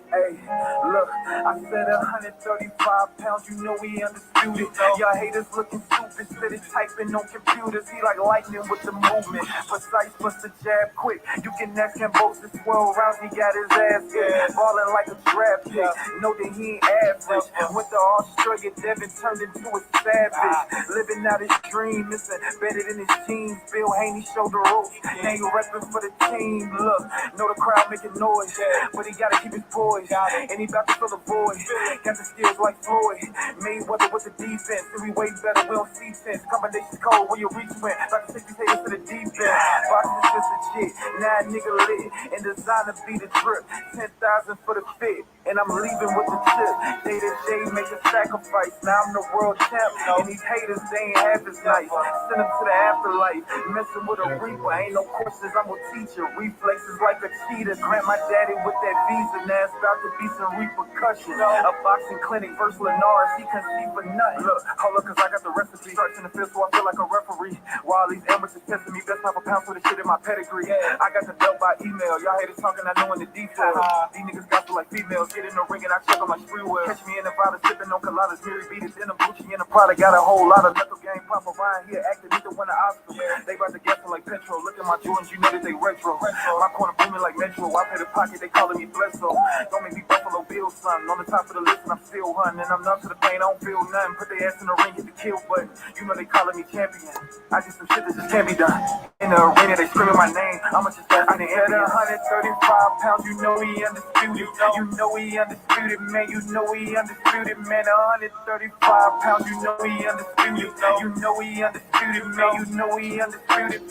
Hey, look, I said 135 pounds, you know we undisputed. Y'all haters looking stupid, steady typing on computers. He like lightning with the movement, precise bust the jab quick. You can ask him both the 12 rounds, he got his ass hit. Ballin' like a draft pick, know that he ain't average. Went to Australia, Devin turned into a savage. Living out his dream, it's embedded in his genes. Bill Haney showed the ropes, now he reppin' for the team. Look, know the crowd making noise, but he gotta keep his poise. And he about to fill the void. Got the skills like Floyd. Mayweather with the defense. And we way better, we don't see sense. Combinations cold where your reach went. About to take these haters to the deep end. Boxing is just a shit. Now a nigga lit. And designer be the drip. 10,000 for the fit. And I'm leaving with the tip. Day to day make a sacrifice. Now I'm the world champ. And these haters, they ain't half as nice. Send them to the afterlife. Messing with a reaper. Ain't no courses, I'm a teacher. Reflexes like a cheetah. Grant my daddy with that visa. Now it's about to be some repercussions. A boxing clinic versus Linares, he couldn't see for nothing. Look, hold up, cause I got the recipe. Starts in the fifth, so I feel like a referee. While these amateurs testing me, best pop a pound for the shit in my pedigree. I got the belt by email. Y'all haters talking, I know in the details. These niggas got to like females. Get in the ring and I check on my spree well. Catch me in the Nevada sipping on coladas. Mary beat it in a Gucci and a Prada. Got a whole lot of mental game. Pop around here, acting need to win an Oscar. They about to get like petrol. Look at my Jordans, you know that they retro. My corner booming like Metro. I pay the pocket, they calling me Bledsoe. Don't make me Buffalo Bill, son. On the top of the list, and I'm still hunting. And I'm numb to the pain, I don't feel nothing. Put their ass in the ring, hit the kill button. You know they calling me champion. I did some shit that just can't be done. In the arena, they screaming my name. I'ma just I done hit 135 pounds. You know he undisputed. You know he undisputed, man. You know he undisputed, man. 135 pounds. You know he undisputed. You know he undisputed, man. You know he undisputed.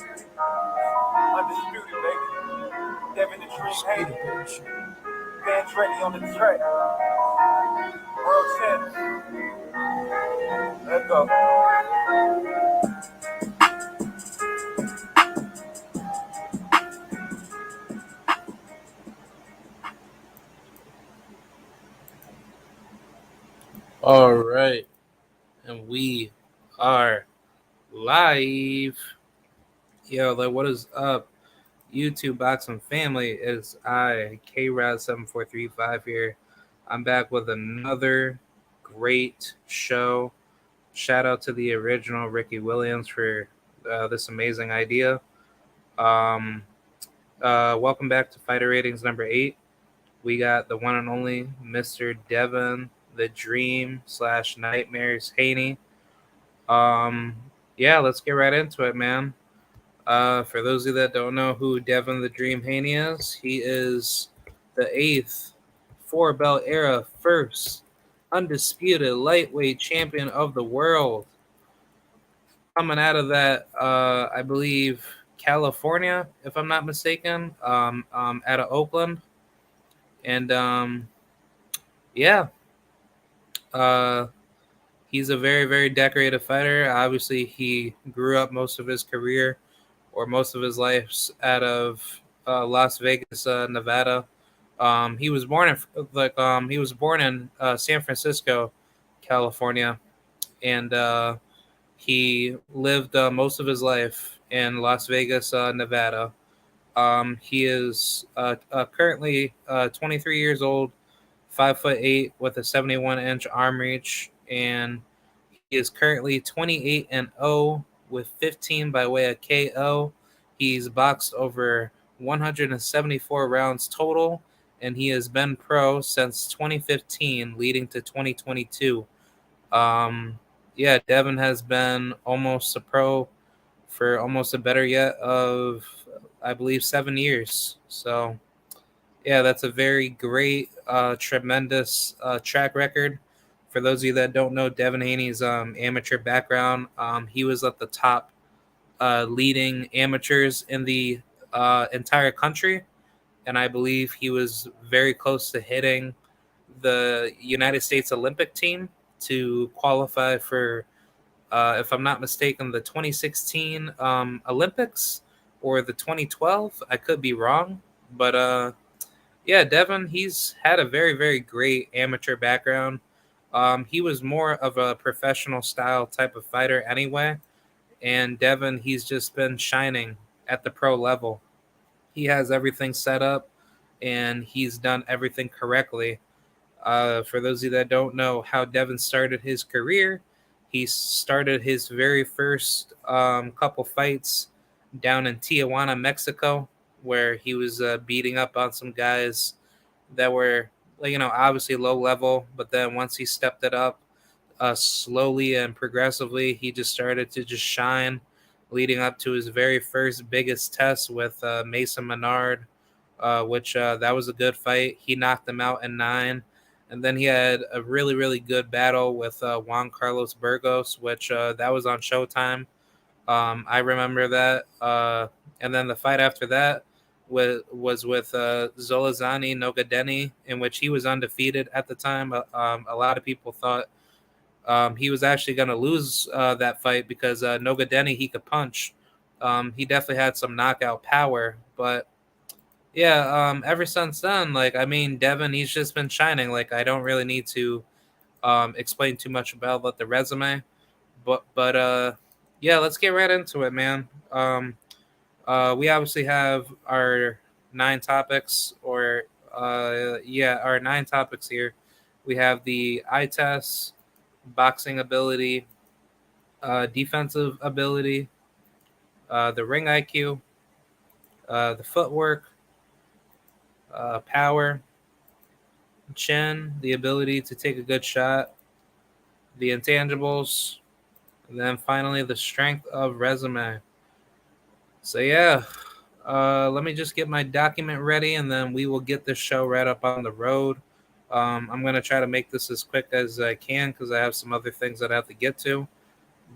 Undisputed, baby. Devin the Dream Haney. Fans ready on the track. World champ. Let's go. All right. And we are live. Yo, like, what is up? YouTube Boxing family, is I, KRAD7435 here. I'm back with another great show. Shout out to the original Ricky Williams for this amazing idea. Welcome back to Fighter Ratings number 8. We got the one and only Mr. Devin, the Dream / Nightmares Haney. Yeah, let's get right into it, man. For those of you that don't know who Devin the Dream Haney is, he is the 8th 4-belt era first undisputed lightweight champion of the world. Coming out of that, I believe, California, if I'm not mistaken, out of Oakland. And yeah, he's a very, very decorated fighter. Obviously, he grew up most of his career or most of his life out of Las Vegas, Nevada. He was born in San Francisco, California, and he lived most of his life in Las Vegas, Nevada. He is currently 23 years old, 5'8" with a 71-inch arm reach, and he is currently 28-0 with 15 by way of KO. He's boxed over 174 rounds total, and he has been pro since 2015, leading to 2022. Yeah, Devin has been almost a pro for almost a better yet of, I believe, 7 years. So, yeah, that's a very great, tremendous track record. For those of you that don't know Devin Haney's amateur background, he was at the top leading amateurs in the entire country. And I believe he was very close to hitting the United States Olympic team to qualify for, if I'm not mistaken, the 2016 Olympics or the 2012. I could be wrong. But yeah, Devin, he's had a very, very great amateur background. He was more of a professional style type of fighter anyway. And Devin, he's just been shining at the pro level. He has everything set up and he's done everything correctly. For those of you that don't know how Devin started his career, he started his very first couple fights down in Tijuana, Mexico, where he was beating up on some guys that were, obviously low level. But then once he stepped it up, slowly and progressively, he just started to just shine, leading up to his very first biggest test with Mason Menard, which that was a good fight. He knocked him out in 9. And then he had a really, really good battle with Juan Carlos Burgos, which that was on Showtime. I remember that. And then the fight after that was with Zolazani Nogadeni, in which he was undefeated at the time. A lot of people thought he was actually going to lose that fight because Nogadeni, he could punch. He definitely had some knockout power. But yeah, ever since then, Devin, he's just been shining. I don't really need to explain too much about the resume. But yeah, let's get right into it, man. We obviously have our 9 topics, or our 9 topics here. We have the eye test, boxing ability, defensive ability, the ring IQ, the footwork, power, chin, the ability to take a good shot, the intangibles, and then finally the strength of resume. So yeah, let me just get my document ready, and then we will get this show right up on the road. I'm gonna try to make this as quick as I can because I have some other things that I have to get to.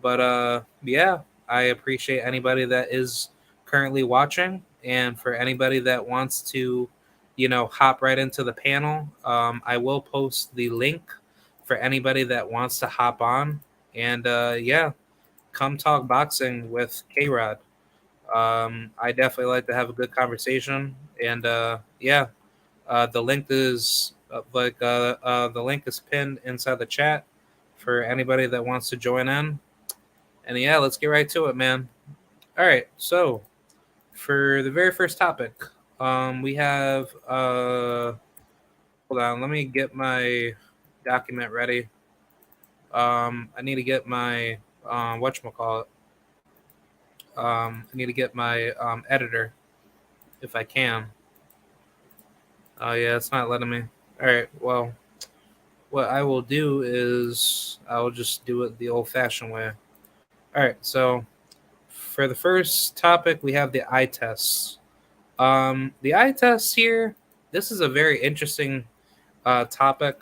But yeah, I appreciate anybody that is currently watching, and for anybody that wants to, hop right into the panel, I will post the link for anybody that wants to hop on. And yeah, come talk boxing with K Rod. I definitely like to have a good conversation, and yeah, the link is the link is pinned inside the chat for anybody that wants to join in. And yeah, let's get right to it, man. All right, so for the very first topic, we have hold on, let me get my document ready. I need to get my whatchamacallit. I need to get my editor if I can. Oh yeah, it's not letting me. All right, well, what I will do is I will just do it the old-fashioned way. All right, so for the first topic, we have the eye tests. The eye tests here. This is a very interesting topic.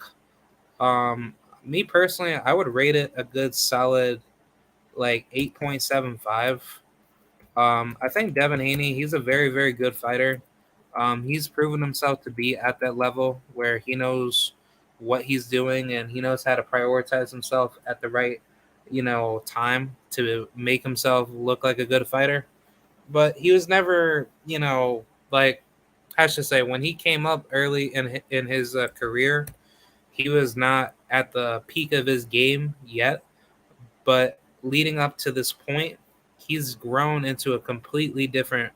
Me personally, I would rate it a good solid 8.75. I think Devin Haney, he's a very, very good fighter. He's proven himself to be at that level where he knows what he's doing and he knows how to prioritize himself at the right, time to make himself look like a good fighter. But he was never, I should say, when he came up early in his career, he was not at the peak of his game yet. But leading up to this point, he's grown into a completely different,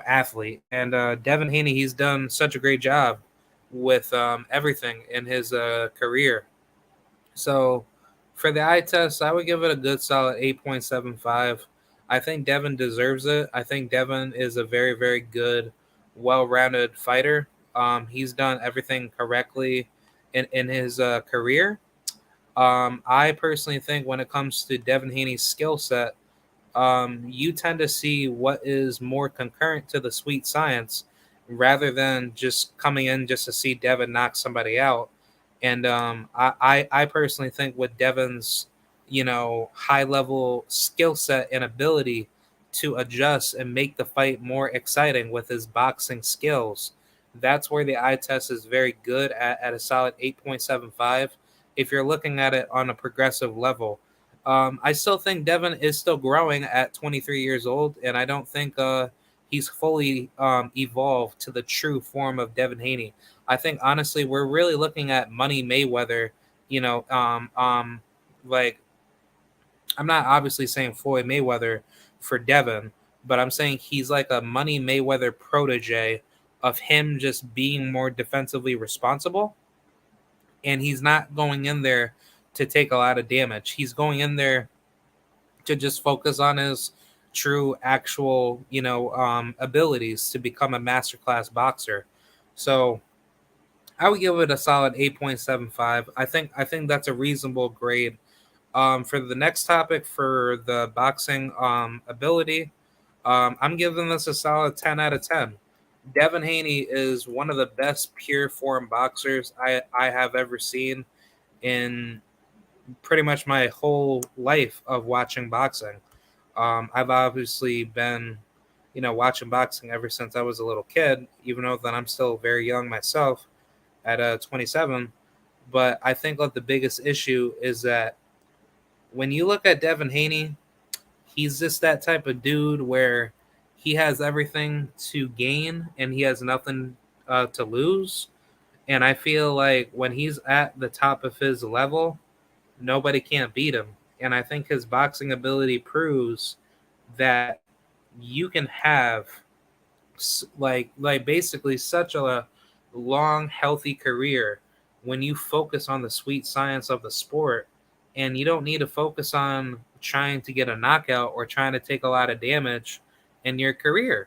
athlete. And Devin Haney, he's done such a great job with everything in his career. So for the eye test, I would give it a good solid 8.75. I think Devin deserves it. I think Devin is a very, very good, well-rounded fighter. He's done everything correctly in his career. I personally think when it comes to Devin Haney's skill set, you tend to see what is more concurrent to the sweet science rather than just coming in just to see Devin knock somebody out. And I personally think with Devin's, high level skill set and ability to adjust and make the fight more exciting with his boxing skills, that's where the eye test is very good at a solid 8.75 if you're looking at it on a progressive level. I still think Devin is still growing at 23 years old, and I don't think he's fully evolved to the true form of Devin Haney. I think honestly, we're really looking at Money Mayweather. You know, like I'm not obviously saying Floyd Mayweather for Devin, but I'm saying he's like a Money Mayweather protege, of him just being more defensively responsible, and he's not going in there to take a lot of damage. He's going in there to just focus on his true actual abilities to become a masterclass boxer. So I would give it a solid 8.75. I think that's a reasonable grade. For the next topic, for the boxing ability, I'm giving this a solid 10 out of 10. Devin Haney is one of the best pure form boxers I have ever seen in pretty much my whole life of watching boxing. I've obviously been, watching boxing ever since I was a little kid, even though that I'm still very young myself at 27. But I think that the biggest issue is that when you look at Devin Haney, he's just that type of dude where he has everything to gain and he has nothing to lose. And I feel like when he's at the top of his level, nobody can't beat him. And I think his boxing ability proves that you can have like basically such a long healthy career when you focus on the sweet science of the sport, and you don't need to focus on trying to get a knockout or trying to take a lot of damage in your career.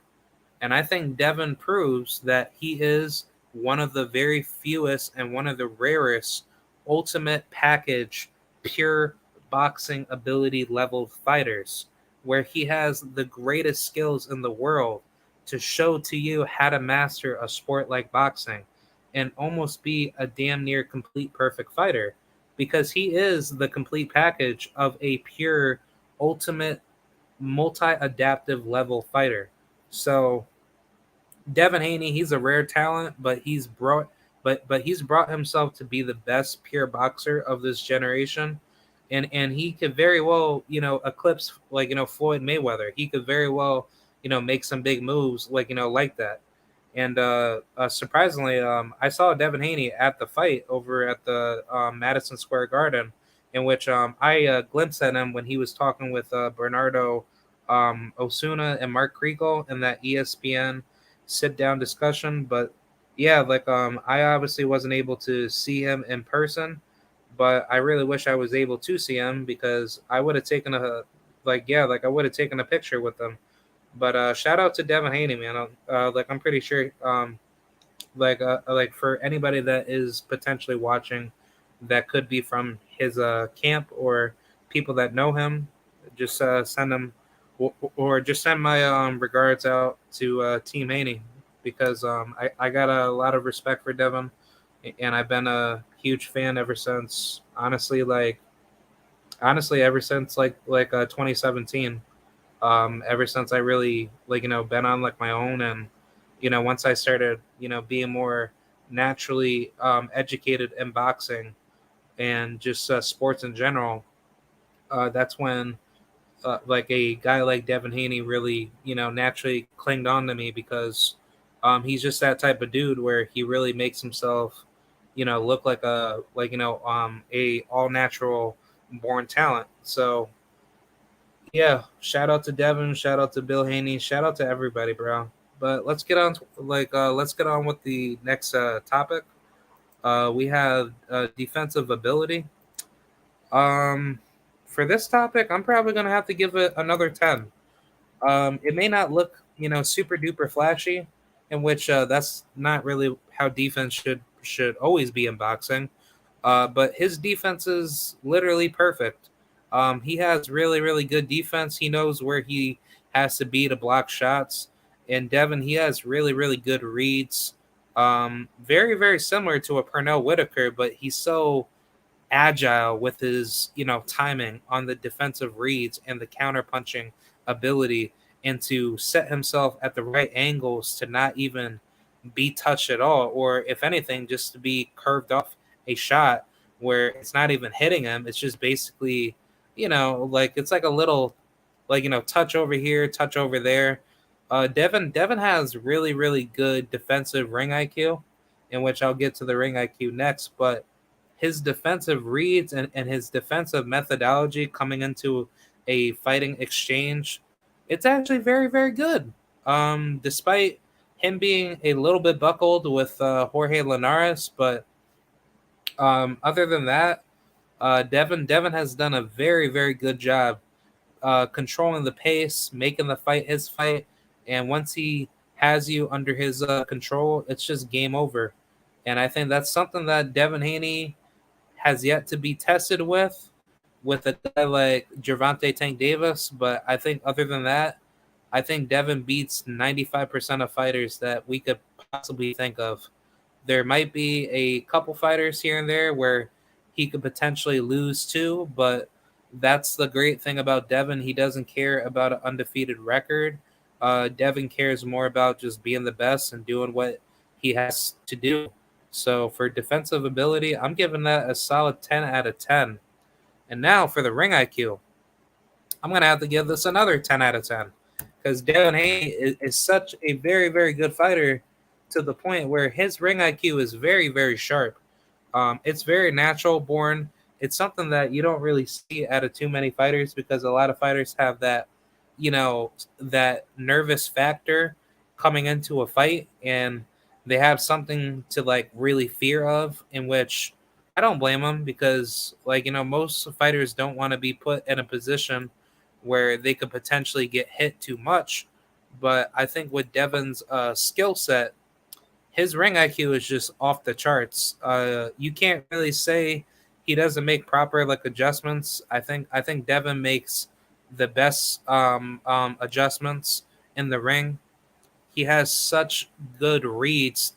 And I think Devin proves that he is one of the very fewest and one of the rarest ultimate package pure boxing ability level fighters, where he has the greatest skills in the world to show to you how to master a sport like boxing and almost be a damn near complete perfect fighter, because he is the complete package of a pure ultimate multi-adaptive level fighter. So Devin Haney, he's a rare talent, but he's brought himself to be the best pure boxer of this generation. And he could very well, eclipse Floyd Mayweather. He could very well, make some big moves like that. And surprisingly, I saw Devin Haney at the fight over at the Madison Square Garden, in which I glimpsed at him when he was talking with Bernardo Osuna and Mark Kriegel in that ESPN sit down discussion. But yeah, I obviously wasn't able to see him in person, but I really wish I was able to see him, because I would have taken I would have taken a picture with him. But shout out to Devin Haney, man. I'm pretty sure for anybody that is potentially watching that could be from his camp or people that know him, just send him or just send my regards out to Team Haney, because I got a lot of respect for Devin, and I've been a huge fan ever since. Honestly, ever since 2017. Ever since I really been on my own, and once I started being more naturally educated in boxing and just sports in general. That's when a guy like Devin Haney really naturally clinged on to me, because he's just that type of dude where he really makes himself look like a all natural born talent. So yeah, shout out to Devin, shout out to Bill Haney, shout out to everybody, bro. But let's get on let's get on with the next topic. We have defensive ability. Um, for this topic, I'm probably gonna have to give it another 10. It may not look super duper flashy, in which that's not really how defense should always be in boxing. But his defense is literally perfect. He has really, really good defense. He knows where he has to be to block shots. And Devin, he has really, really good reads. Very, very similar to a Pernell Whitaker, but he's so agile with his, timing on the defensive reads and the counter punching ability, and to set himself at the right angles to not even be touched at all, or if anything, just to be curved off a shot where it's not even hitting him. It's just basically, it's like a little, touch over here, touch over there. Devin has really, really good defensive ring IQ, in which I'll get to the ring IQ next. But his defensive reads and his defensive methodology coming into a fighting exchange, it's actually very, very good. Despite him being a little bit buckled with Jorge Linares, but other than that, Devin has done a very very good job controlling the pace, making the fight his fight, and once he has you under his control, it's just game over. And I think that's something that Devin Haney has yet to be tested with a guy like Gervonta Tank Davis. But I think other than that, I think Devin beats 95% of fighters that we could possibly think of. There might be a couple fighters here and there where he could potentially lose to, but that's the great thing about Devin. He doesn't care about an undefeated record. Devin cares more about just being the best and doing what he has to do. So for defensive ability, I'm giving that a solid 10 out of 10. And now for the ring IQ, I'm going to have to give this another 10 out of 10 because Devin Haney is such a very, very good fighter to the point where his ring IQ is very, very sharp. It's very natural born. It's something that you don't really see out of too many fighters because a lot of fighters have that, that nervous factor coming into a fight and they have something to like really fear of, in which I don't blame them because, like, most fighters don't want to be put in a position where they could potentially get hit too much. But I think with Devin's skill set, his ring IQ is just off the charts. You can't really say he doesn't make proper like adjustments. I think Devin makes the best adjustments in the ring. He has such good reads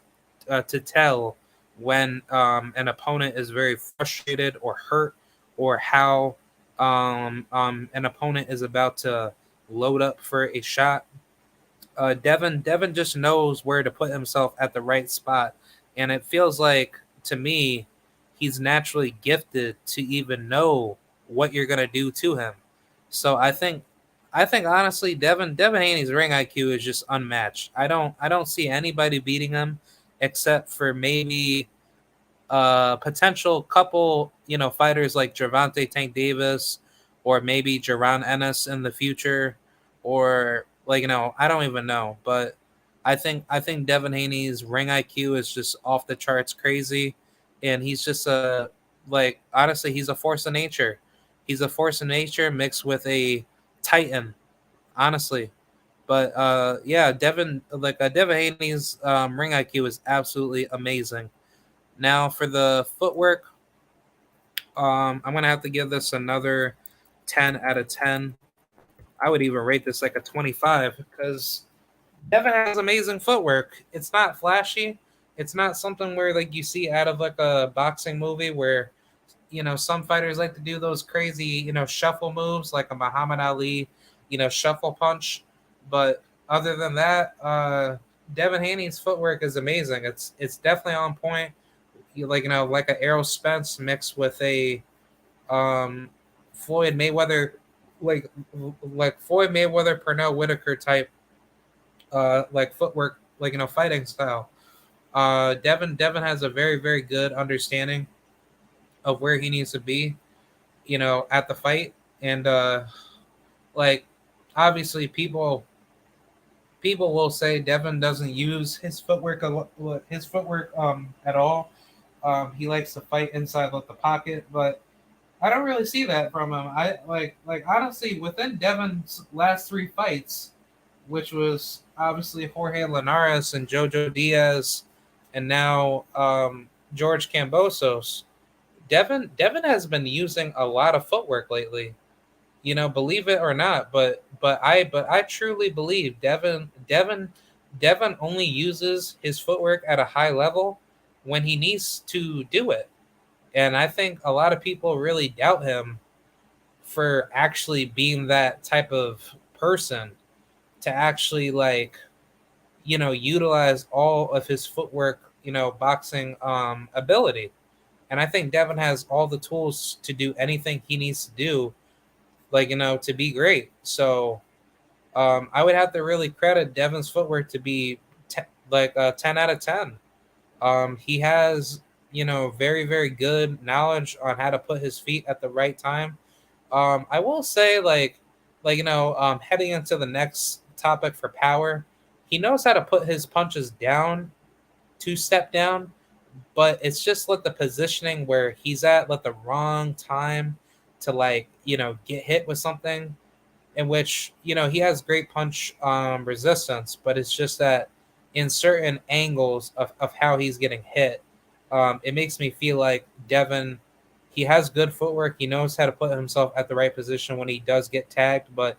to tell when an opponent is very frustrated or hurt, or how an opponent is about to load up for a shot. Devin just knows where to put himself at the right spot, and it feels like to me he's naturally gifted to even know what you're gonna do to him. So I think honestly, Devin Haney's ring IQ is just unmatched. I don't see anybody beating him except for maybe potential couple, fighters like Gervonta Tank Davis or maybe Jaron Ennis in the future, or like, I don't even know. But I think Devin Haney's ring IQ is just off the charts crazy, and he's just a like honestly he's a force of nature. He's a force of nature mixed with a titan, honestly. But yeah, Devin Haney's ring IQ is absolutely amazing. Now for the footwork, I'm gonna have to give this another 10 out of 10. I would even rate this like a 25 because Devin has amazing footwork. It's not flashy. It's not something where like you see out of like a boxing movie where some fighters like to do those crazy shuffle moves like a Muhammad Ali shuffle punch. But other than that, Devin Haney's footwork is amazing. It's definitely on point. Like a Errol Spence mixed with a um, Floyd Mayweather, like like Floyd Mayweather Pernell Whitaker type like footwork, like fighting style. Devin has a very very good understanding of where he needs to be, at the fight, and like obviously people will say Devin doesn't use his footwork at all. He likes to fight inside of the pocket, but I don't really see that from him. I like honestly within Devin's last three fights, which was obviously Jorge Linares and Jojo Diaz, and now George Cambosos. Devin has been using a lot of footwork lately. Believe it or not, but I truly believe Devin only uses his footwork at a high level when he needs to do it. And I think a lot of people really doubt him for actually being that type of person to actually like, utilize all of his footwork, boxing ability. And I think Devin has all the tools to do anything he needs to do, like, to be great. So I would have to really credit Devin's footwork to be like a 10 out of 10. He has, very, very good knowledge on how to put his feet at the right time. I will say, heading into the next topic for power, he knows how to put his punches down to step down, but it's just like the positioning where he's at like the wrong time to like, get hit with something in which, he has great punch resistance, but it's just that in certain angles of how he's getting hit, it makes me feel like Devin, he has good footwork. He knows how to put himself at the right position when he does get tagged, but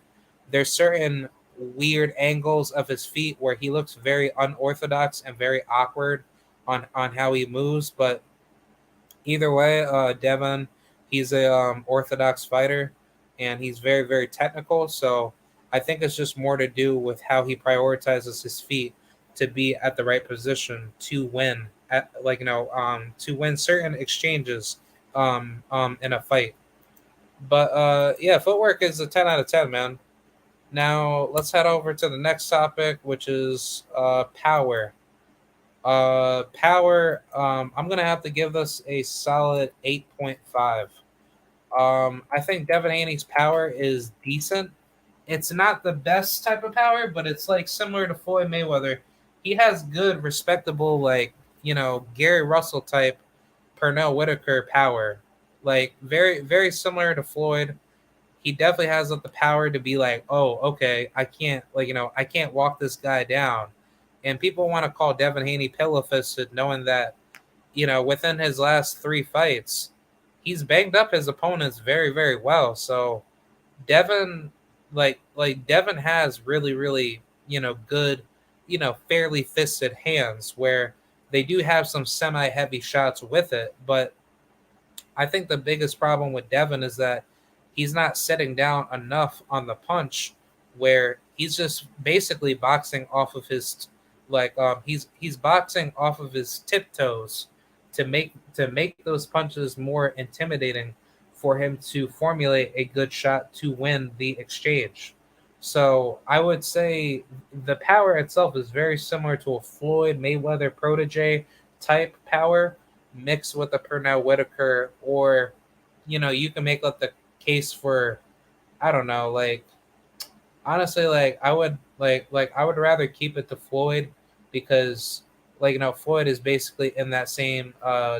there's certain weird angles of his feet where he looks very unorthodox and very awkward on how he moves. But either way, Devin, he's a orthodox fighter, and he's very very technical. So I think it's just more to do with how he prioritizes his feet to be at the right position to win at to win certain exchanges in a fight. But yeah, footwork is a 10 out of 10, man. Now let's head over to the next topic, which is power. Power. I'm gonna have to give this a solid 8.5. I think Devin Haney's power is decent. It's not the best type of power, but it's like similar to Floyd Mayweather. He has good, respectable, like Gary Russell type, Pernell Whitaker power. Like very, very similar to Floyd. He definitely has like, the power to be like, oh, okay, I can't I can't walk this guy down. And people want to call Devin Haney pillow fisted, knowing that within his last three fights, he's banged up his opponents very, very well. So Devin, Devin has really, really, good, fairly fisted hands where they do have some semi-heavy shots with it. But I think the biggest problem with Devin is that he's not sitting down enough on the punch, where he's just basically boxing off of his he's boxing off of his tiptoes to make those punches more intimidating for him to formulate a good shot to win the exchange. So I would say the power itself is very similar to a Floyd Mayweather protege type power mixed with a Pernell Whitaker, or you can make up the case for, I don't know, like honestly, like I would rather keep it to Floyd, because Floyd is basically in that same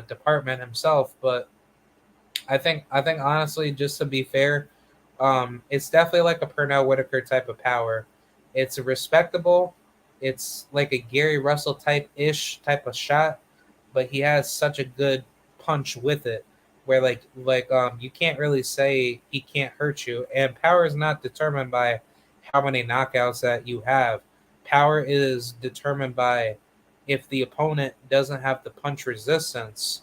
department himself. But I think honestly, just to be fair, it's definitely like a Pernell Whitaker type of power. It's respectable. It's like a Gary Russell type of shot, but he has such a good punch with it, where you can't really say he can't hurt you. And power is not determined by how many knockouts that you have. Power is determined by if the opponent doesn't have the punch resistance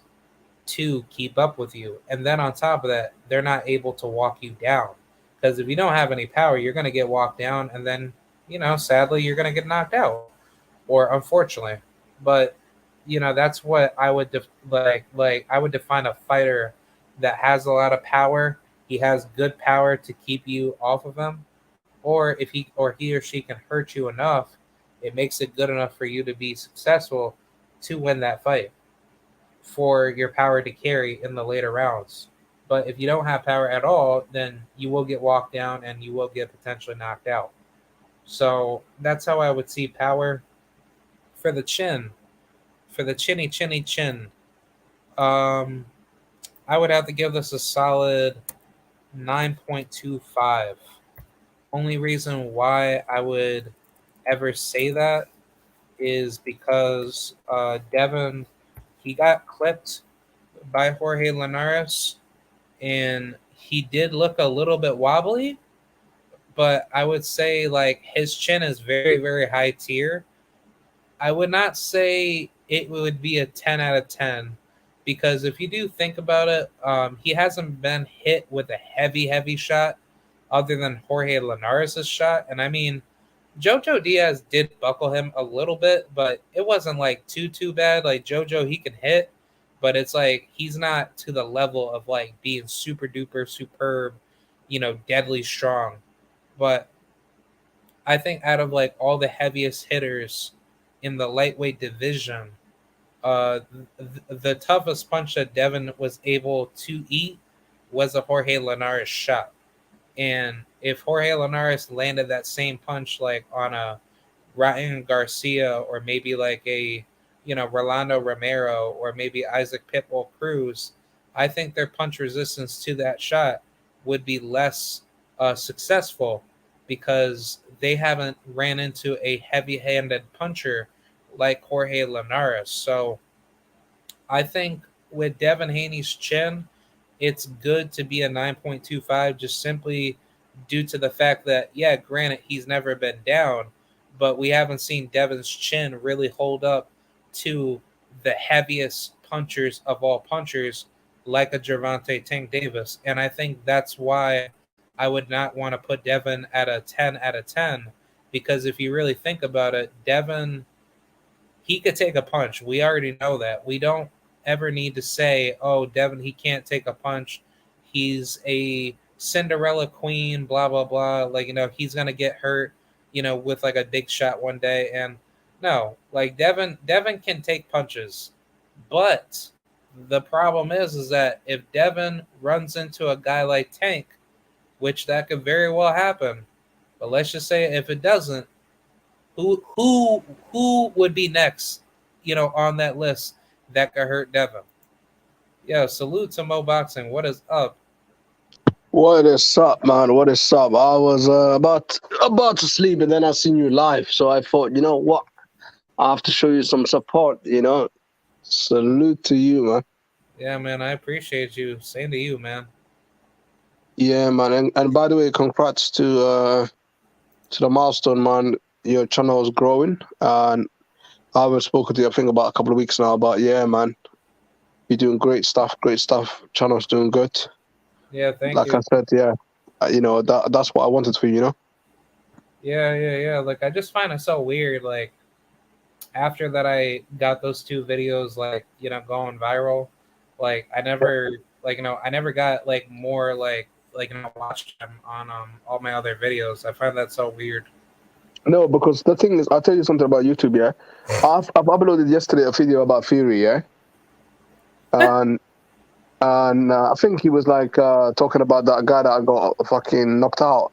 to keep up with you. And then on top of that, they're not able to walk you down. Because if you don't have any power, you're going to get walked down, and then, sadly, you're going to get knocked out, or unfortunately. But, that's what I would I would define a fighter that has a lot of power. He has good power to keep you off of him, or if he or she can hurt you enough, it makes it good enough for you to be successful to win that fight, for your power to carry in the later rounds. But if you don't have power at all, then you will get walked down and you will get potentially knocked out. So that's how I would see power. For the chin, for the chinny chin, um, I would have to give this a solid 9.25. Only reason why I would ever say that is because Devin, he got clipped by Jorge Linares, and he did look a little bit wobbly, but I would say like his chin is very, very high tier. I would not say it would be a 10 out of 10, because if you do think about it, he hasn't been hit with a heavy, heavy shot other than Jorge Linares' shot. And I mean, Jojo Diaz did buckle him a little bit, but it wasn't like too bad. Like Jojo, he can hit, but it's like he's not to the level of like being super duper superb, deadly strong. But I think out of like all the heaviest hitters in the lightweight division, the toughest punch that Devin was able to eat was a Jorge Linares shot. And if Jorge Linares landed that same punch like on a Ryan Garcia or maybe like a, Rolando Romero or maybe Isaac Pitbull Cruz, I think their punch resistance to that shot would be less successful because they haven't ran into a heavy-handed puncher like Jorge Linares. So I think with Devin Haney's chin, it's good to be a 9.25 just simply due to the fact that, yeah, granted, he's never been down, but we haven't seen Devin's chin really hold up to the heaviest punchers of all punchers like a Gervonta Tank Davis. And I think that's why I would not want to put Devin at a 10 out of 10 because if you really think about it, Devin, he could take a punch. We already know that. We don't ever need to say, oh, Devin, he can't take a punch. He's a Cinderella queen, blah, blah, blah. Like, he's going to get hurt, with like a big shot one day. And no, like Devin can take punches. But the problem is that if Devin runs into a guy like Tank, which that could very well happen, but let's just say if it doesn't, who would be next, on that list that could hurt Devin? Yo, salute to Mo Boxing. What is up? What is up, man? What is up? I was about to sleep, and then I seen you live, so I thought, you know what? I have to show you some support. Salute to you, man. Yeah, man, I appreciate you. Same to you, man. Yeah, man. And by the way, congrats to the milestone, man. Your channel is growing, and I haven't spoken to you, I think, about a couple of weeks now. But yeah, man, you're doing great stuff. Great stuff. Channel's doing good. Yeah, thank like you. Like I said, yeah, that's what I wanted for you. Yeah. Like, I just find it so weird. Like, after that, I got those two videos, like, going viral. Like, I never, I never got like more watch time on all my other videos. I find that so weird. No, because the thing is, I'll tell you something about YouTube. Yeah, I've uploaded yesterday a video about Fury. Yeah, and I think he was like talking about that guy that got fucking knocked out,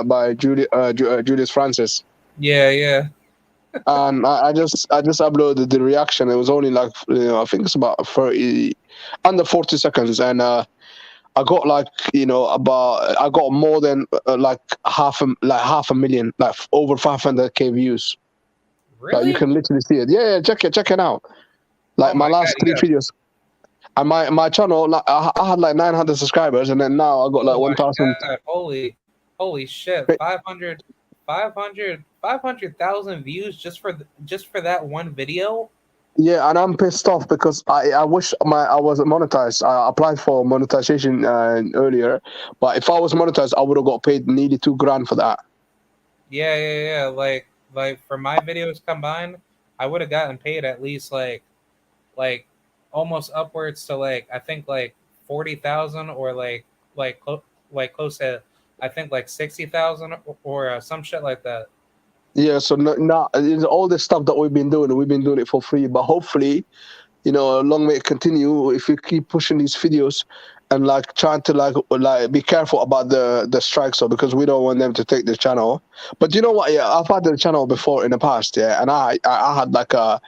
by Julius Francis. Yeah. And I just uploaded the reaction. It was only like, I think it's about 40 seconds, and I got like, I got more than like half a million, like over 500K views. Really? Like, you can literally see it. Yeah, check it out. Like, my last three videos. And my channel, like, I had like 900 subscribers, and then now I got like 1,000. Holy shit! 500,000 views just for that one video. Yeah, and I'm pissed off because I wish I wasn't monetized. I applied for monetization earlier, but if I was monetized, I would have got paid nearly $2,000 for that. Yeah. Like for my videos combined, I would have gotten paid at least like almost upwards to like, I think like 40,000 or like close to, I think like 60,000 or some shit like that. Yeah, so now all this stuff that we've been doing it for free. But hopefully, long may it continue if we keep pushing these videos and like trying to like be careful about the strikes, so because we don't want them to take the channel. But you know what? Yeah, I've had the channel before in the past, yeah, and I had like a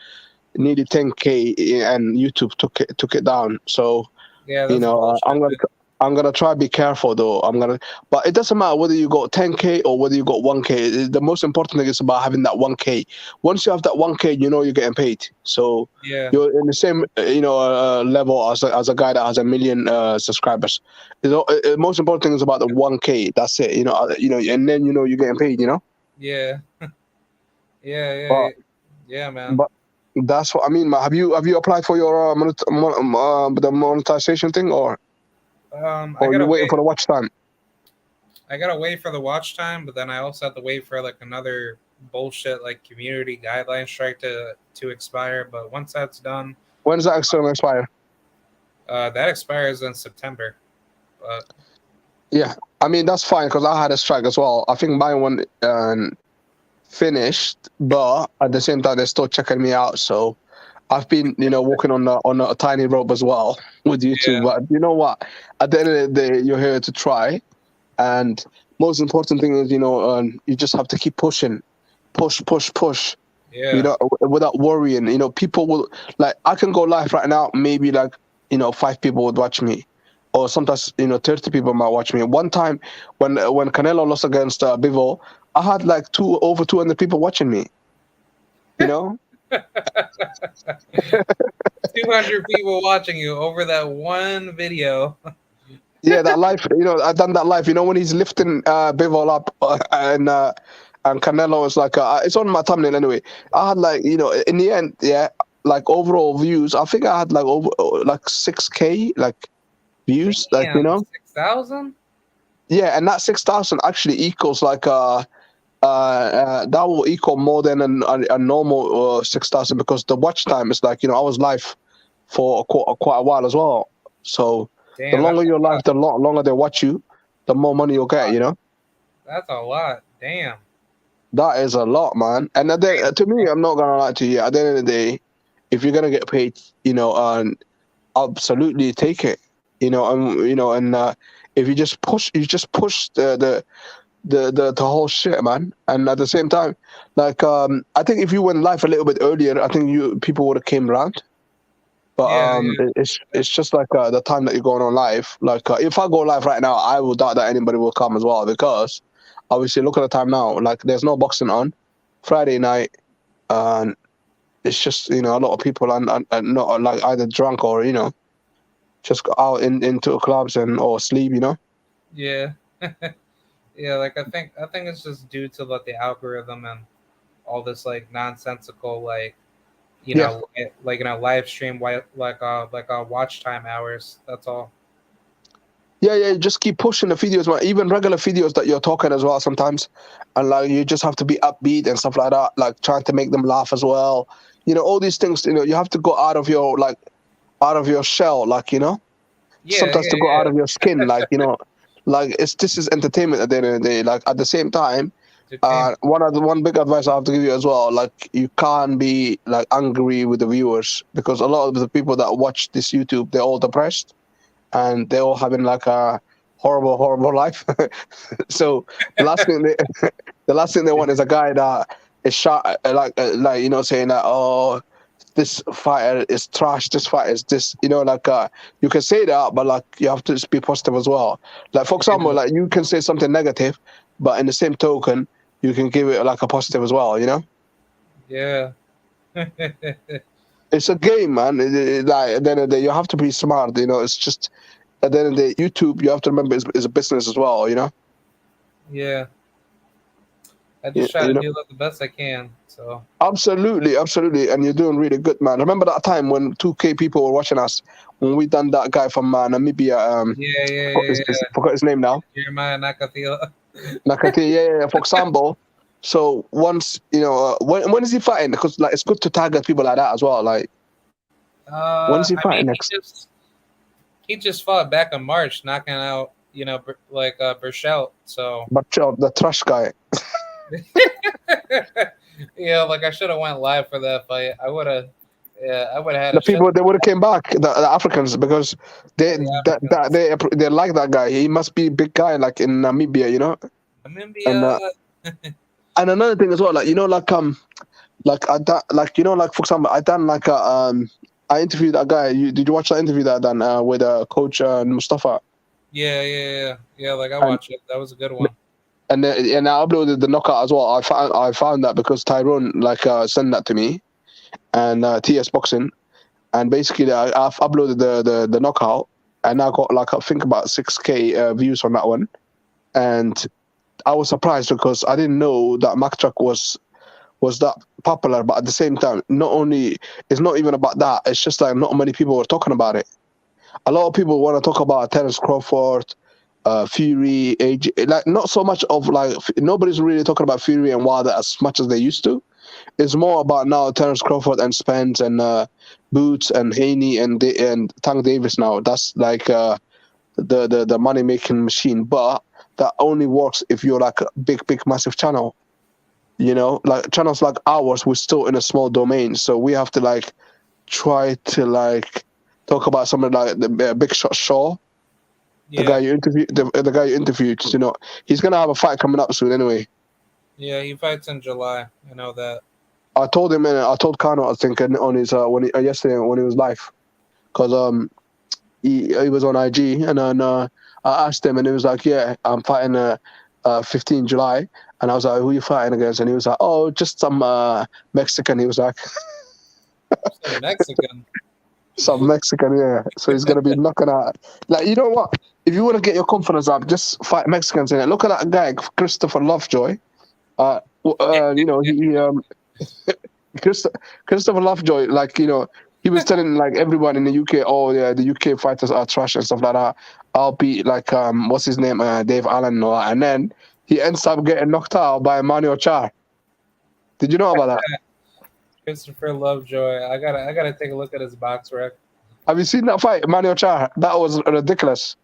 nearly 10K, and YouTube took it down. So yeah, that's bullshit, I'm gonna try to be careful though. But it doesn't matter whether you got 10K or whether you got 1K. The most important thing is about having that 1K. Once you have that 1K, you're getting paid. So yeah, you're in the same level as a guy that has 1 million subscribers. The most important thing is about the 1K. That's it. And then you're getting paid. Yeah. But, yeah, man. But that's what I mean. Have you applied for your the monetization thing, or you waiting for the watch time? I gotta wait for the watch time, but then I also have to wait for like another bullshit like community guideline strike to expire. But once that's done, when's that going to expire? That expires in September. But yeah, I mean that's fine because I had a strike as well. I think my one finished, but at the same time they're still checking me out. So I've been, walking on a tiny rope as well with YouTube. Yeah. But you know what? At the end of the day, you're here to try, and most important thing is, you just have to keep pushing. push. Yeah. Without worrying. People will, like, I can go live right now, maybe like 5 people would watch me, or sometimes 30 people might watch me. One time when Canelo lost against Bivol, I had like over 200 people watching me. 200 people watching you over that one video. Yeah, that live. I done that live. When he's lifting Bivol up, and Canelo is like, it's on my thumbnail anyway. I had like, in the end, yeah, like overall views. I think I had like over like 6K like views, like Damn, 6,000. Yeah, and that 6,000 actually equals like that will equal more than a normal 6,000, because the watch time is like, I was live for quite a while as well. So the Damn, longer you're live, the longer they watch you, the more money you'll get. That's a lot. Damn. That is a lot, man. And to me, I'm not gonna lie to you. At the end of the day, if you're gonna get paid, absolutely take it. And if you just push the whole shit, man. And at the same time, like, I think if you went live a little bit earlier, I think people would have came around. But Yeah. it's just like the time that you're going on live. Like, if I go live right now, I will doubt that anybody will come as well, because obviously look at the time now. Like, there's no boxing on Friday night, and it's just a lot of people and not like either drunk or just go out into clubs or sleep. Yeah. Yeah, like I think it's just due to like the algorithm and all this like nonsensical like live stream watch time hours. That's all. Yeah, you just keep pushing the videos, man. Even regular videos that you're talking as well sometimes, and like you just have to be upbeat and stuff like that. Like trying to make them laugh as well. All these things. You have to go out of your shell, like sometimes to go out of your skin, like like this is entertainment at the end of the day. Like at the same time, one big advice I have to give you as well. Like you can't be like angry with the viewers, because a lot of the people that watch this YouTube, they're all depressed. And they're all having like a horrible life. So the last thing they want is a guy that is shot saying that, oh, this fighter is trash, this fighter is this, you can say that, but like you have to just be positive as well. Like for example, like you can say something negative, but in the same token, you can give it like a positive as well. Yeah. It's a game, man. Like at the end of the day, you have to be smart. It's just at the end of the day, YouTube, you have to remember, is a business as well. Yeah. I just try to do the best I can. So absolutely, and you're doing really good, man. Remember that time when 2K people were watching us when we done that guy from Namibia? Forgot his name now. Jeremiah Nakatila. Yeah. For example. So once when is he fighting? Because like it's good to target people like that as well. Like when is he fighting next? He just fought back in March, knocking out Burchell. So Burchell, the trash guy. Yeah, like I should have went live for that fight. I would have had the people. They would have came back, the Africans, because they like that guy. He must be a big guy, like in Namibia, Namibia. And another thing as well, like like for example, I done like I interviewed that guy. Did you watch that interview that I done with coach Mustafa? Yeah. Like I watched it. That was a good one. And I uploaded the knockout as well. I found that because Tyrone sent that to me, and TS Boxing, and basically I've uploaded the knockout, and I got like I think about 6K views on that one, and I was surprised because I didn't know that Mac Truck was that popular. But at the same time, it's not even about that. It's just like not many people were talking about it. A lot of people want to talk about Terence Crawford, Fury, AJ. Like not so much of like nobody's really talking about Fury and Wilder as much as they used to. It's more about now Terence Crawford and Spence and Boots and Haney and Tank Davis now. That's like the money making machine, but that only works if you're like a big massive channel. Like channels like ours, we're still in a small domain, so we have to like try to like talk about something like the Big Shot Shaw, the guy you interviewed. The guy you interviewed, he's gonna have a fight coming up soon anyway. Yeah, he fights in July. I know that. I told him, and I told Kano, I think, on his yesterday when he was live, because he was on IG, and then I asked him, and he was like, "Yeah, I'm fighting 15 July," and I was like, "Who you fighting against?" And he was like, "Oh, just some Mexican." He was like, Some Mexican. "Some Mexican, yeah." So he's gonna be knocking out. Like, you know what? If you want to get your confidence up, just fight Mexicans in it. Look at that guy, Christopher Lovejoy. You know, Christopher Lovejoy, like, you know, he was telling like everyone in the UK, oh yeah, the UK fighters are trash and stuff like that. I'll beat like what's his name, Dave Allen, and all that. And then he ends up getting knocked out by Manuel Char. Did you know about that? Christopher Lovejoy. I gotta take a look at his box rec. Have you seen that fight, Manuel Char? That was ridiculous.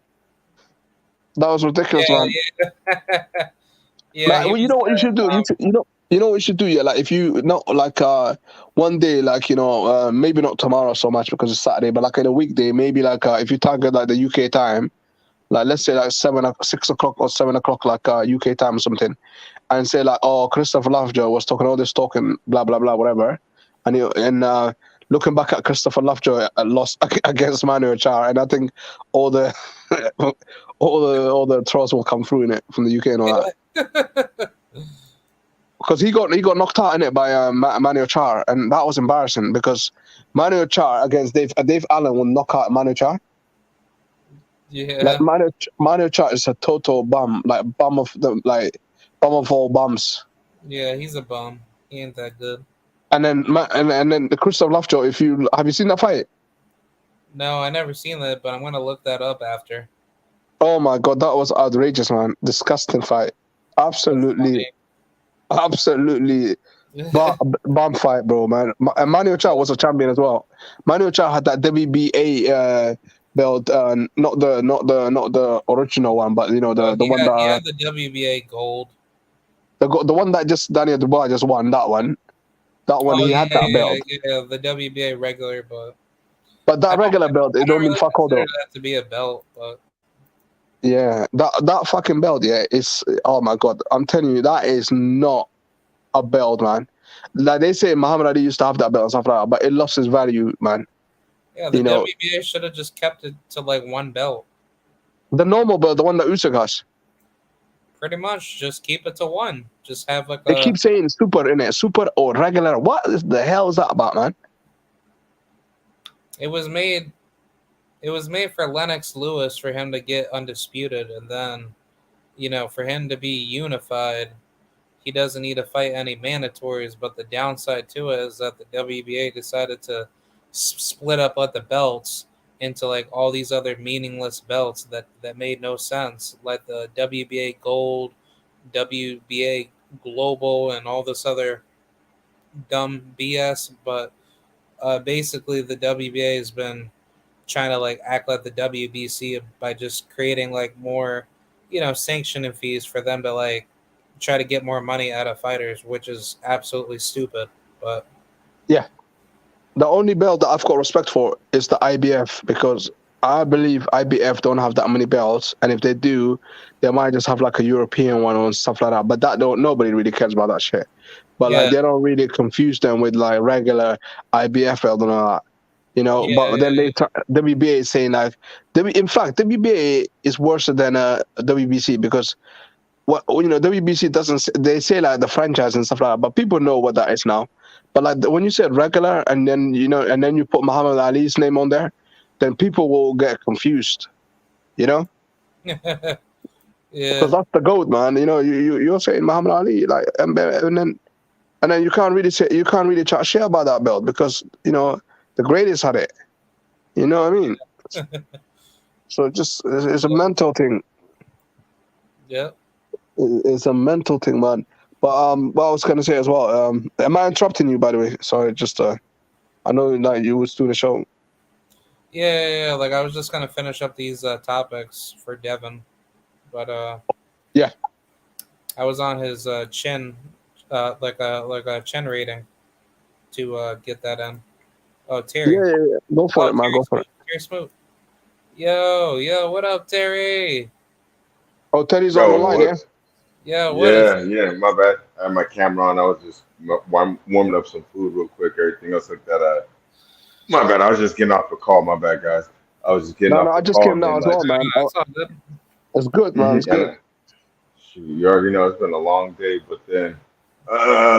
That was ridiculous, Yeah, man. yeah. Yeah, Like, he well, you was know what you should do? You know what you should do, yeah? Like, if you not like one day, like, you know, maybe not tomorrow so much because it's Saturday, but like in a weekday, maybe like if you target like the UK time, like let's say like 6 o'clock or 7 o'clock, like UK time or something, and say like, oh, Christopher Lovejoy was talking all this talking, blah blah blah, whatever, and looking back at Christopher Lovejoy lost against Manuel Char, and I think all the all the trolls will come through in it from the UK and all that. Because he got knocked out in it by Manuel Char, and that was embarrassing because Manuel Char against Dave Allen will knock out Manuel Char. Yeah. Like Manuel Char is a total bum, like bum of all bums. Yeah, he's a bum. He ain't that good. And then and then the Christoph Lovejoy. Have you seen that fight? No, I never seen that, but I'm gonna look that up after. Oh my god, that was outrageous, man! Disgusting fight. Absolutely bomb fight, bro, man. And Manuel Char was a champion as well. Manuel Char had that WBA belt, not the original one, but you know the one that he had the WBA gold. the one that just Daniel Dubois just won. That one he had that belt. Yeah, the WBA regular, but that regular belt, it don't mean really fuck all though. that to be a belt, but yeah, that fucking belt, yeah, is, oh my god, I'm telling you, that is not a belt, man. Like they say, Muhammad Ali used to have that belt and stuff like that, but it lost its value, man. Yeah, the WBA should have just kept it to like one belt. The normal belt, the one that Usyk has. Pretty much, just keep it to one. Just have like they keep saying super in it, super or regular. What the hell is that about, man? It was made for Lennox Lewis for him to get undisputed, and then, you know, for him to be unified, he doesn't need to fight any mandatories. But the downside to it is that the WBA decided to split up the belts into like all these other meaningless belts that made no sense, like the WBA Gold, WBA Global, and all this other dumb BS. But basically, the WBA has been trying to like act like the WBC by just creating like more, you know, sanctioning fees for them to like try to get more money out of fighters, which is absolutely stupid. But yeah, the only belt that I've got respect for is the IBF, because I believe IBF don't have that many belts, and if they do, they might just have like a European one or stuff like that. But nobody really cares about that shit. But like they don't really confuse them with like regular IBF belt and all that, you know. But then WBA is saying like, in fact, WBA is worse than WBC, because what, you know, WBC doesn't, they say like the franchise and stuff like that, but people know what that is now. But like when you said regular, and then you know, and then you put Muhammad Ali's name on there, then people will get confused, you know. yeah, because that's the GOAT, man. You know, you're saying Muhammad Ali, like, and then you can't really chat shit about that belt, because you know the greatest had it. You know what I mean? So it's a mental thing. Yeah. It's a mental thing, man. But what I was gonna say as well, am I interrupting you, by the way? Sorry, just I know like you was doing the show. Yeah. Like I was just gonna finish up these topics for Devin, but yeah, I was on his chin, like a chin rating to get that in. Oh, Terry. Yeah. Go for it, man. Go for it. Terry Smoot. Yo, what up, Terry? Oh, Terry's on the line, yeah? Yeah, what is Yeah, yeah, my bad. I had my camera on. I was just warming up some food real quick. Everything else like that. My bad. I was just getting off the call. My bad, guys. I was just getting No, off I the just call, came and now then as like, well, man. that's all good. It's good, man. It's good. yeah, shoot, you already know it's been a long day. But then,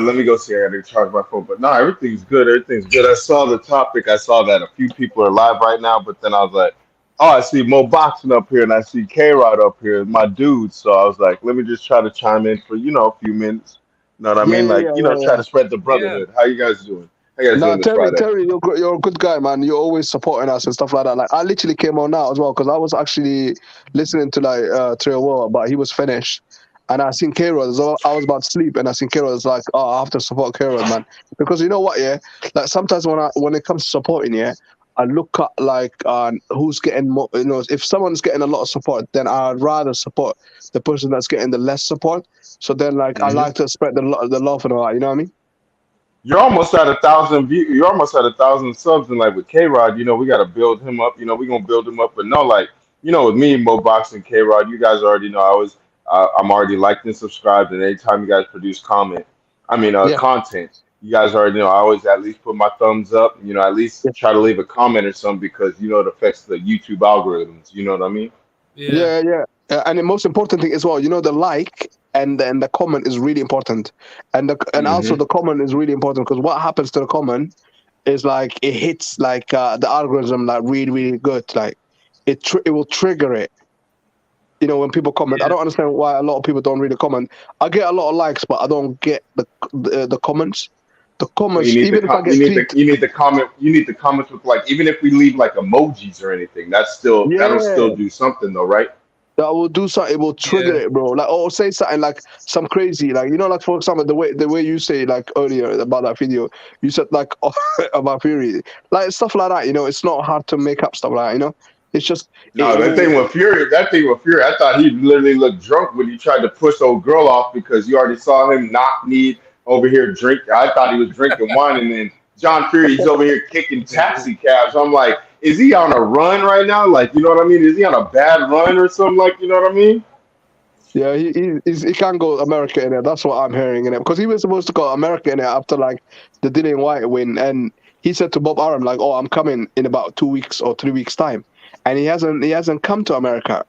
let me go see. I got to charge my phone. But no, everything's good. Everything's good. I saw the topic. I saw that a few people are live right now. But then I was like, oh, I see Mo Boxing up here, and I see K Rod up here, my dude. So I was like, let me just try to chime in for a few minutes. You know what I Yeah, mean? yeah, Like, yeah, yeah, try yeah. to spread the Yeah, brotherhood. How you guys doing? How you guys No, doing this Friday? Terry, you're a good guy, man. You're always supporting us and stuff like that. Like I literally came on now as well because I was actually listening to like Trey Wall, but he was finished, and I seen K Rod. So I was about to sleep, and I seen K Rod. It's like, oh, I have to support K Rod, man, because you know what, yeah. Like sometimes when it comes to supporting, yeah, I look at like who's getting more. You know, if someone's getting a lot of support, then I'd rather support the person that's getting the less support. So then, like, I like to spread the love and all that. You know what I mean? You're almost at 1,000 views. You're almost at 1,000 subs, and like with K Rod, we got to build him up. We're gonna build him up. But no, like with me, Mo Box and K Rod, you guys already know. I'm already liked and subscribed, and anytime you guys produce Yeah. content, you guys already know. I always at least put my thumbs up. At least try to leave a comment or something because it affects the YouTube algorithms. You know what I mean? yeah, Yeah, yeah. And the most important thing as well, the like and the comment is really important, and also Hmm. the comment is really important because what happens to the comment is like it hits like the algorithm like really really good, like it will trigger it. When people comment, I yeah. don't understand why a lot of people don't really comment. I get a lot of likes, but I don't get the comments. The Well, comments, even if I get tweet, you need the comments with like even if we leave like emojis or anything, that'll still yeah. do something though, right? That will do something. It will trigger Yeah, it, bro. Like, or say something like some crazy, like like for example, the way you say like earlier about that video, you said like about Fury, like stuff like that. It's not hard to make up stuff like that. It's just No, it will. That thing with Fury, I thought he literally looked drunk when he tried to push old girl off because you already saw him knock knee over here drink. I thought he was drinking wine, and then John Fury's over here kicking taxi cabs. I'm like, is he on a run right now? Like, you know what I mean? Is he on a bad run or something? Like, you know what I mean? Yeah, he can't go America in it. That's what I'm hearing in it because he was supposed to go America in it after like the Dillian White win, and he said to Bob Arum like, "Oh, I'm coming in about 2 weeks or 3 weeks time," and he hasn't come to America.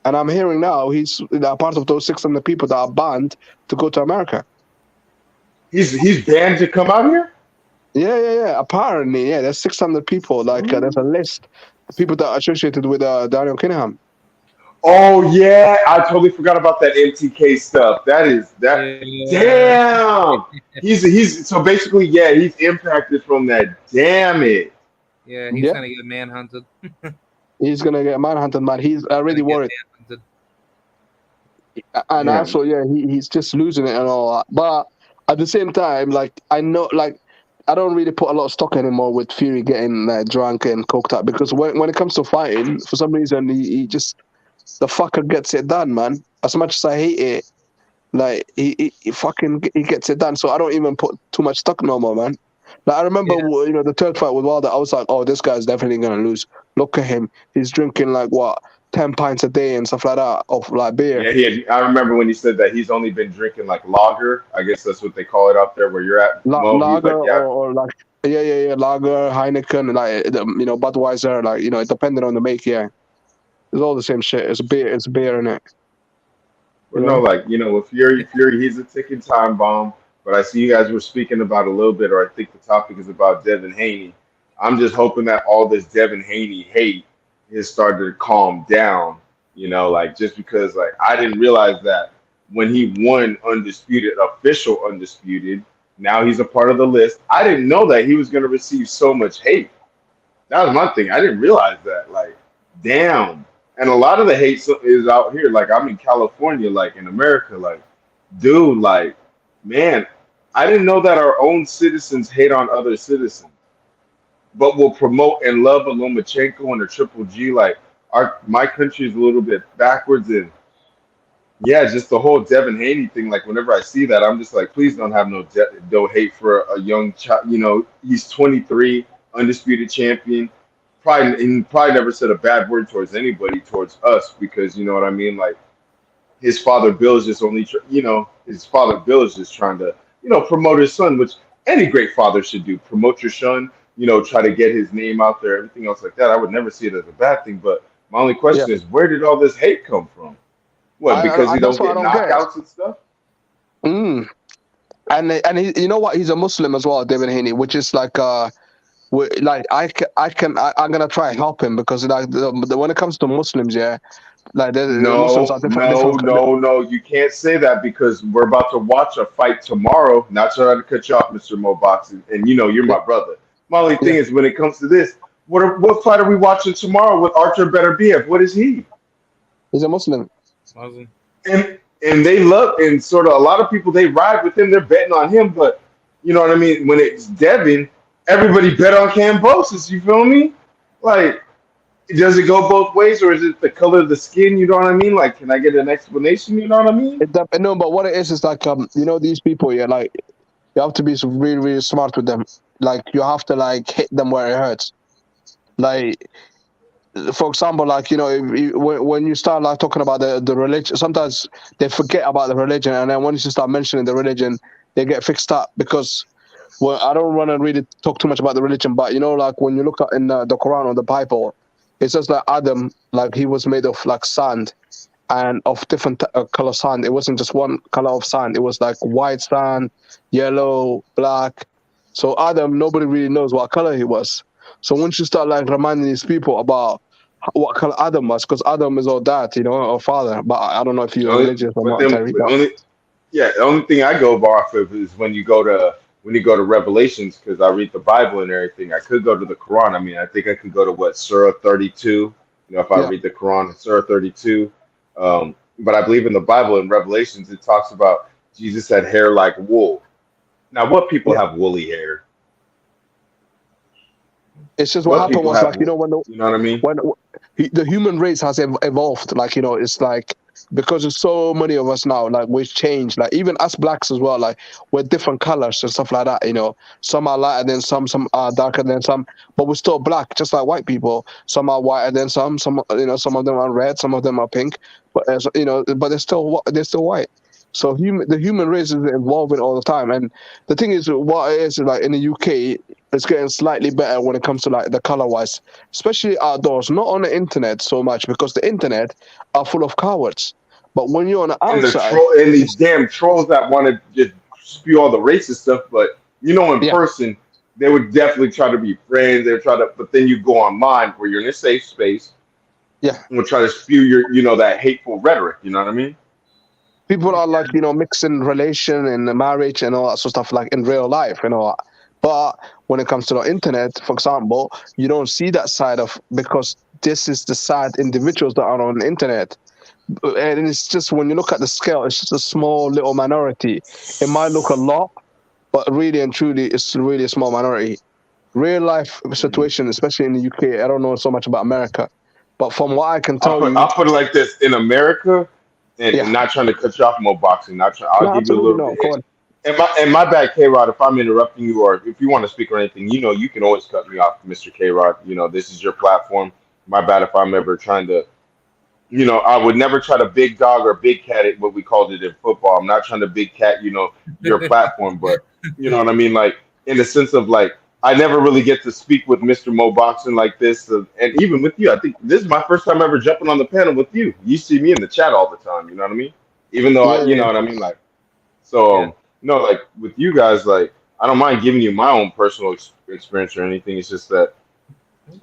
And I'm hearing now he's part of those 600 people that are banned to go to America. He's banned to come out here. Yeah, yeah, yeah. Apparently, yeah, there's 600 people. Like, there's a list of people that are associated with Daniel Kinningham. Oh yeah, I totally forgot about that MTK stuff. That is that. yeah, Damn. He's so basically he's impacted from that. Damn it. yeah. He's Yeah, gonna get manhunted. he's gonna get manhunted, man. He's Gonna already get worried, manhunted. and Damn. also, yeah, he's just losing it and all that. But at the same time, like I know, like I don't really put a lot of stock anymore with Fury getting drunk and coked up because when it comes to fighting, for some reason he just the fucker gets it done, man. As much as I hate it, like he fucking he gets it done. So I don't even put too much stock no more, man. Like I remember, Yeah, the third fight with Wilder, I was like, oh, this guy's definitely gonna lose. Look at him, he's drinking like what 10 pints a day and stuff like that of like beer, Yeah, I remember when he said that he's only been drinking like lager. I guess that's what they call it out there where you're at, Mo. He's lager like, yeah. or like yeah yeah yeah lager, Heineken, like Budweiser, like depending on the make, yeah, it's all the same shit. It's beer in it, you But no, know. like, with Fury, he's a ticking time bomb. But I see you guys were speaking about a little bit, or I think the topic is about Devin Haney. I'm just hoping that all this Devin Haney hate has started to calm down, like just because like I didn't realize that when he won undisputed, official undisputed, now he's a part of the list. I didn't know that he was gonna receive so much hate. That was my thing. I didn't realize that. Like, damn. And a lot of the hate is out here. Like, I'm in California, like in America. Like, dude, like, man, I didn't know that our own citizens hate on other citizens, but will promote and love a Lomachenko and a Triple G. Like, my country is a little bit backwards, and yeah, just the whole Devin Haney thing. Like, whenever I see that, I'm just like, please don't have no hate for a young child. He's 23, undisputed champion. Probably never said a bad word towards anybody, towards us, because you know what I mean. Like, his father Bill is just only, his father Bill is just trying to, promote his son, which any great father should do. Promote your son, try to get his name out there, everything else like that. I would never see it as a bad thing. But my only Yeah, question is, where did all this hate come from? What, because he that's don't what I get don't get. knockouts and stuff? Mm. And he, you know what? He's a Muslim as well, Devin Haney, which is like like I'm gonna try and help him because like when it comes to Muslims, yeah, like the Muslims are No, no, different. no, no. You can't say that because we're about to watch a fight tomorrow. Not trying to cut you off, Mr. Mo Boxing, and you're Yeah, my brother. My only yeah, thing is when it comes to this, what fight are we watching tomorrow with Archer Beterbiev? What is he? he's a Muslim. Muslim. And they love, and sort of a lot of people, they ride with him. They're betting on him, but you know what I mean. When it's Devin, everybody bet on Cambosis. You feel me? Like, does it go both ways, or is it the color of the skin? You know what I mean? Like, can I get an explanation? You know what I mean? No, but what it is like these people, yeah, like you have to be really really smart with them. Like you have to like hit them where it hurts. Like for example, like when you start like talking about the religion, sometimes they forget about the religion, and then once you start mentioning the religion, they get fixed up because. Well, I don't want to really talk too much about the religion, but like when you look at in the Quran or the Bible, it says that Adam, like he was made of like sand and of different color sand. It wasn't just one color of sand. It was like white sand, yellow, black. So Adam, nobody really knows what color he was. So once you start like reminding these people about what color Adam was, because Adam is all that, or father. But I don't know if you're Only, religious or but not, then Terry. but only yeah, the only thing I go off of is when you go to Revelations, because I read the Bible and everything. I could go to the Quran. I mean, I think I could go to what Surah 32. If I Yeah, read the Quran, Surah 32. But I believe in the Bible in Revelations it talks about Jesus had hair like wool. Now, what people yeah. have woolly hair? It's just what What happened people was have? like when You know what I mean? when the human race has evolved, like it's like because there's so many of us now, like we've changed, like even us blacks as well, like we're different colors and stuff like that. Some are lighter than some are darker than some, but we're still black, just like white people. Some are whiter than some some of them are red, some of them are pink, but but they're still white. So the human race is evolving all the time, and the thing is, what it is like in the UK, it's getting slightly better when it comes to like the color wise, especially outdoors, not on the internet so much because the internet are full of cowards. But when you're on the And the outside, troll and these it's, damn trolls that want to just spew all the racist stuff, but in yeah, person they would definitely try to be friends. They would try to, but then you go online where you're in a safe space yeah. and will try to spew your, that hateful rhetoric. You know what I mean? People are like mixing relation and marriage and all that sort of stuff like in real life. But when it comes to the internet, for example, you don't see that side of because this is the sad individuals that are on the internet. And it's just when you look at the scale, it's just a small little minority. It might look a lot, but really and truly, it's really a small minority. Real life Mm. situation, especially in the UK, I don't know so much about America, but from what I can I'll tell put you, I'll put it like this: in America, and yeah, not trying to cut you off, Mo Boxing. Not try, I'll no, give you a absolutely little no. bit. Go on. And my bad, K Rod. If I'm interrupting you, or if you want to speak or anything, you can always cut me off, Mr. K Rod. This is your platform. My bad if I'm ever trying to. I would never try to big dog or big cat it, what we called it in football. I'm not trying to big cat, your platform, but you know what I mean? Like, in the sense of like, I never really get to speak with Mr. Mo Boxing like this. And even with you, I think this is my first time ever jumping on the panel with you. You see me in the chat all the time, you know what I mean? Even though Yeah, you know yeah. what I mean? Like, so, Yeah. like with you guys, like, I don't mind giving you my own personal experience or anything. It's just that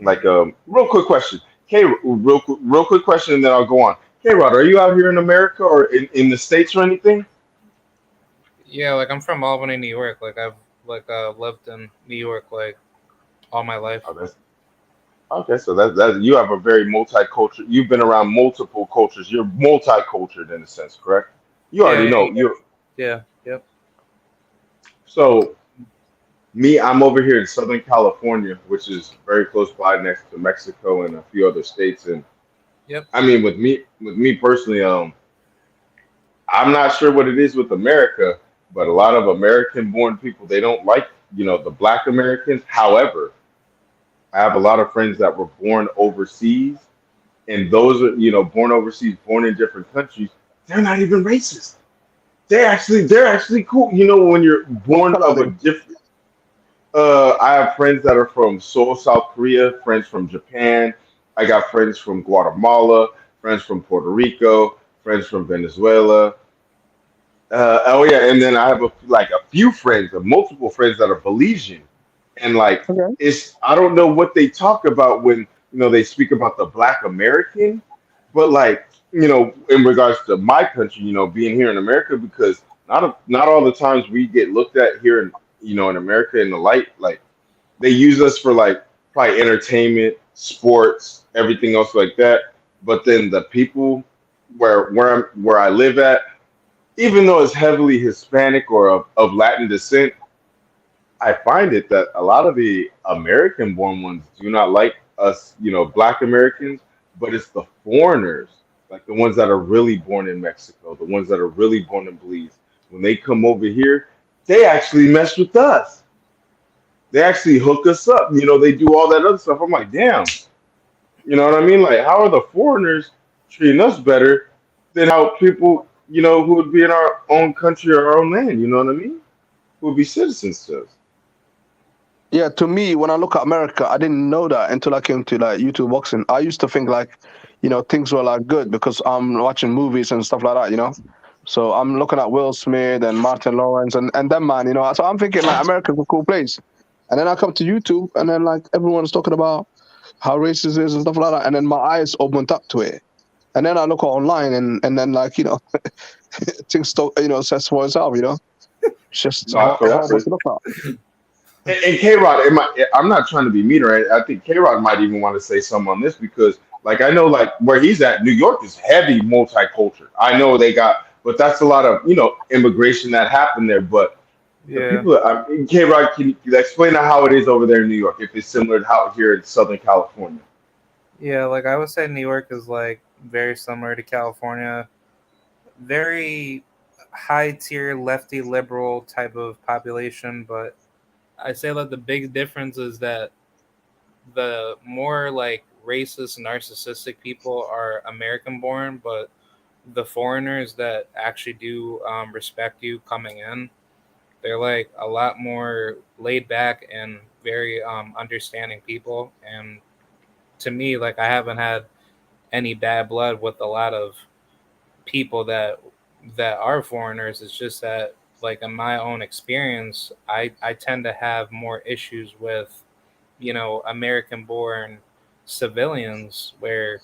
like, real quick question. Real quick question, and then I'll go on. Hey, Rod, are you out here in America or in the States or anything? Yeah, like I'm from Albany, New York. Like I've lived in New York like all my life. Oh, that's okay. So that you have a very multicultural. You've been around multiple cultures. You're multicultural in a sense, correct? You Yeah, already yeah, know. yeah. You're Yeah, yep. so me. I'm over here in Southern California, which is very close by, next to Mexico and a few other states. And Yep. I mean, with me personally, I'm not sure what it is with America, but a lot of American-born people, they don't like, the Black Americans. However, I have a lot of friends that were born overseas, and those are, born overseas, born in different countries. they're not even racist. They're actually cool. You know, when you're What born color are of a they? different. I have friends that are from Seoul, South Korea. Friends from Japan. I got friends from Guatemala. Friends from Puerto Rico. Friends from Venezuela. Oh yeah, and then I have a few friends, multiple friends that are Belizean, and like Okay. it's I don't know what they talk about when they speak about the Black American, but like in regards to my country, being here in America, because not all the times we get looked at here in in America in the light, like they use us for like probably entertainment, sports, everything else like that, but then the people where I live at, even though it's heavily Hispanic or of Latin descent, I find it that a lot of the American born ones do not like us, Black Americans, but it's the foreigners, like the ones that are really born in Mexico, the ones that are really born in Belize. When they come over here, they actually mess with us. They actually hook us up. They do all that other stuff. I'm like, damn, you know what I mean? Like, how are the foreigners treating us better than how people, who would be in our own country or our own land? You know what I mean? Who would be citizens to us? Yeah, to me, when I look at America, I didn't know that until I came to like YouTube boxing. I used to think like, things were like good because I'm watching movies and stuff like that. So I'm looking at Will Smith and Martin Lawrence and them man. So I'm thinking like America's a cool place, and then I come to YouTube and then like everyone's talking about how racist it is and stuff like that, and then my eyes opened up to it, and then I look online and then like things says for itself. It's just No, I feel that. horrible to look at. And K Rod, I'm not trying to be mean, right? I think K Rod might even want to say something on this because, like, I know, like, where he's at, New York is heavy multicultural. I know they got, but that's a lot of, immigration that happened there. But the Yeah. people, K Rod, can you explain how it is over there in New York if it's similar to how here in Southern California? Yeah, like I would say New York is like very similar to California. Very high tier lefty liberal type of population, but I say that the big difference is that the more like racist, narcissistic people are American born, but the foreigners that actually do respect you coming in, they're like a lot more laid back and very understanding people. And to me, like I haven't had any bad blood with a lot of people that are foreigners. It's just that like in my own experience, I tend to have more issues with American born civilians where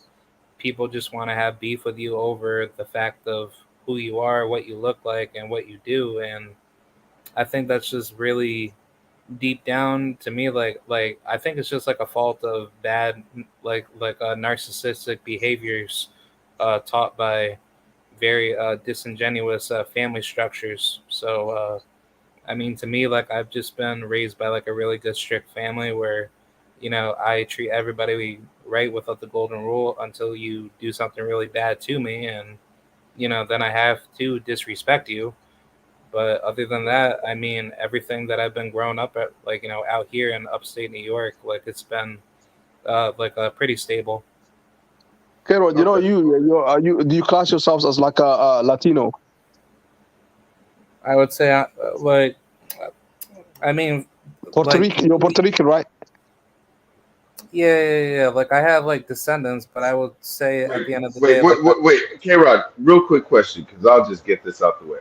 people just want to have beef with you over the fact of who you are, what you look like, and what you do. And I think that's just really deep down to me like I think it's just like a fault of bad narcissistic behaviors taught by very disingenuous family structures. So I mean, to me, like I've just been raised by like a really good strict family where, I treat everybody right without the golden rule until you do something really bad to me, and then I have to disrespect you. But other than that, I mean, everything that I've been growing up at, like out here in upstate New York, like it's been pretty stable. Carol, Okay. do you class yourselves as like a Latino? I would say, like, I mean, like, You're Puerto Rican, right? yeah. Like, I have like descendants, but I would say at Wait, the end of the wait, day, like, wait, wait, wait. K Rod, real quick question, because I'll just get this out the way.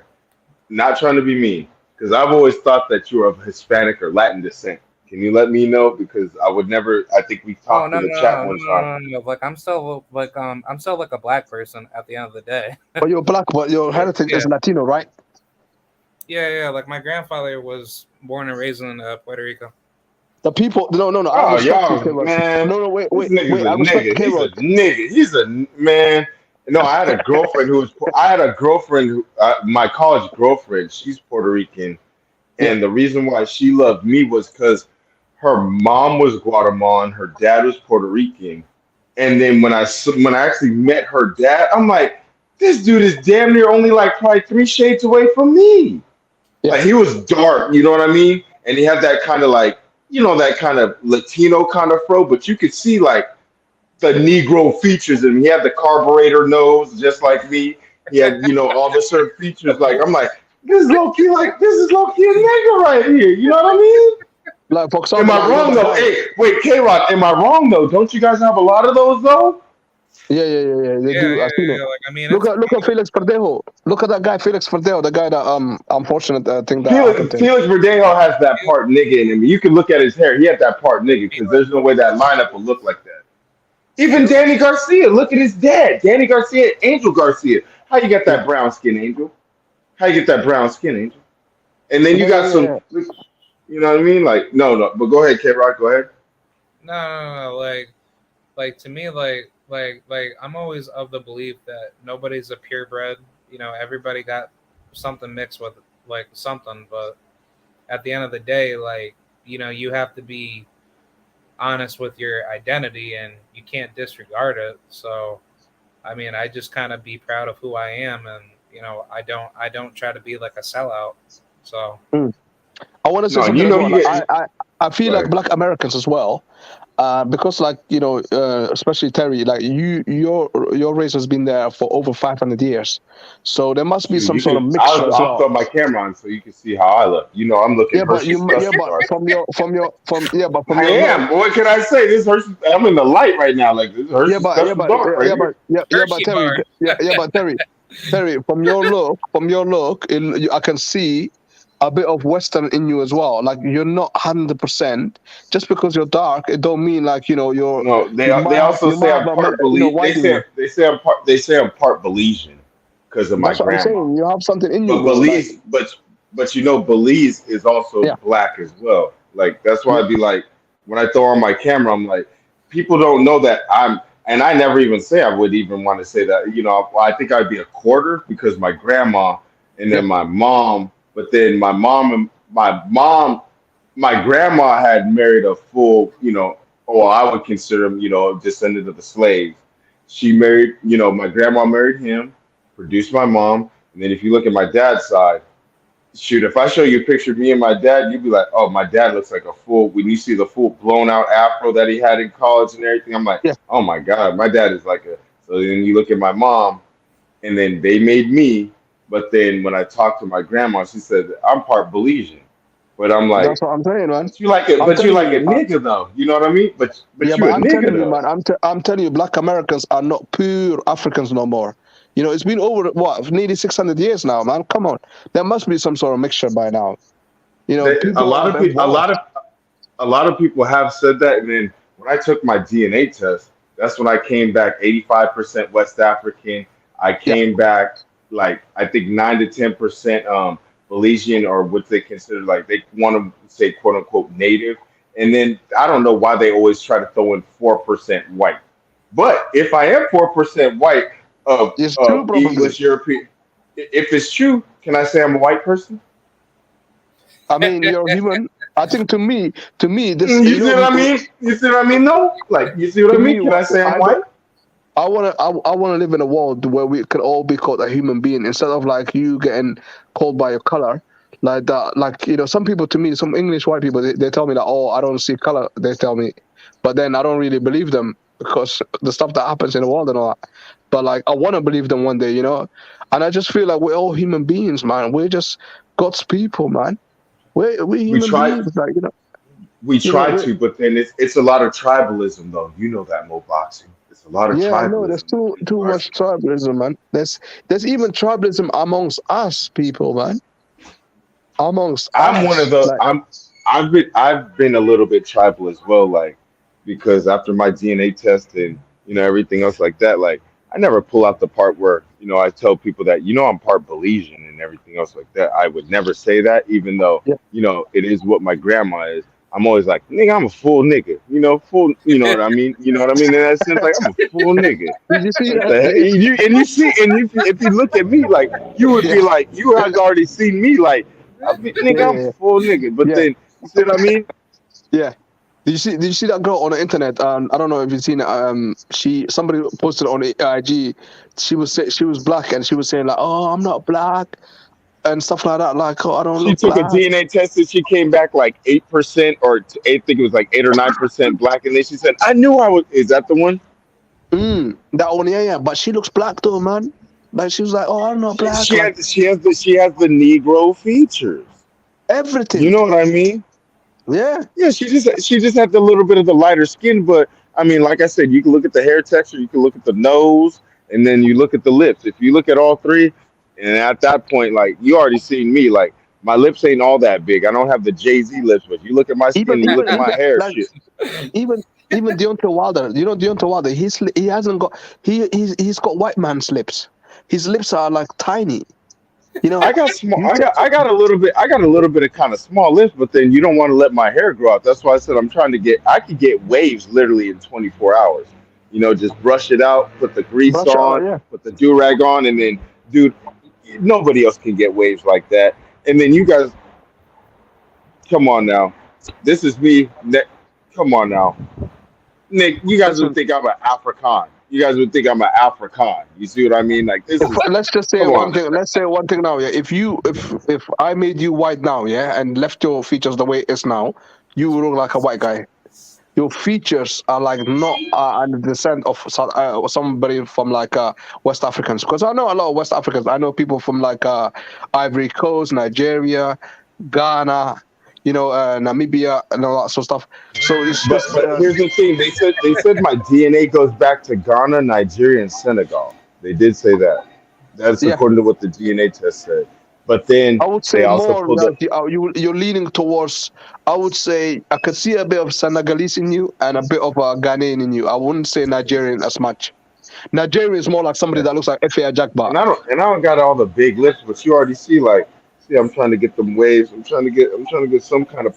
Not trying to be mean, because I've always thought that you were of Hispanic or Latin descent. Can you let me know? Because I would never. I think we oh talked no, in no, the chat no, no, one no, time. no, no. Like, I'm still like a black person at the end of the day. But you're black, but your Yeah. heritage Yeah, is Latino, right? yeah. Like, my grandfather was born and raised in Puerto Rico. The people, no. I Oh, respect you, y'all, K-Rod. man, No, wait, this wait, nigga's wait. a I respect nigga. He's a K-Rod. nigga. He's a man. No, I had a girlfriend who was. I had a girlfriend who, my college girlfriend. She's Puerto Rican, Yeah, and the reason why she loved me was because her mom was Guatemalan, her dad was Puerto Rican, and then when I actually met her dad, I'm like, this dude is damn near only like probably 3 shades away from me. yeah. Like he was dark, you know what I mean? And he had that kind of like, that kind of Latino kind of fro, but you could see like the Negro features in him. He had the carburetor nose, just like me. He had, all the certain features. Like I'm like, this is low key a nigga right here. You know what I mean? Like for Am example, I like, wrong that though? guy. Hey, wait, K Rock, am I wrong though? Don't you guys have a lot of those though? Yeah. They do. I've seen it. Like, I mean, Look it's at Felix Verdejo. Look at that guy, Felix Verdejo, the guy that unfortunate thing that happened to him. Felix Verdejo has that part nigga in him. You can look at his hair. He had that part nigga because there's no way that lineup will look like that. Even Danny Garcia, look at his dad. Danny Garcia, Angel Garcia. How you get that brown skin, Angel? How you get that brown skin, Angel? And then you got some, you know what I mean? Like, no. But go ahead, K Rock, go ahead. No. Like to me, like I'm always of the belief that nobody's a purebred. Everybody got something mixed with like something, but at the end of the day, like, you have to be honest with your identity and you can't disregard it. So, I mean, I just kind of be proud of who I am, and I don't try to be like a sellout. So, I want to say something as well. I feel like Black Americans as well. Because like especially Terry, like your race has been there for over 500 years, so there must be some sort of mixture as well. I'll throw my camera on so you can see how I look. I'm looking. But from your I am. What can I say? This Hershey's. I'm in the light right now. Like this Hershey's. But Terry, from your look, I can see a bit of Western in you as well. Like you're not 100%. Just because you're dark, it don't mean like you're. No, they also say I'm part Belizean. They say I'm part Belizean because of my grandma. That's what I'm saying. You have something in you. But Belize is also black as well. Like that's why I'd be like, when I throw on my camera, I'm like, people don't know that and I never even say I would even want to say that. I think I'd be a quarter because my grandma and then my mom. But then my grandma had married a full, I would consider him, descendant of the slaves. She married, my grandma married him, produced my mom. And then if you look at my dad's side, shoot, if I show you a picture of me and my dad, you'd be like, oh, my dad looks like a full, when you see the full blown out afro that he had in college and everything, I'm like, oh my God, my dad is like so then you look at my mom and then they made me. But then when I talked to my grandma, she said, I'm part Belizean. But I'm like, that's what I'm saying, man. You like it, but you like a nigga though. You know what I mean? But you're a nigga though. Man, I'm telling you, Black Americans are not pure Africans no more. It's been over nearly 600 years now, man. Come on, there must be some sort of mixture by now. A lot of people have said that, and then when I took my DNA test, that's when I came back 85% West African. I came back like I think 9 to 10% Belizean, or what they consider like they want to say quote unquote native. And then I don't know why they always try to throw in 4% white. But if I am 4% white of English European, if it's true, can I say I'm a white person? I mean, you're human. I think to me, this. You see what I mean? You see what I mean? No, like you see what I mean? Can I say I'm white? I wanna live in a world where we could all be called a human being instead of like you getting called by your color, like that. Like some people, to me, some English white people, they tell me that, oh, I don't see color. They tell me, but then I don't really believe them because the stuff that happens in the world and all that. But like I want to believe them one day, and I just feel like we're all human beings, man. We're just God's people, man. We human beings, like We try to, but then it's a lot of tribalism, though. You know that, Mo Boxing. It's a lot of tribalism. I know. There's too much tribalism, man. There's even tribalism amongst us people, man. I'm one of those. I've been a little bit tribal as well, like because after my DNA test and everything else like that, like I never pull out the part where I tell people that I'm part Belizean and everything else like that. I would never say that, even though it is what my grandma is. I'm always like, nigga, I'm a full nigga, full, you know what I mean? You know what I mean? In that sense, like, I'm a full nigga. Did you see that? If you look at me, like, you would be like, you have already seen me, like, nigga, I'm a full nigga. But then, you see what I mean? Yeah. Did you see that girl on the internet? I don't know if you've seen it. Somebody posted on IG. She was black and she was saying like, oh, I'm not black. And stuff like that, like, oh, I don't know. She took a DNA test and she came back like 8%, or I think it was like 8 or 9% black. And then she said, I knew I was. Is that the one? That one, yeah. But she looks black though, man. Like she was like, "Oh, I'm not black." She Like has the Negro features. You everything. know what I mean? Yeah. Yeah, she just had the little bit of the lighter skin, but I mean, like I said, you can look at the hair texture, you can look at the nose, and then you look at the lips. If you look at all three, and at that point, like you already seen me, like my lips ain't all that big. I don't have the Jay-Z lips, but you look at my Even skin, you even look at my even hair, like shit. even even Deontay Wilder. You know Deontay Wilder. He hasn't got he's got white man's lips. His lips are like tiny. You know. I got small. You take I got a little bit. I got a little bit of kind of small lips, but then you don't want to let my hair grow out. That's why I said I'm trying to get. I could get waves literally in 24 hours. You know, just brush it out, put the grease brush it out. on, Yeah. put the do rag on, and then, dude, nobody else can get waves like that. And then you guys, come on now, this is me. Come on now, Nick. You guys would Listen. think I'm an African. You guys would think I'm an African. You see what I mean? Like this is. Let's just say Come one on. thing. Let's say one thing now. Yeah. If I made you white now, yeah, and left your features the way it is now, you would look like a white guy. Your features are like not the descent of somebody from like West Africans, because I know a lot of West Africans. I know people from like Ivory Coast, Nigeria, Ghana, Namibia, and all that sort of stuff. So it's But just here's the thing. They said my DNA goes back to Ghana, Nigeria, and Senegal. They did say that. That's yeah. according to what the DNA test said. But then I would they say also more pulled like up. you're leaning towards. I would say I could see a bit of Senegalese in you and a bit of Ghanaian in you. I wouldn't say Nigerian as much. Nigerian is more like somebody Yeah. that looks like F.A. Jackpot. And I don't got all the big lips, but you already see like, see, I'm trying to get them waves. I'm trying to get some kind of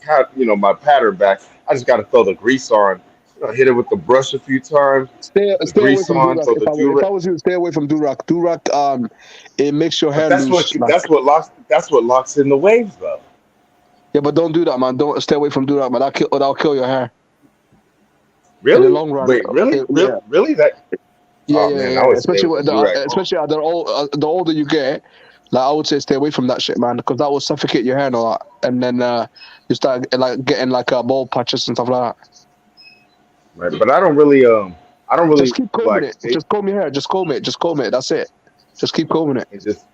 my pattern back. I just got to throw the grease on. Hit it with the brush a few times. Stay Put the stay away grease from on. Durak. Throw If the I do. if I was you, stay away from Durak. Durak it makes your But hair loose. Like that's what locks in the waves though. yeah, but don't do that, man. Don't stay away from Durak, man. That'll kill your hair in the Really? long run. Wait, really? Yeah, Really? That? yeah, Oh yeah, man, yeah. I would stay Especially with the durag on. especially the older you get, like I would say, stay away from that shit, man, because that will suffocate your hair and all that, and then you start like getting like bald patches and stuff like that. Right, but I don't really Just keep combing like it. Just comb your hair. Just comb it. Just comb it. That's it. Just keep combing it. it just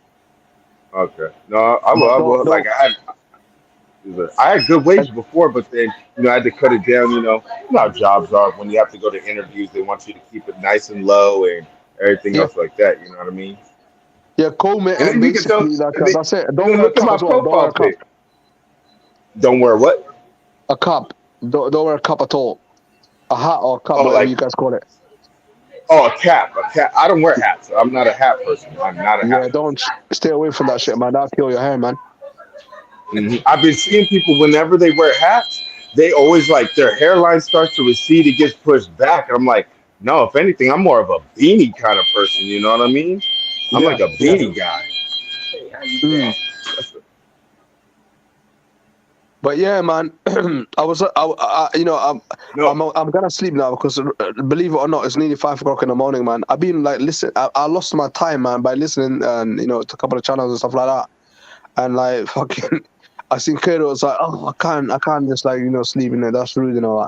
okay. No, I will. But I don't will. Like don't. I had good waves before, but then I had to cut it down. You know how jobs are when you have to go to interviews. They want you to keep it nice and low and everything Yeah. else like that. You know what I mean? Yeah, comb it And and then you can tell. basically like And then, that's it. Don't wear a look at cup my as well. Don't wear profile a cup. pic. Don't wear what? A cup. Don't wear a cup at all. A hat or a cup, Oh, whatever like you guys call it. a cap. A cap. I don't wear hats. I'm not a hat person. I'm not a hat Yeah, person. don't stay away from that shit, man. That'll kill your hair, man. I've been seeing people whenever they wear hats, they always like their hairline starts to recede, it gets pushed back. And I'm like, no, if anything, I'm more of a beanie kind of person. You know what I mean? I'm Yeah, like a yeah. beanie guy. Hey, how you Mm. doing? But yeah, man, I was, No, I'm gonna sleep now because believe it or not, it's nearly 5 o'clock in the morning, man. I've been like, listen, I lost my time, man, by listening, and to a couple of channels and stuff like that, and like fucking, I seen Kato was like, oh, I can't just like sleep in there. That's rude and all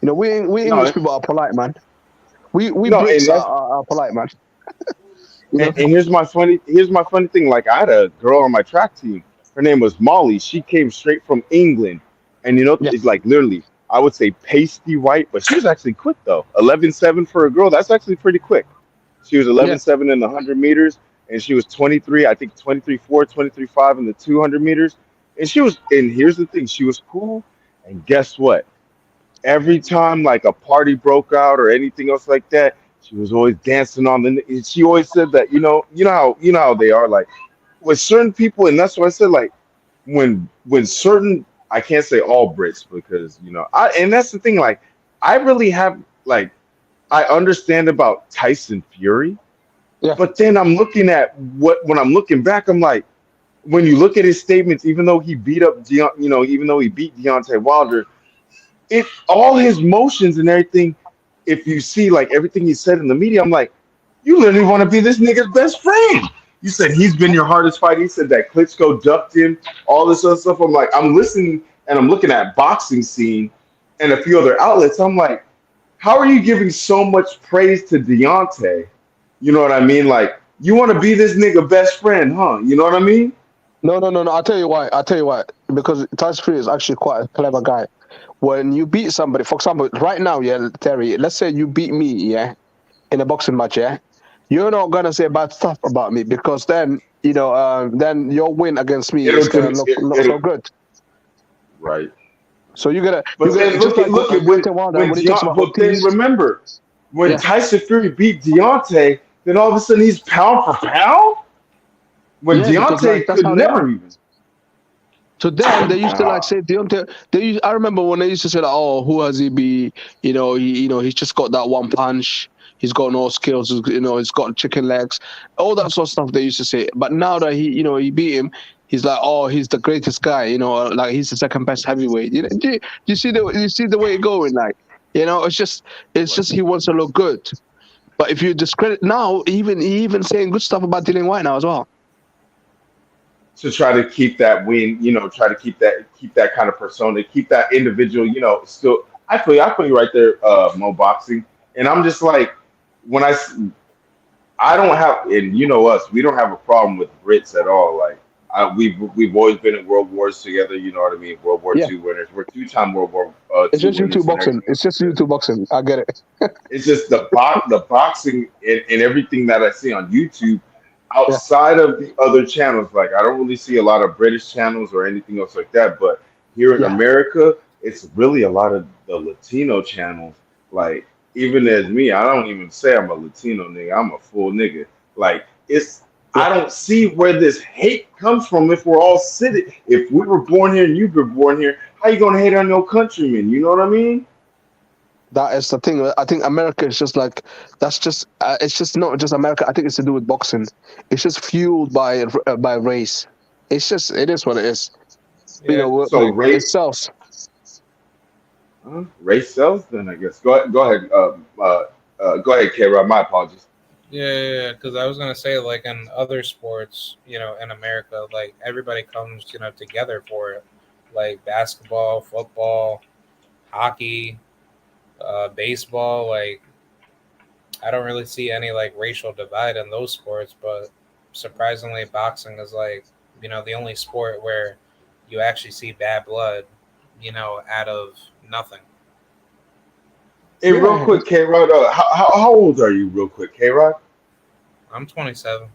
that. We English no, people are polite, man. We no, and Brits that's are polite, man. You know? and here's my funny thing. Like I had a girl on my track team. Her name was Molly. She came straight from England, and Yeah, it's like literally, I would say pasty white, but she was actually quick though. 11.7 for a girl. That's actually pretty quick. She was yeah, 11.7 in the 100 meters, and she was 23. I think 23.4, 23.5 in the 200 meters. And here's the thing, she was cool. And guess what? Every time like a party broke out or anything else like that, she was always dancing on the. And she always said that you know how they are like with certain people, and that's what I said like when certain I can't say all Brits because I and that's the thing like I really have like I understand about Tyson Fury, yeah, but then I'm looking at when I'm looking back, I'm like when you look at his statements, even though he beat up even though he beat Deontay Wilder, it all his motions and everything. If you see like everything he said in the media, I'm like, you literally want to be this nigga's best friend. You said he's been your hardest fight. He said that Klitschko ducked him, all this other stuff. I'm like, I'm listening and I'm looking at boxing scene and a few other outlets. I'm like, how are you giving so much praise to Deontay? You know what I mean? Like, You want to be this nigga best friend, huh? You know what I mean? No. I'll tell you why. Because Tyson Fury is actually quite a clever guy. When you beat somebody, for example, right now, yeah, Terry, let's say you beat me, yeah, in a boxing match, yeah, you're not gonna say bad stuff about me because then, then your win against me It'll, is gonna look so it'll good. right. So But then just like look at Deontay Wilder when when he talks about But then Ortiz, remember when yeah, Tyson Fury beat Deontay, then all of a sudden he's pound for pound. When yeah, because like Deontay that's could how they are. never even. So then they used to like Nah, say Deontay. I remember when they used to say, like, "Oh, who has he be? He's just got that one punch. He's got no skills. He's got chicken legs, all that sort of stuff." They used to say. But now that he beat him, he's like, "Oh, he's the greatest guy. Like he's the second best heavyweight." Do you see the way it going? Like, right. it's just he wants to look good. But if you discredit now, he even saying good stuff about Dillian White now as well. To try to keep that win, try to keep that kind of persona, keep that individual, still. I feel you right there, Mo Boxing, and I'm just like when I don't have, and you know us, we don't have a problem with Brits at all. Like we've always been in World Wars together. You know what I mean? World War Yeah, II winners. We're two-time World War it's II just YouTube winners and boxing. everything It's else like just that. YouTube boxing. I get it. It's just the boxing and everything that I see on YouTube Yeah, outside of the other channels. Like I don't really see a lot of British channels or anything else like that. But here in yeah. America, it's really a lot of the Latino channels. Like even as me, I don't even say I'm a Latino nigga. I'm a full nigga. Like it's Yeah. I don't see where this hate comes from if we're all sitting. If we were born here and you've been born here, how you gonna hate on your countrymen? You know what I mean? That is the thing. I think America is just like that's just. It's just not just America. I think it's to do with boxing. It's just fueled by race. It is what it is. Yeah, So It race. sells. Race cells, then I guess. Go ahead. Go ahead, K. Rod. My apologies. yeah. Because I was gonna say, like in other sports, in America, like everybody comes, together for it, like basketball, football, hockey, baseball. Like I don't really see any like racial divide in those sports, but surprisingly, boxing is like the only sport where you actually see bad blood, out of nothing. Hey, real Yeah, quick, K. Rod. How old are you, real quick, K. Rod? I'm 27.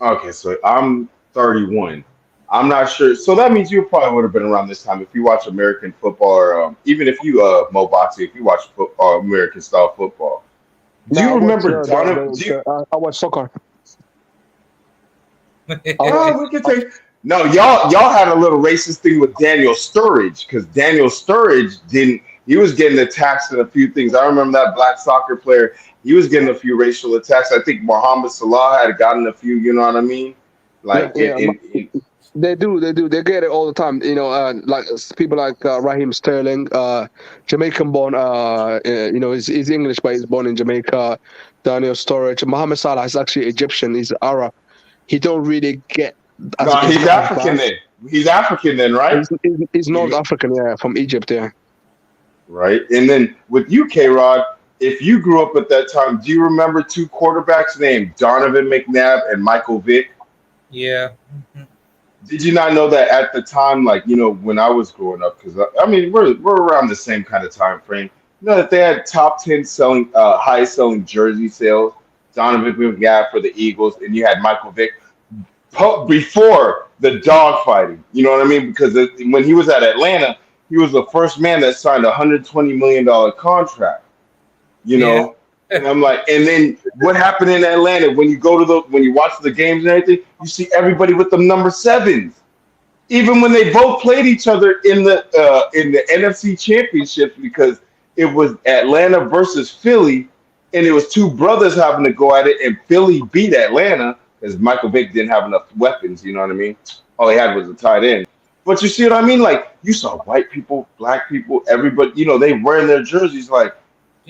Okay, so I'm 31. I'm not sure. So that means you probably would have been around this time if you watch American football, or even if you Mo boxing, if you watch American style football. Do no, you remember Donovan? I watch soccer. I watch, Oh, we can take. No, y'all had a little racist thing with Daniel Sturridge because Daniel Sturridge didn't. He was getting attacked and a few things. I remember that black soccer player. He was getting a few racial attacks. I think Mohamed Salah had gotten a few. You know what I mean? yeah, Like yeah. They do. They get it all the time. Like people like Raheem Sterling, Jamaican born. He's English, but he's born in Jamaica. Daniel Sturridge, Mohamed Salah is actually Egyptian. He's Arab. He don't really get as no, it's he's not as African bad. then. He's African then, right? He's North You African, yeah, from Egypt, yeah. right. And then with you, K. Rod, if you grew up at that time, do you remember two quarterbacks named Donovan McNabb and Michael Vick? Yeah. Did you not know that at the time, like when I was growing up? Because I mean, we're around the same kind of time frame. You know that they had top 10 selling, highest selling jersey sales. Donovan McNabb for the Eagles, and you had Michael Vick before the dog fighting. You know what I mean? Because when he was at Atlanta, he was the first man that signed a $120 million contract. You Yeah. know, and I'm like, and then what happened in Atlanta when you go to when you watch the games and everything, you see everybody with them number sevens. Even when they both played each other in the NFC Championships, because it was Atlanta versus Philly, and it was two brothers having to go at it, and Philly beat Atlanta because Michael Vick didn't have enough weapons. You know what I mean? All he had was a tight end. But you see what I mean? Like you saw white people, black people, everybody. They wearing their jerseys. Like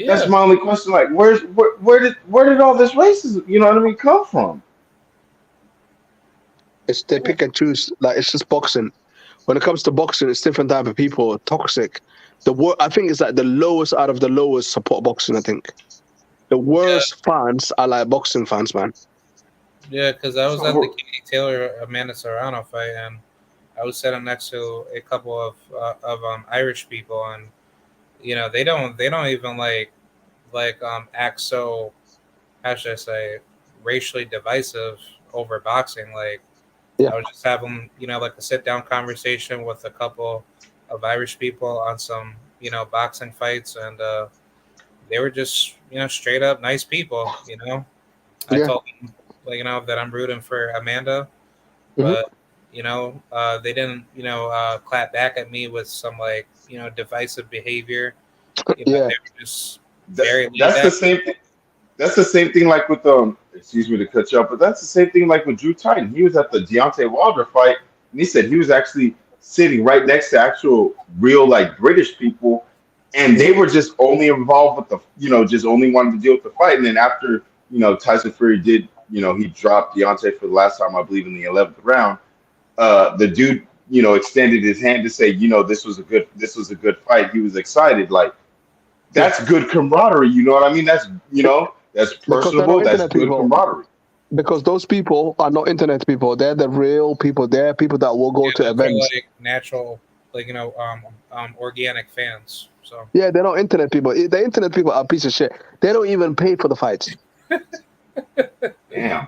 that's Yeah. my only question. Like where did all this racism? You know what I mean? Come from? They pick and choose. Like it's just boxing. When it comes to boxing, it's different type of people. Toxic. I think it's like the lowest out of the lowest support boxing. I think. The worst fans are like boxing fans, man. Yeah, because I was So at the we're- Katie Taylor Amanda Serrano fight, and I was sitting next to a couple of Irish people, and they don't even act so, how should I say, racially divisive over boxing. Like Yeah, I was just having like a sit down conversation with a couple of Irish people on some boxing fights, and they were just straight up nice people. I yeah. told them that I'm rooting for Amanda, Hmm. but they didn't clap back at me with some divisive behavior. Yeah, They were just very laid that's the back. same thing. That's the same thing like with excuse me to cut you up, but that's the same thing like with Drew Titan. He was at the Deontay Wilder fight, and he said he was actually sitting right next to actual real like British people, and they were just only involved with just only wanted to deal with the fight. And then after Tyson Fury did he dropped Deontay for the last time, I believe in the 11th round. The dude extended his hand to say this was a good fight. He was excited like. yeah. That's good camaraderie. You know what I mean? That's Because they're not personable. That's internet good people. camaraderie. Because those people are not internet people. They're the real people. They're people that will go Yeah, to those are events. like natural, organic fans. So Yeah, they're not internet people. The internet people are a piece of shit. They don't even pay for the fights. Damn.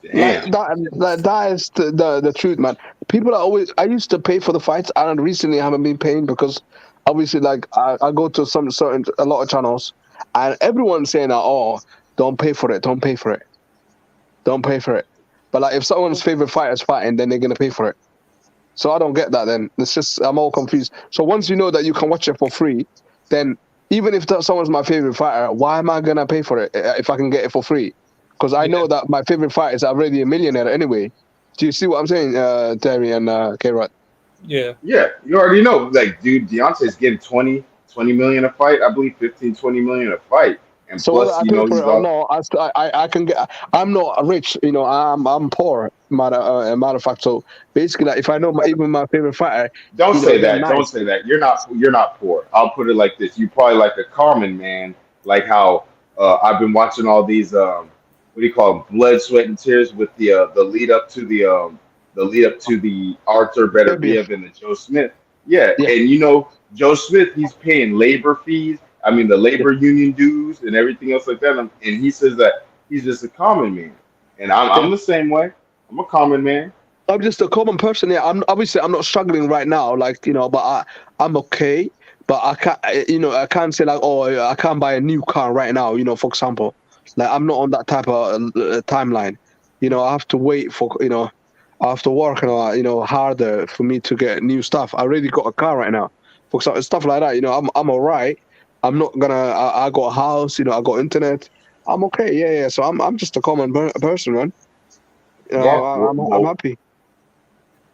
Like Damn. that is the truth, man. People are always. I used to pay for the fights, and recently I haven't been paying because obviously, like I go to a lot of channels, and everyone's saying that, oh, don't pay for it, don't pay for it, don't pay for it. But like if someone's favorite fighter is fighting, then they're gonna pay for it. So I don't get that. Then it's just I'm all confused. So once you know that you can watch it for free, then even if someone's my favorite fighter, why am I gonna pay for it if I can get it for free? Because I yeah, know that my favorite fighter is already a millionaire anyway. Do you see what I'm saying, Terry and K-Rod? yeah, Yeah, you already know. Like, dude, Deontay's getting 20 million a fight. I believe 15, 20 million a fight. And So whether plus, I pay for it he's or all not, I can get. I'm not rich, I'm poor. Matter of fact, so basically, like, if I know even my favorite fighter, don't say they're that. Don't nice. say that. You're not poor. I'll put it like this. You probably like a common man, like how I've been watching all these what do you call them? Blood, sweat, and tears with the lead up to the Arthur Maybe, Beterbiev and the Joe Smith. Yeah, yeah, and Joe Smith, he's paying labor fees. I mean the yeah, labor union dues and everything else like that. And he says that he's just a common man, and I'm yeah. the same way. I'm a common man. I'm just a common person. Yeah, I'm not struggling right now, like but I'm okay. But I can't, I can't say like, oh, I can't buy a new car right now. For example, like I'm not on that type of timeline. I have to wait for, I have to work, harder for me to get new stuff. I already got a car right now, for example, stuff like that. I'm alright. I'm not gonna. I got a house. I got internet. I'm okay. Yeah, yeah. So I'm just a common person, man. Yeah, I'm happy.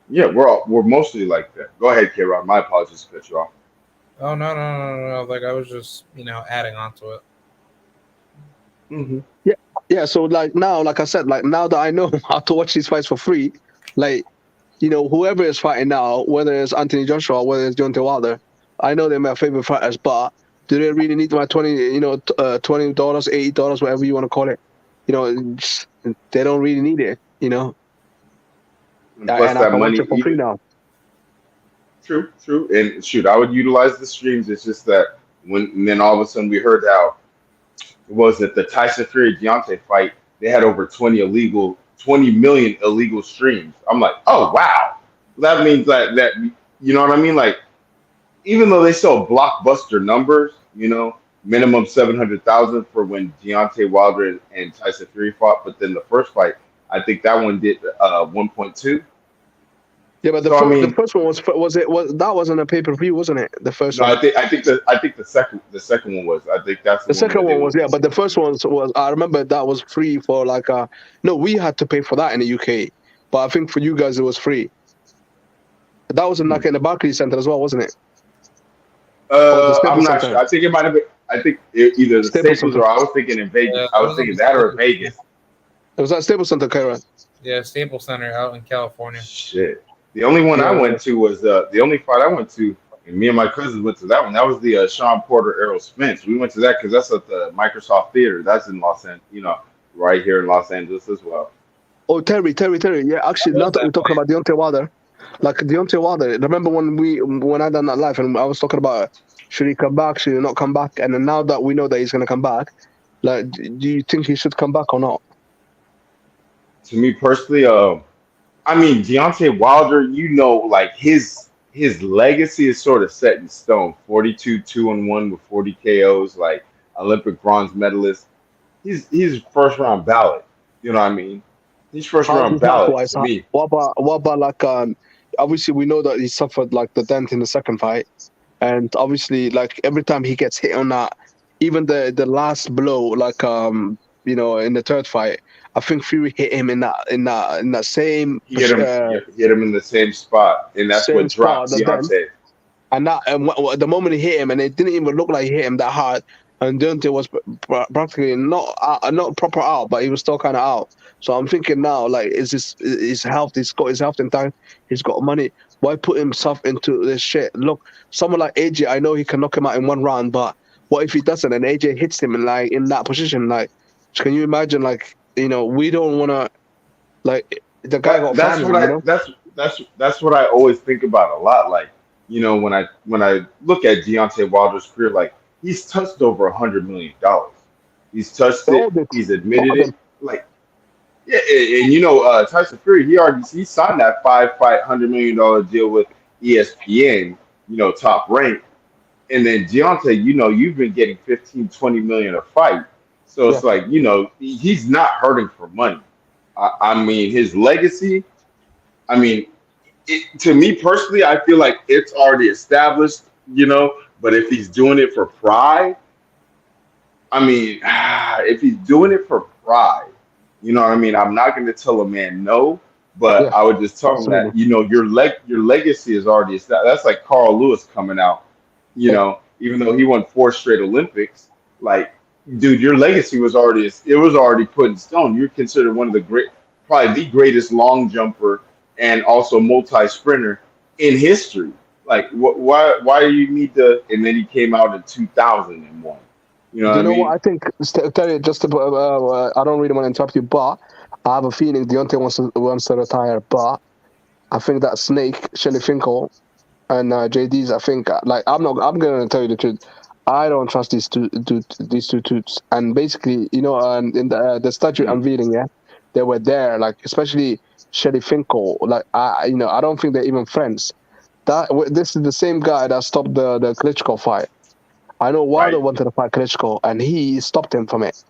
yeah, we're mostly like that. Go ahead, Kieran. My apologies to cut you off. oh no, no, no, no, no. Like I was just adding on to it. Hmm. Yeah, yeah. So like now, like I said, like now that I know how to watch these fights for free, like whoever is fighting now, whether it's Anthony Joshua or whether it's Deontay Wilder, I know they're my favorite fighters. But do they really need my $20, $80, whatever you want to call it? They don't really need it. And plus And I that can watch money, it for free even now. true, true. And shoot, I would utilize the streams. It's just that and then all of a sudden we heard how was it the Tyson Fury Deontay fight? They had over 20 million illegal streams. I'm like, oh wow, that means that you know what I mean? Like even though they sell blockbuster numbers, minimum 700,000 for when Deontay Wilder and Tyson Fury fought, but then the first fight, I think that one did 1.2. Yeah, but the So I first the mean, first one was that wasn't a pay-per-view, wasn't it? The first no, one. I think the second one was. I think that's the The one second where they one was, went. yeah, but the first one was, I remember that was free for like no, we had to pay for that in the UK, but I think for you guys it was free. That was in Hmm. like in the Barclays Center as well, wasn't it? Or the I'm Staples not Center? sure. I think it might have been. I think either the Staples Staples Center. or I was thinking in Vegas. Yeah, I it was was at thinking the that or Staples. Vegas. It was at Staples Center, Kyra. Yeah, Staples Center out in California. Shit. The only one I Yeah, went to was the only fight I went to And me and my cousins went to that one. That was the Sean Porter Errol Spence. We went to that because that's at the Microsoft Theater. That's in Los Angeles, right here in Los Angeles as well. Oh, Terry. Yeah, I actually, now love that we're that talking fight. about Deontay Wilder, like Deontay Wilder, remember when I done that live and I was talking about should he come back, should he not come back, and then now that we know that he's gonna come back, like, do you think he should come back or not? To me personally, I mean Deontay Wilder, like his legacy is sort of set in stone. 42 2-1 with 40 KOs, like Olympic bronze medalist. He's first round ballot. You know what I mean? He's first How's round his health ballot wise? to me. What about like obviously we know that he suffered like the dent in the second fight, and obviously like every time he gets hit on that, even the last blow, like in the third fight, I think Fury hit him in that same He hit him in the same spot, and that's same what spot. dropped That then Deontay. and the moment he hit him, and it didn't even look like he hit him that hard. And Deontay was practically not proper out, but he was still kind of out. So I'm thinking now, like, is his health? He's got his health intact. He's got money. Why put himself into this shit? Look, someone like AJ, I know he can knock him out in one round, but what if he doesn't? And AJ hits him in that position? Like, can you imagine? Like, we don't want to. Like, the guy got That's what family. I that's what I always think about a lot. Like, when I look at Deontay Wilder's career, like he's touched over $100 million. He's touched it. All the He's all admitted of them. it. Like, yeah, and Tyson Fury, he signed that 5-fight $100 million deal with ESPN. Top rank. And then Deontay, you've been getting 15, 20 million a fight. So Yeah. it's like, he's not hurting for money. I mean, his legacy, I mean, to me personally, I feel like it's already established, but if he's doing it for pride, I mean, if he's doing it for pride, you know what I mean? I'm not going to tell a man no, but Yeah. I would just tell him Absolutely. that, your legacy is already established. That's like Carl Lewis coming out, Yeah. even though he won 4 straight Olympics, like, dude, your legacy was already put in stone. You're considered one of probably the greatest long jumper and also multi sprinter in history. Like, why do you need to? And then he came out in 2001. You know what You I know what mean? I think? Terry, just to, I don't really want to interrupt you, but I have a feeling Deontay wants to retire. But I think that Snake, Shelly Finkel, and JD's. I think like I'm not. I'm gonna tell you the truth. I don't trust these two toots. And basically, in the statue Mm, unveiling, yeah, they were there. Like especially Shelly Finkel. Like I don't think they're even friends. This is the same guy that stopped the Klitschko fight. I know Wilder right. wanted to fight Klitschko, and he stopped him from it.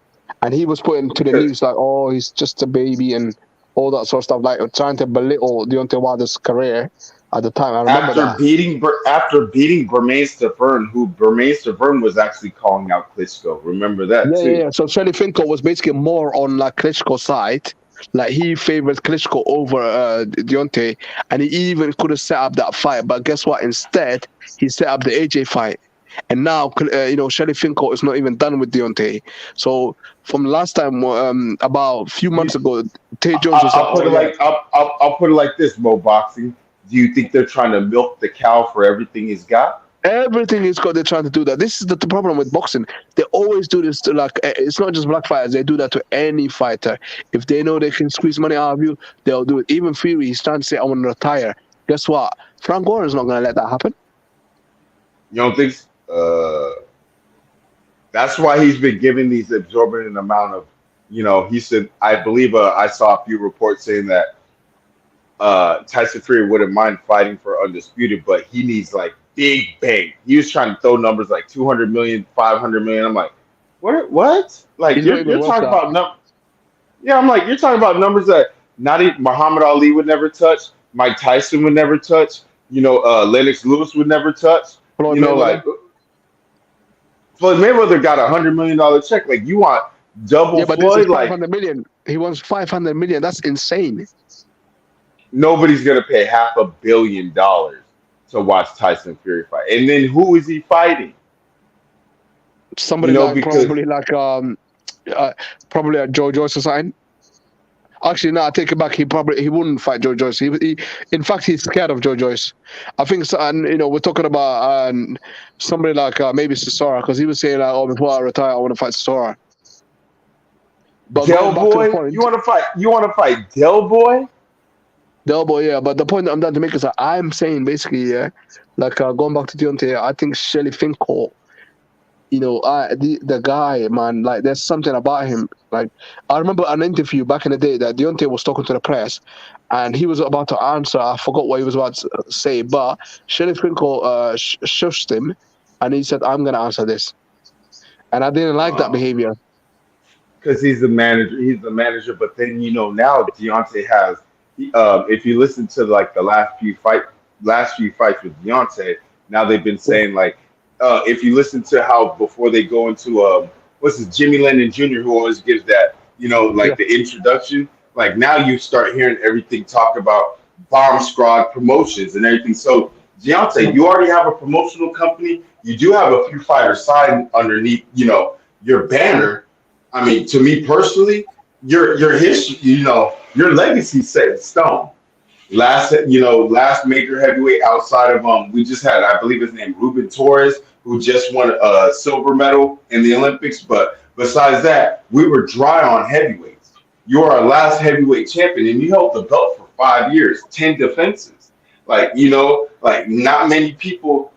And he was putting to the Because news like, "Oh, he's just a baby," and all that sort of stuff, like trying to belittle Deontay Wilder's career at the time. I remember that. after beating Bermane Stiverne, who Bermane Stiverne was actually calling out Klitschko. Remember that Yeah, yeah, too. yeah. So Shelly Finkel was basically more on like Klitschko's side. Like he favored Klitschko over Deontay, and he even could have set up that fight. But guess what? Instead, he set up the AJ fight. And now, Shelly Finkel is not even done with Deontay. So from last time, about a few You, months ago, Tay Jones was like, I'll "Oh put it yeah, like I'll put it like this, Mo Boxing. Do you think they're trying to milk the cow for everything he's got? everything is got." They're trying to do that. This is the problem with boxing. They always do this to like. It's not just black fighters. They do that to any fighter. If they know they can squeeze money out of you, they'll do it. Even Fury, he's trying to say, "I want to retire." Guess what? Frank Warren's not going to let that happen. You don't think? That's why he's been given these absorbent amount of, he said, I believe I saw a few reports saying that Tyson Fury wouldn't mind fighting for undisputed, but he needs like big bang. He was trying to throw numbers like 200 million, 500 million. I'm like, what? Like He's not even you're worth talking that. about yeah, I'm like, you're talking about numbers that not even Muhammad Ali would never touch, Mike Tyson would never touch, Lennox Lewis would never touch. Floyd Mayweather. Like Floyd Mayweather got $100 million check. Like you want double Yeah, but this is Floyd? Like 500 million. He wants 500 million. That's insane. nobody's gonna pay $500 million to watch Tyson Fury fight. And then who is he fighting? Somebody like Because probably like probably a Joe Joyce or something. Actually, no, I take it back. He wouldn't fight Joe Joyce. In fact, he's scared of Joe Joyce. I think, so, and we're talking about somebody like maybe Cesaro, because he was saying like, oh, before I retire, I want to fight Cesaro. But Del going back to the Boy, point, you want to fight? You want to fight Del Boy? Del Boy, yeah. But the point I'm trying to make is that I'm saying basically, yeah, like going back to Deontay, I think Shelly Finkel, the guy, man, like there's something about him. Like I remember an interview back in the day that Deontay was talking to the press, and he was about to answer. I forgot what he was about to say, but Shelly Finkel shushed him, and he said, "I'm gonna answer this," and I didn't like that behavior. Because he's the manager. He's the manager. But then now Deontay has. If you listen to like the last few fights with Deontay, now they've been saying like, if you listen to how before they go into what's this Jimmy Lennon Jr. who always gives that like the introduction. Like now you start hearing everything talk about Bomb Squad promotions and everything. So Deontay, you already have a promotional company. You do have a few fighters signed underneath your banner. I mean, to me personally, your history, your legacy set in stone. Last major heavyweight outside of we just had, I believe his name Ruben Torres, who just won a silver medal in the Olympics. But besides that, we were dry on heavyweights. You are our last heavyweight champion, and you held the belt for 5 years, 10 defenses. Like not many people,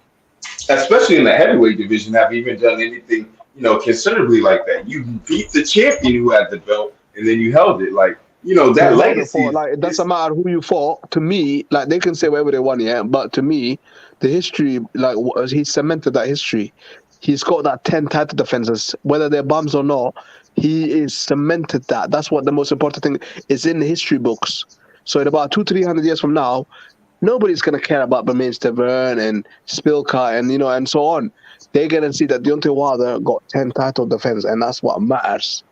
especially in the heavyweight division, have even done anything considerably like that. You beat the champion who had the belt, and then you held it. Like that legacy. Like it doesn't matter who you fought. To me, like they can say whatever they want, yeah. But to me, the history, like he cemented that history. He's got that 10 title defenses, whether they're bums or not. He is cemented that. That's what the most important thing is in the history books. So in about 200-300 years from now, nobody's gonna care about Bermain Stavern and Spilka and and so on. They're gonna see that Deontay Wilder got 10 title defense, and that's what matters.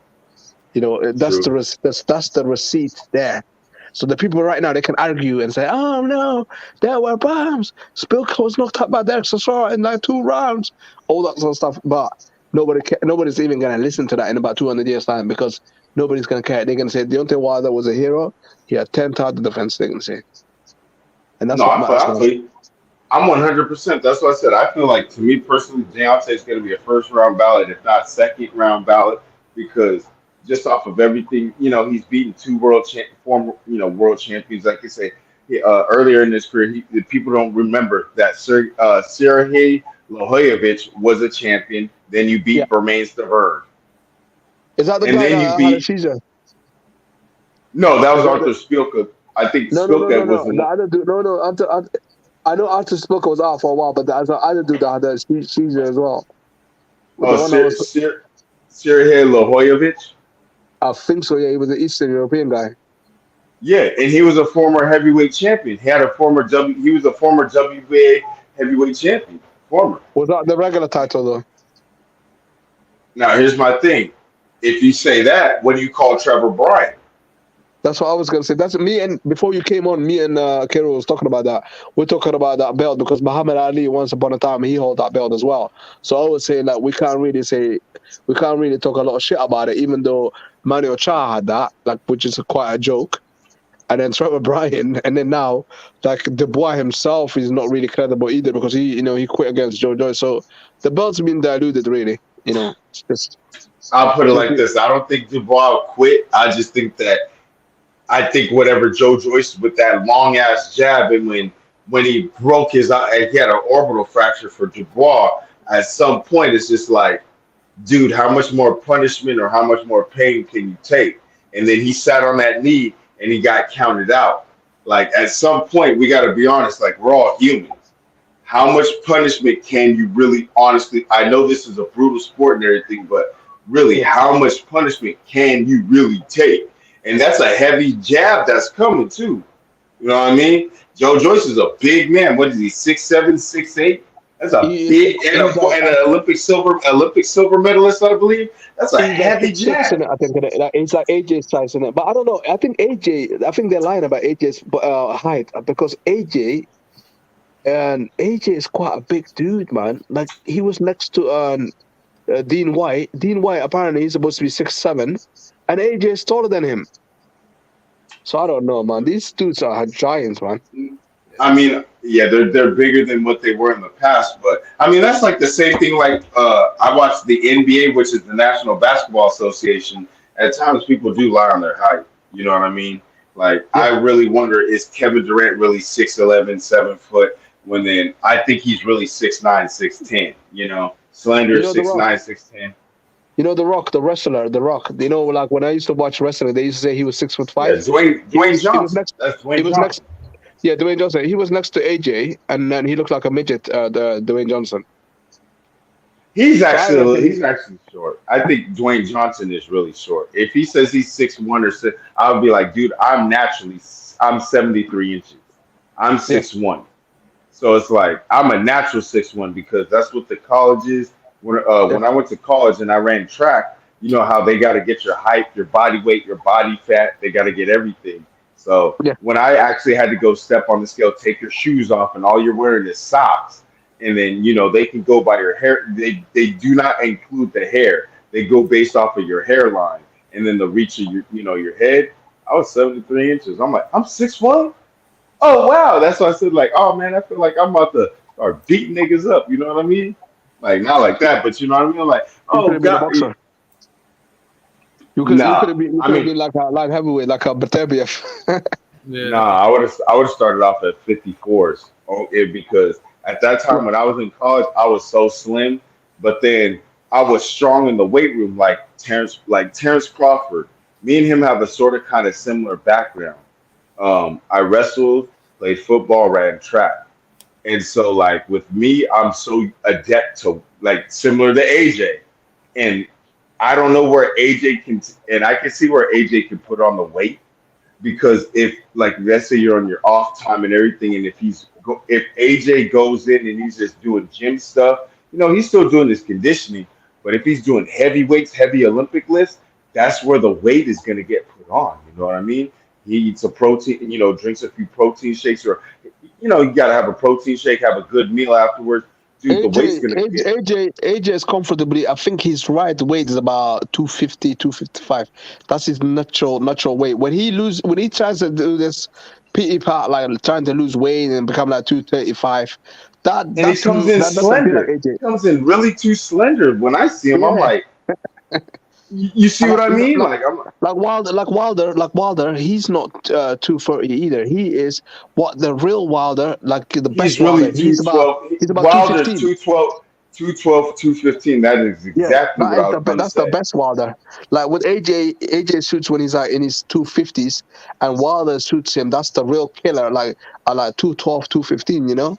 That's the receipt there. So the people right now, they can argue and say, "Oh no, there were bombs. Spilka was knocked out by Derek Cesaro in like 2 rounds," all that sort of stuff. But nobody's even gonna listen to that in about 200 years time, because nobody's gonna care. They're gonna say Deontay Wilder was a hero. He had 10 title defense. They're gonna say, and that's what matters. I'm 100%. That's what I said. I feel like, to me personally, Deontay is going to be a first round ballot, if not second round ballot, because just off of everything, he's beaten 2 former world champions. Like I say, earlier in his career, people don't remember that Sergey Lohoyevich was a champion. Then you beat Bermain Stavern. Is that the guy that had a seizure? No, that was Arthur Spilka. I think Spilka was the other dude. No. I know Arthur Spilka was out for a while, but there's other dude that had a seizure as well. Sergey Lohoyevich? I think so, yeah. He was an Eastern European guy. Yeah, and he was a former heavyweight champion. He was a former WBA heavyweight champion. Former. Was that the regular title, though? Now, here's my thing. If you say that, what do you call Trevor Bryan? That's what I was going to say. That's me, and before you came on, me and Kero was talking about that. We're talking about that belt because Muhammad Ali, once upon a time, he held that belt as well. So I was saying that we can't really talk a lot of shit about it, even though Mario Cha had that, like, which is quite a joke. And then Trevor Bryan, and then now, like, Dubois himself is not really credible either, because he quit against Joe Joyce. So the belt's been diluted, really. It's just. I'll put it like this: I don't think Dubois quit. I think whatever Joe Joyce with that long ass jab, and when he broke his eye, he had an orbital fracture for Dubois. At some point, it's just like, dude, how much more punishment or how much more pain can you take? And then he sat on that knee and he got counted out. Like, at some point, we got to be honest. Like, we're all humans. How much punishment can you really honestly? I know this is a brutal sport and everything, but really, how much punishment can you really take? And that's a heavy jab that's coming too. You know what I mean? Joe Joyce is a big man. What is he? 6'7", 6'8"? That's a big and an Olympic silver medalist, I believe. That's a heavy jab. I think it's like AJ's size in it, but I don't know. I think they're lying about AJ's height, because AJ is quite a big dude, man. Like, he was next to Dean White. Dean White, apparently he's supposed to be 6'7", and AJ is taller than him. So I don't know, man. These dudes are giants, man. I mean, yeah, they're bigger than what they were in the past, but I mean that's like the same thing. Like I watched the NBA, which is the National Basketball Association. At times, people do lie on their height. You know what I mean? Like Yeah. I really wonder, is Kevin Durant really 6'11", 7 foot? When then I think he's really 6'9", 6'10". You know, You slender, know the six Rock. nine, 6'10". You know the Rock, the wrestler, the Rock. You know, like when I used to watch wrestling, they used to say he was 6'5". Yeah, Dwayne He was Johnson. next. That's He Dwayne was next. Johnson. Yeah, Dwayne Johnson. He was next to AJ, and then he looked like a midget. The Dwayne Johnson. So I reckon He's actually short. I think Dwayne Johnson is really short. If he says he's 6'1" or 6, I would be like, dude, I'm 73 inches. I'm yeah, 6'1". So it's like I'm a natural 6'1" because that's what the college is. yeah, When I went to college and I ran track, you know how they got to get your height, your body weight, your body fat. They got to get everything. So yeah. when I actually had to go step on the scale, take your shoes off, and all you're wearing is socks, and then they can go by your hair. They do not include the hair. They go based off of your hairline, and then the reach of your head. I was 73 inches. I'm like, I'm 6'1". Oh wow, that's why I said like, oh man, I feel like I'm about to start beating niggas up. You know what I mean? Like not like that, but you know what I mean? Like, You could oh have been a god, boxer. You nah. could have been you I could have mean, been like a light heavyweight, like a Batavia. Yeah. nah. I would have started off at 54s. Because at that Yeah. time when I was in college, I was so slim, but then I was strong in the weight room, like Terrence Crawford. Me and him have a sort of kind of similar background. I wrestled, played football, ran track. And so, like with me, I'm so adept to like similar to AJ, and I don't know where AJ can, and I can see where AJ can put on the weight because if like let's say you're on your off time and everything, and if AJ goes in and he's just doing gym stuff, he's still doing his conditioning, but if he's doing heavy weights, heavy Olympic lifts, that's where the weight is going to get put on. You know what I mean? He eats a protein, drinks a few protein shakes, or you got to have a protein shake, have a good meal afterwards. Dude, the weight's AJ, going to get. AJ is comfortably. I think his right weight is about 250, 255. That's his natural weight. When he tries to do this PT part, like trying to lose weight and become like 235, And he comes in that doesn't feel like slender. AJ. He comes in really too slender. When I see him, I'm Yeah, like, you see what like I like mean? like Like I'm. like Wilder. He's not 230 either. He is what the real Wilder, like the He's best really Wilder. He's about Wilder's 215. 212, 212, 215. That is Yeah, exactly what I was going to that's the say. best Wilder. Like with AJ suits when he's like in his 250s, and Wilder suits him. That's the real killer. Like 212, 215. You know?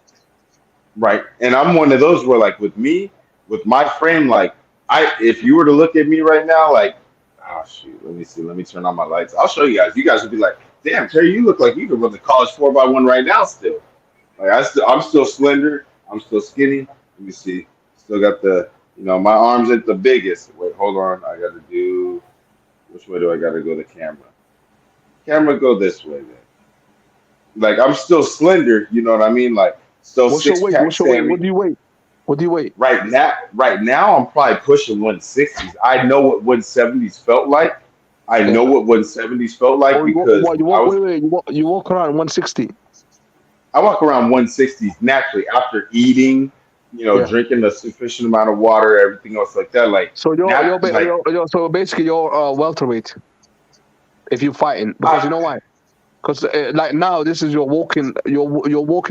Right. And I'm one of those where, like, with me, with my frame, like, if you were to look at me right now, like, oh, shoot, let me see. Let me turn on my lights. I'll show you guys. You guys would be like, damn, Terry, you look like you could run the college 4x1 right now still. Like, I'm still slender. I'm still skinny. Let me see. Still got my arms at the biggest. Wait, hold on. I got to do, which way do I got to go the camera? Camera, go this way then. Like, I'm still slender. You know what I mean? Like, still What's your six weight? pack What's your weight? Sammy. What do you weigh? What do you weigh? Right now, I'm probably pushing 160s. I know what 170s felt like. I Yeah. know what 170s felt like Oh, because you walk. Wait. You walk around 160. I walk around 160s naturally after eating, Yeah. drinking a sufficient amount of water, everything else like that. Like So not like so basically you're welterweight if you're fighting, because you know I, why? Because like now this is your walking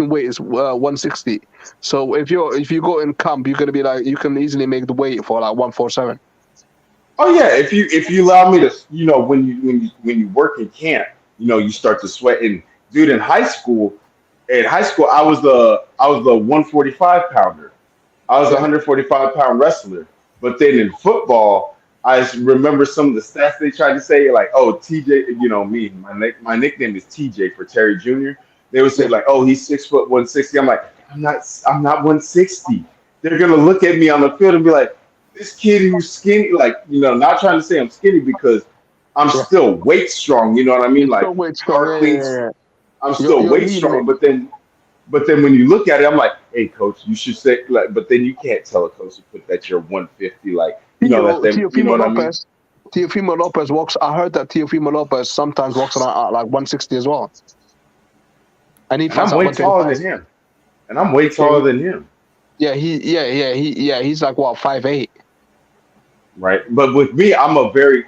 weight is 160. So if you go in camp, you're gonna be like, you can easily make the weight for like 147. oh yeah, if you allow me to, when you work in camp, you start to sweat. And dude, in high school, I was the 145 pounder. I was a Yeah, 145-pound wrestler. But then in football, remember some of the stats they tried to say, like, oh, TJ, me, my nickname is TJ for Terry Jr. They would say yeah, like, oh, he's 6 foot 160. I'm like, I'm not 160. They're gonna look at me on the field and be like, this kid who's skinny, like, not trying to say I'm skinny because I'm yeah. still weight strong. You know what I mean? You're Like still weight strong. hard Yeah, clean. yeah, yeah. I'm You're still you're weight lean, mate. strong, but then when you look at it, I'm like, hey, coach, you should say like, but then you can't tell a coach to put that you're 150, like, that Tio they, you know Timo what I mean? Lopez. Teofimo Lopez walks. I heard that Teofimo Lopez sometimes walks around at like 160 as well, and he And fights I'm at way taller 135. than him. And I'm way taller than him. He's like what 5'8". Right. But with me, I'm a very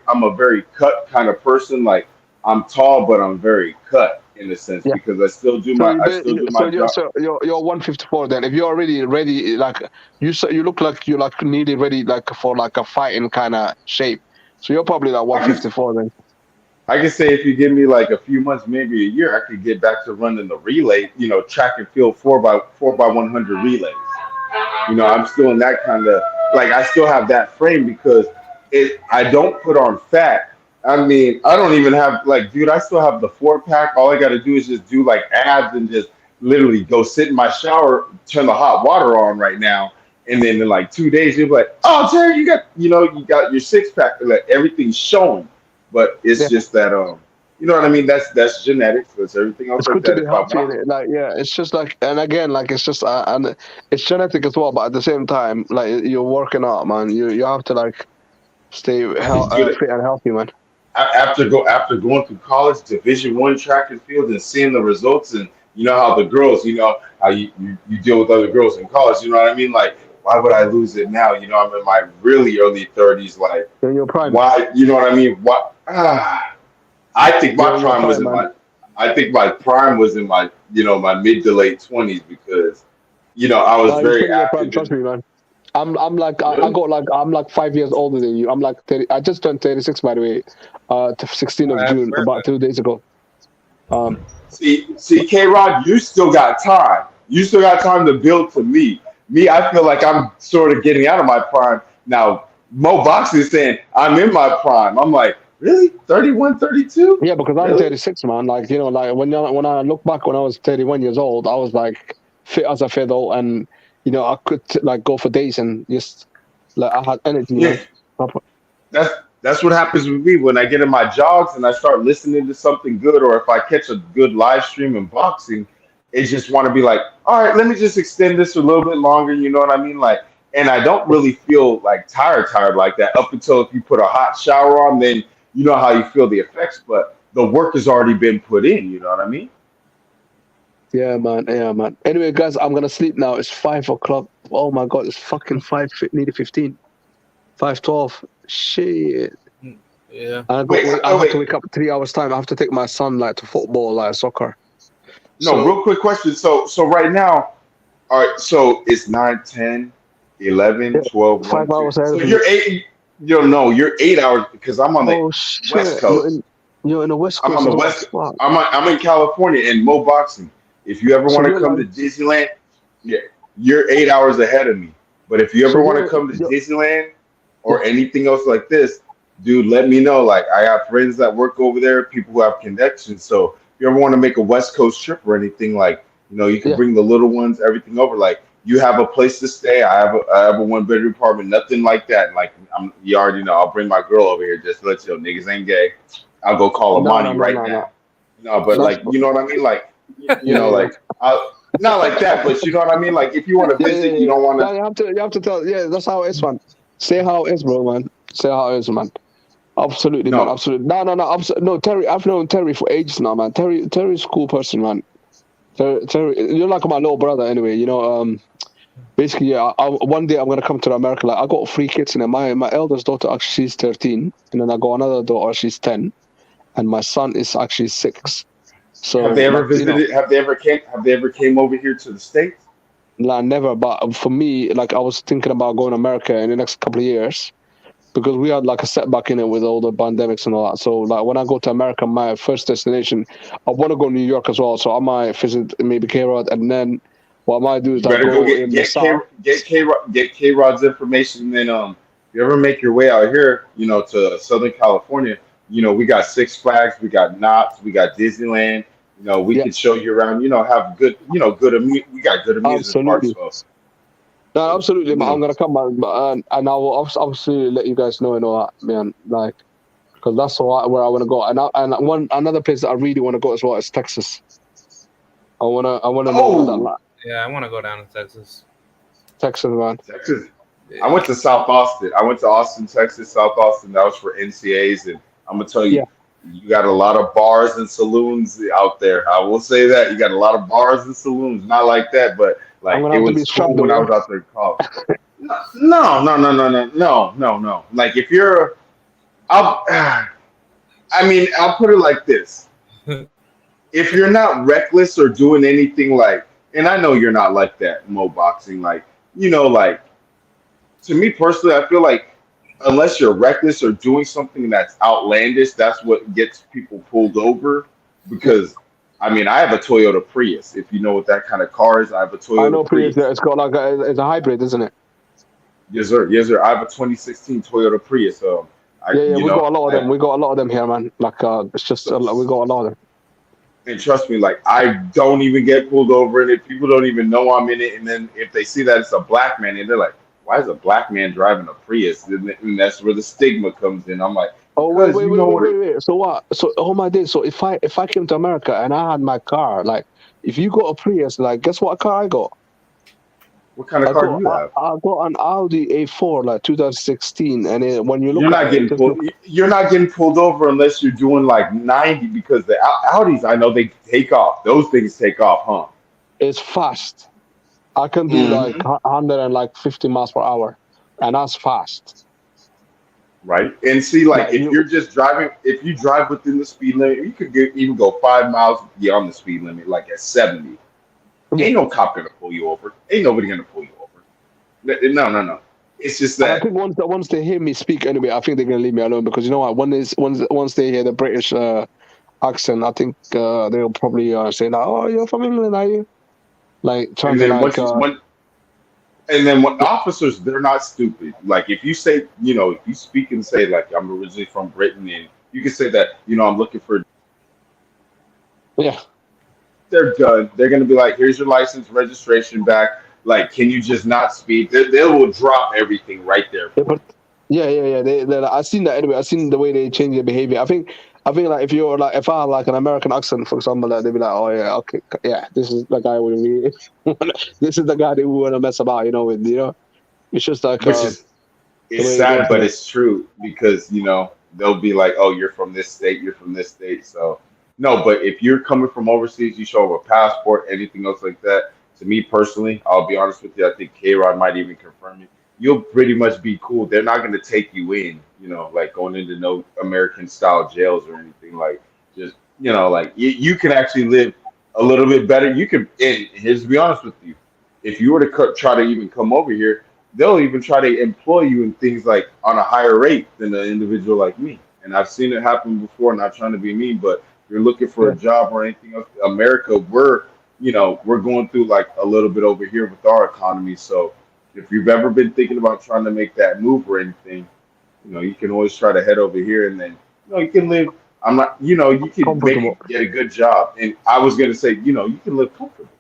cut kind of person. Like I'm tall, but I'm very cut in a sense Yeah. because So I still do my job. you're 154 then. If you're already ready, like you look like you're like nearly ready like for like a fighting kind of shape. So you're probably like I can 154 then. I can say if you give me like a few months, maybe a year, I could get back to running the relay, track and field 4x100 relays. I'm still in that kind of like I still have that frame because I don't put on fat. I mean, I don't even have like, dude, I still have the 4-pack. All I got to do is just do like abs and just literally go sit in my shower, turn the hot water on right now, and then in like 2 days you'll be like, oh, Terry, you got your 6-pack, like everything's showing. But it's Yeah. just that you know what I mean? That's genetics. That's everything else It's like good to that. be If I healthy in want, it. Like yeah, it's just like and again like it's just and it's genetic as well. But at the same time, like you're working out, man. You have to like stay dude, fit and healthy, man. after going through college, Division 1 track and field, and seeing the results, and you know how the girls, how you deal with other girls in college. You know what I mean? Like, why would I lose it now? I'm in my really early 30s. Like, You're in your prime. why? You know what I mean? What? I think You're my in your prime was prime, in man. my. I think my prime was in my, my mid to late 20s because, I was No, you're still very in your prime. active Trust in. me, man. I'm like I Really? got like I'm like 5 years older than you. I'm like 30. I just turned 36 by the way. 16th of Happy June, about birthday. 2 days ago. See, K Rod, you still got time. You still got time to build to me. Me, I feel like I'm sort of getting out of my prime. Now, Mo Box is saying I'm in my prime. I'm like, really? 31, 32? Yeah, because I'm Really? 36, man. Like like when I look back when I was 31 years old, I was like fit as a fiddle, and I could like go for days and just like I had energy, Yeah. man. Proper. That's what happens with me when I get in my jogs and I start listening to something good, or if I catch a good live stream in boxing, it just want to be like, all right, let me just extend this a little bit longer. You know what I mean? Like, and I don't really feel like tired like that up until if you put a hot shower on, then you know how you feel the effects, but the work has already been put in. You know what I mean? Yeah, man. Yeah, man. Anyway, guys, I'm gonna sleep now. It's 5 o'clock. Oh my god, it's fucking nearly 15. 5:12. Shit. Yeah. I have to wake up 3 hours time. I have to take my son like to football, like soccer. No, So real quick question. So right now, all right, so it's 9, 10, 11, yeah, 12, 1, 5 2. hours ahead So of you. you're 8, you're 8 hours because I'm on the Oh West shit. Coast. You're in the West I'm on Coast the as well. West. Fuck. I'm in California in Mo Boxing. If you ever So want to you're come to like Disneyland, yeah, you're 8 hours ahead of me. But if you so ever want to come to you're Disneyland yeah. or anything else like this, dude, let me know. Like I have friends that work over there, people who have connections. So if you ever want to make a West Coast trip or anything, like you can Yeah. bring the little ones, everything over. Like you have a place to stay. I have a 1-bedroom apartment, nothing like that. Like you already know. I'll bring my girl over here just to let you know niggas ain't gay. I'll go call No, no, Amani no, right no, no. now. No, but That's like you know what I mean. Like yeah, yeah, like not like that, but you know what I mean. Like if you want to yeah, visit, yeah, you yeah. don't want No, to. you have to tell. Yeah, that's how it is, man. Say how it is, bro, man. Say how it is, man. Absolutely, man. No, Absolutely. No. No, Terry. I've known Terry for ages now, man. Terry's a cool person, man. Terry, you're like my little brother, anyway. Basically, yeah. One day I'm gonna come to America. Like I got 3 kids, and my eldest daughter actually she's 13, and then I got another daughter, she's 10, and my son is actually 6. So have they ever like visited? Have they ever came over here to the States? like never. But for me, like I was thinking about going to America in the next couple of years because we had like a setback in it with all the pandemics and all that. So like when I go to America, my first destination, I want to go to New York as well. So I might visit maybe K-Rod, and then what I might do is You I better go go get in the get K south. get K Rod's information. And then if you ever make your way out here, to Southern California, we got Six Flags, we got Knott's, we got Disneyland. We Yeah, can show you around. Have good, we got good amusement parks. absolutely. So, No, absolutely. you Man. I'm know, gonna come, man, and I will obviously let you guys know and all that, man. Like, because that's where I want to go. And another place that I really want to go as well is Texas. I wanna know that oh, lot. Yeah, I want to go down to Texas. Texas, man. Texas. I went to South Austin. I went to Austin, Texas, South Austin. That was for NCAs, and I'm gonna tell Yeah, you, you got a lot of bars and saloons out there. I will say that you got a lot of bars and saloons. Not like that, but I'm like gonna it have to be was cool strapped though. when I Yeah, was out there in college. No, no, no, no, no, no, no, no, no. Like if you're, I'll, I mean, I'll put it like this: if you're not reckless or doing anything like, and I know you're not like that, Mo boxing, like like to me personally, I feel like unless you're reckless or doing something that's outlandish, that's what gets people pulled over. yeah. Because I mean, I have a Toyota Prius. If you know what that kind of car is, I have a I Toyota know Prius. Prius. It's got like it's a hybrid, isn't it? Yes, sir. Yes, sir. I have a 2016 Toyota Prius. Yeah, yeah. We got a lot of I them. We got a lot of them here, man. Like, it's just we got a lot of them. and trust me, like I don't even get pulled over in it. People don't even know I'm in it. And then if they see that it's a black man, and they're like, "Why is a black man driving a Prius?" And that's where the stigma comes in. I'm like, Oh wait, because wait, you wait, know wait, what? wait, wait. So what? So oh my days. So if I came to America and I had my car, like if you got a Prius, like guess what car I got? What kind of car do you have? I got an Audi A4 like 2016, and when you You're look at not it, it getting just pulled. look You're not getting pulled over unless you're doing like 90 because the Audis, I know they take off. Those things take off, huh? it's fast. I can do like Hmm. 150 miles per hour, and that's fast. Right. And see, like Like if you, you're just driving, if you drive within the speed limit, you could even go 5 miles beyond the speed limit, like at 70. yeah. Ain't no cop gonna pull you over. Ain't nobody gonna pull you over. No, no, no. It's just And I that think once they hear me speak anyway, I think they're gonna leave me alone because you know what? Once they hear the British accent, I think they'll probably say like, "Oh, you're from England, are you?" Like trying and to then like when officers, they're not stupid. Like if you say, if you speak and say like I'm originally from Britain, and you can say that, I'm looking for, yeah. they're done. They're gonna be like, here's your license, registration back. Like, can you just not speed? They will drop everything right there Yeah, for but you. yeah. I seen that anyway. I seen the way they change their behavior. I think like if you're like if I have like an American accent, for example, like, they'd be like, oh yeah, okay, yeah, this is the guy we this is the guy that we want to mess about, with. It's just like Which is the it's way it sad, goes but here. it's true because they'll be like, "Oh, you're from this state. You're from this state." So no, but if you're coming from overseas, you show up a passport, anything else like that. To me personally, I'll be honest with you. I think K Rod might even confirm it. You'll pretty much be cool. They're not going to take you in, like going into no American style jails or anything. Like just like you can actually live a little bit better. You can. And here's to be honest with you, if you were to try to even come over here, they'll even try to employ you in things like on a higher rate than an individual like me. And I've seen it happen before, not trying to be mean, but if you're looking for Yeah, a job or anything else, America, we're going through like a little bit over here with our economy. So if you've ever been thinking about trying to make that move or anything, you can always try to head over here and then, you can live. I'm not, you can comfortable. maybe get a good job. And I was going to say, you can live comfortable.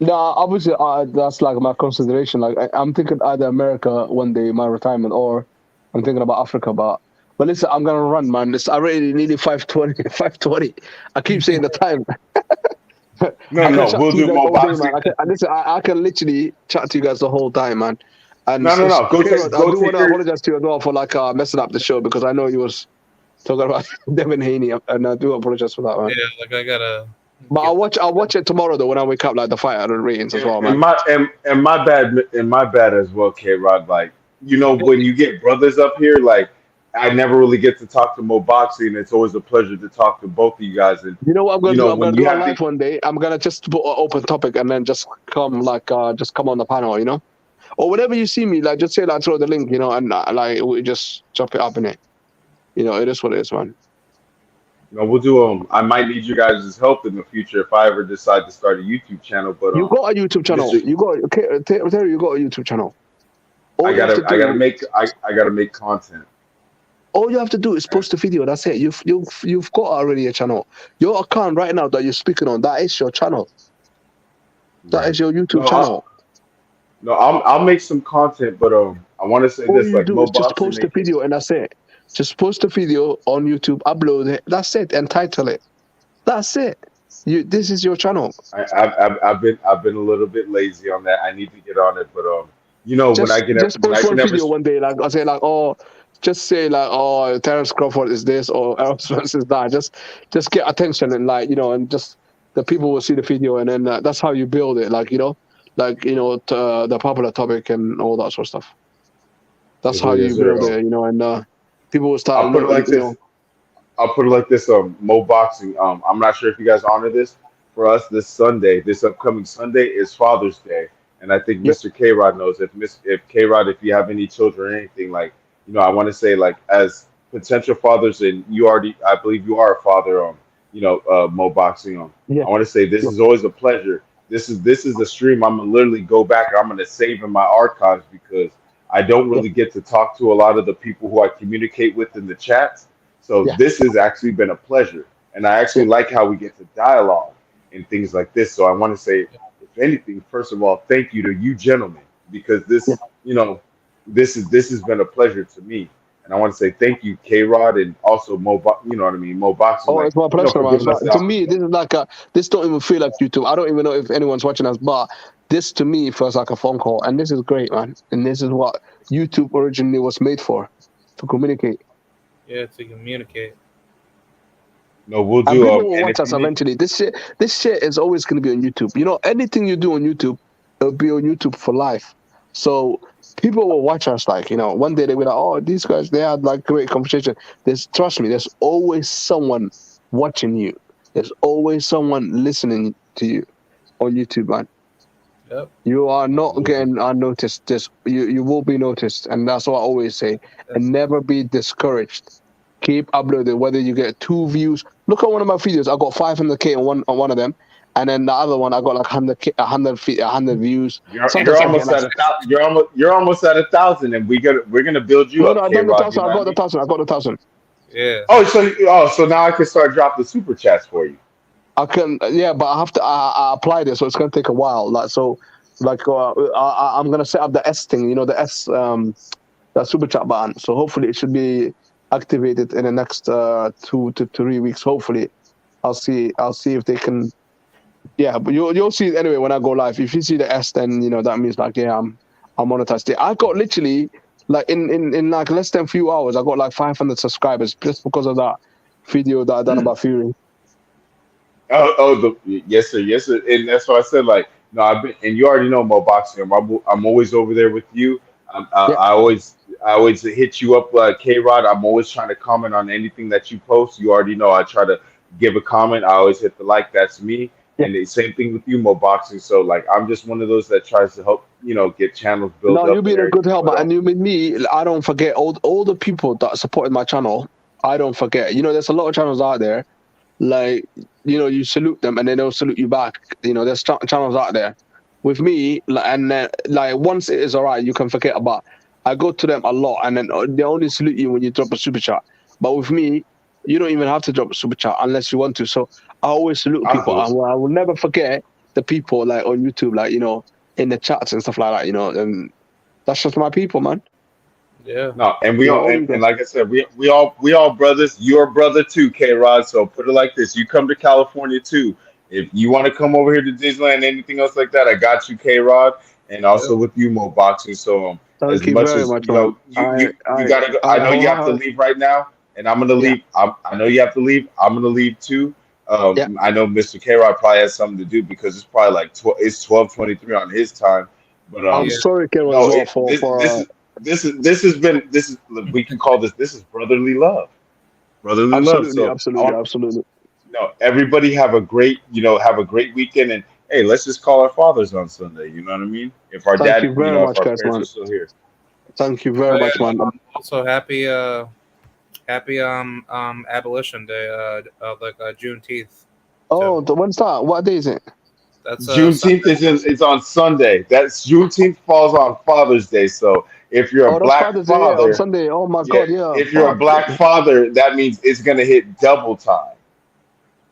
No, obviously that's like my consideration. Like I'm thinking either America one day, my retirement, or I'm thinking about Africa. But listen, I'm gonna run, man. It's already nearly 5:20. 5:20. I keep saying the time. No, I can no, chat we'll to you do guys more all day, man. boxing. Listen, I can literally chat to you guys the whole time, man. And No, no, no. Go Kira, take, I go do want take to your. apologize to you as well for like messing up the show because I know you was talking about Devin Haney, and I do apologize for that, man. Yeah, like I gotta But get. I'll watch it tomorrow though when I wake up, like the fight and the ratings as well, And man. my bad as well, K Rod. Like when you get brothers up here, like I never really get to talk to Mo Boxing. It's always a pleasure to talk to both of you guys. And You know what I'm gonna do? I'm when gonna you do a have the live one day. I'm gonna just put an open topic and then just come just come on the panel, or whenever you see me, like just say like throw the link, and like we just chop it up in it. It is what it is, man. we'll do I might need you guys' help in the future if I ever decide to start a YouTube channel. But You got a YouTube channel. Mr. You got okay, Terry. You got a YouTube channel. I All you have to gotta I gotta do, make I gotta make content. all you have to do is post a video. That's it. You've got already a channel. Your account right now that you're speaking on, that is your channel. That Right. is your YouTube No, I, channel. no, I'll make some content, but I want to say All this, you like do Mo is just Boxing, post a video and that's it. Just post a video on YouTube, upload it. That's it, and title it. That's it. This is your channel. I've been a little bit lazy on that. I need to get on it, but You know, Just when I post can one ever video one day, like I say, like, oh, just say like, oh, Terence Crawford is this or else versus that. Just get attention and like, you know, and just the people will see the video, and then that's how you build it. Like, you know, the popular topic and all that sort of stuff. That's yes how sir, you yes sir. build it, you know, and people will start, I'll put it like you this. know, I'll put it like this. Mo Boxing. I'm not sure if you guys honor this. For us, this Sunday, this upcoming Sunday is Father's Day, and I think yeah, Mr. K Rod knows. If K Rod, if you have any children or anything, like you know, I want to say like as potential fathers, and you already, I believe you are a father. Mo Boxing. yeah, I want to say this yeah, is always a pleasure. This is a stream I'm gonna literally go back. I'm gonna save in my archives because I don't yeah, really get to talk to a lot of the people who I communicate with in the chats. So yeah, this has actually been a pleasure, and I yeah, actually like how we get to dialogue and things like this. So I want to say, if anything, first of all, thank you to you gentlemen because yeah. this has been a pleasure to me, and I want to say thank you, K Rod, and also you know what I mean, Mo Boxing, Oh, like it's my pleasure, for man. giving us So the to me, opportunity. this is like this don't even feel like YouTube. I don't even know if anyone's watching us, but this to me feels like a phone call, and this is great, man. And this is what YouTube originally was made for, to communicate. Yeah, to communicate. No, we'll And do. people will And watch if us you need, eventually. This shit is always going to be on YouTube. You know, anything you do on YouTube, it'll be on YouTube for life. So people will watch us. Like, you know, one day they'll be like, "Oh, these guys, they had like great conversation." Trust me, there's always someone watching you. There's always someone listening to you on YouTube, man. Yep. You are no, not we'll do. getting unnoticed. You will be noticed, and that's what I always say. That's And never be discouraged. Keep uploading, whether you get 2 views. Look at one of my videos. I got 500K on one of them, and then the other one I got like 100K, 100 views. You're Sometimes I get almost like at 1,000. You're almost at 1,000, and we're gonna build you no, up, no. I K done the Rod. You thousand. know I what I got the mean? thousand. I got the thousand. yeah. So now I can start dropping the super chats for you. I can, yeah, but I have to. I applied it, so it's gonna take a while. Like so, like I'm gonna set up the S thing. You know, the S that super chat button. So hopefully it should be activated in the next 2 to 3 weeks. Hopefully, I'll see. I'll see if they can. Yeah, but you'll see it anyway when I go live. If you see the S, then you know that means like yeah, I'm monetized. I got literally like in like less than few hours, I got like 500 subscribers just because of that video that I done Mm. about Fury. Yes sir, yes sir, and that's why I said like no, I've been, and you already know Mo Boxing. I'm always over there with you. Yeah, I always hit you up, K Rod. I'm always trying to comment on anything that you post. You already know I try to give a comment. I always hit the like. That's me. yeah. And the same thing with you, Mo Boxing. So like I'm just one of those that tries to help get channels built No, you up and being a good everything. helper, But and you with me. I don't forget all the people that supported my channel. I don't forget. You know, there's a lot of channels out there. Like you know, you salute them and they don't salute you back. You know, there's channels out there. With me, and like once it is alright, you can forget about. I go to them a lot, and then they only salute you when you drop a super chat. But with me, you don't even have to drop a super chat unless you want to. So I always salute I people. feel I will never forget the people like on YouTube, like you know, in the chats and stuff like that. You know, and that's just my people, man. Yeah. no, and we You know, all all you and guys. like I said, we all brothers. You're a brother too, K Rod. So put it like this: you come to California too. If you want to come over here to Disneyland, anything else like that, I got you, K Rod, and Yep. also with you, Mo Boxing. So as Thank you much very as much, man. you gotta go. I know you have to I leave right now, and I'm gonna yeah, leave. I know you have to leave. I'm gonna leave too. yeah. I know Mr. K Rod probably has something to do because it's probably like it's 12:23 on his time. But I'm Yeah. sorry, Kero, as no, well for this is we can call this is brotherly love, brotherly love. absolutely, So I absolutely, want absolutely. everybody have a great weekend, and hey, let's just call our fathers on Sunday. You know what I mean? If our Thank you very if much, our guys, parents man. are still here. Thank you very Oh much, man. yeah. Also happy abolition day. Like Juneteenth too. Oh, when's that? What day is it? That's Juneteenth Sunday. is on Sunday. That's Juneteenth falls on Father's Day. So if you're a Oh, that's black Father's Day, yeah, on father, Sunday. Oh my yeah, God, yeah. if you're a Fuck. black father, that means it's gonna hit double time.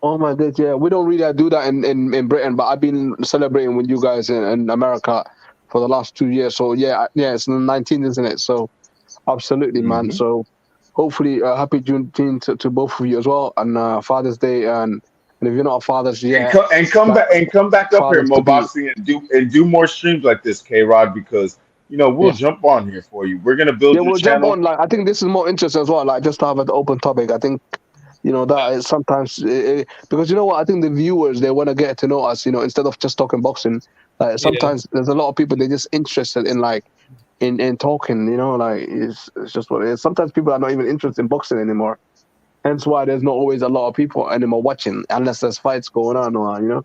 Oh my God, yeah. We don't really do that in Britain, but I've been celebrating with you guys in America for the last 2 years. So yeah, yeah, it's the 19th, isn't it? So absolutely, man. Hmm. So hopefully, happy Juneteenth to both of you as well, and Father's Day, and if you're not a father's yet, And come like back up here, fathers Mo to be. Boxing, and do more streams like this, K Rod, because we'll jump on here for you. We're gonna build Yeah, your we'll jump channel. on. Like, I think this is more interesting as well. Like, just to have an open topic. I think, that is sometimes because you know what? I think the viewers, they want to get to know us. Instead of just talking boxing. Like, Yeah. sometimes there's a lot of people, they're just interested in like in talking. Like it's just what it is. Sometimes people are not even interested in boxing anymore. Hence why there's not always a lot of people anymore watching unless there's fights going on or. Right.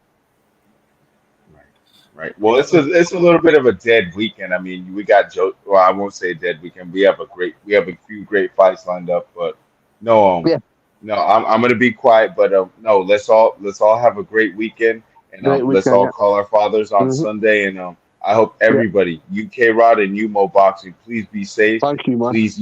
Right. Well, it's a little bit of a dead weekend. I mean, we got Joe. Well, I won't say a dead weekend. We have a few great fights lined up, but no, Yeah, no, I'm gonna be quiet. But no, let's all have a great weekend, and great let's weekend. all Yeah. call our fathers on Hmm. Sunday. And I hope Yeah. everybody, UK Rod and UMO Boxing, please be safe. Thank you, man. Please,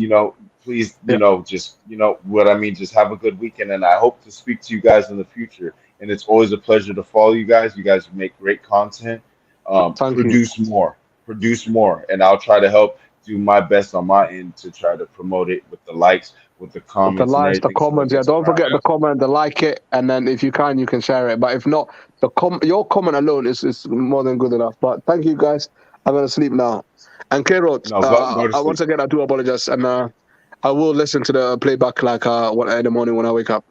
please, Yeah. just what I mean. Just have a good weekend, and I hope to speak to you guys in the future. And it's always a pleasure to follow you guys. You guys make great content. Thank you. Produce more, and I'll try to help do my best on my end to try to promote it with the likes, with the With the comments and likes, the everything, so it comments, yeah. gets Don't around. forget the comment, the like it, and then if you can share it. But if not, your comment alone is more than good enough. But thank you guys. I'm gonna sleep now. And K-Rod, No, go to sleep. once again I do apologize, and I will listen to the playback like in the morning when I wake up.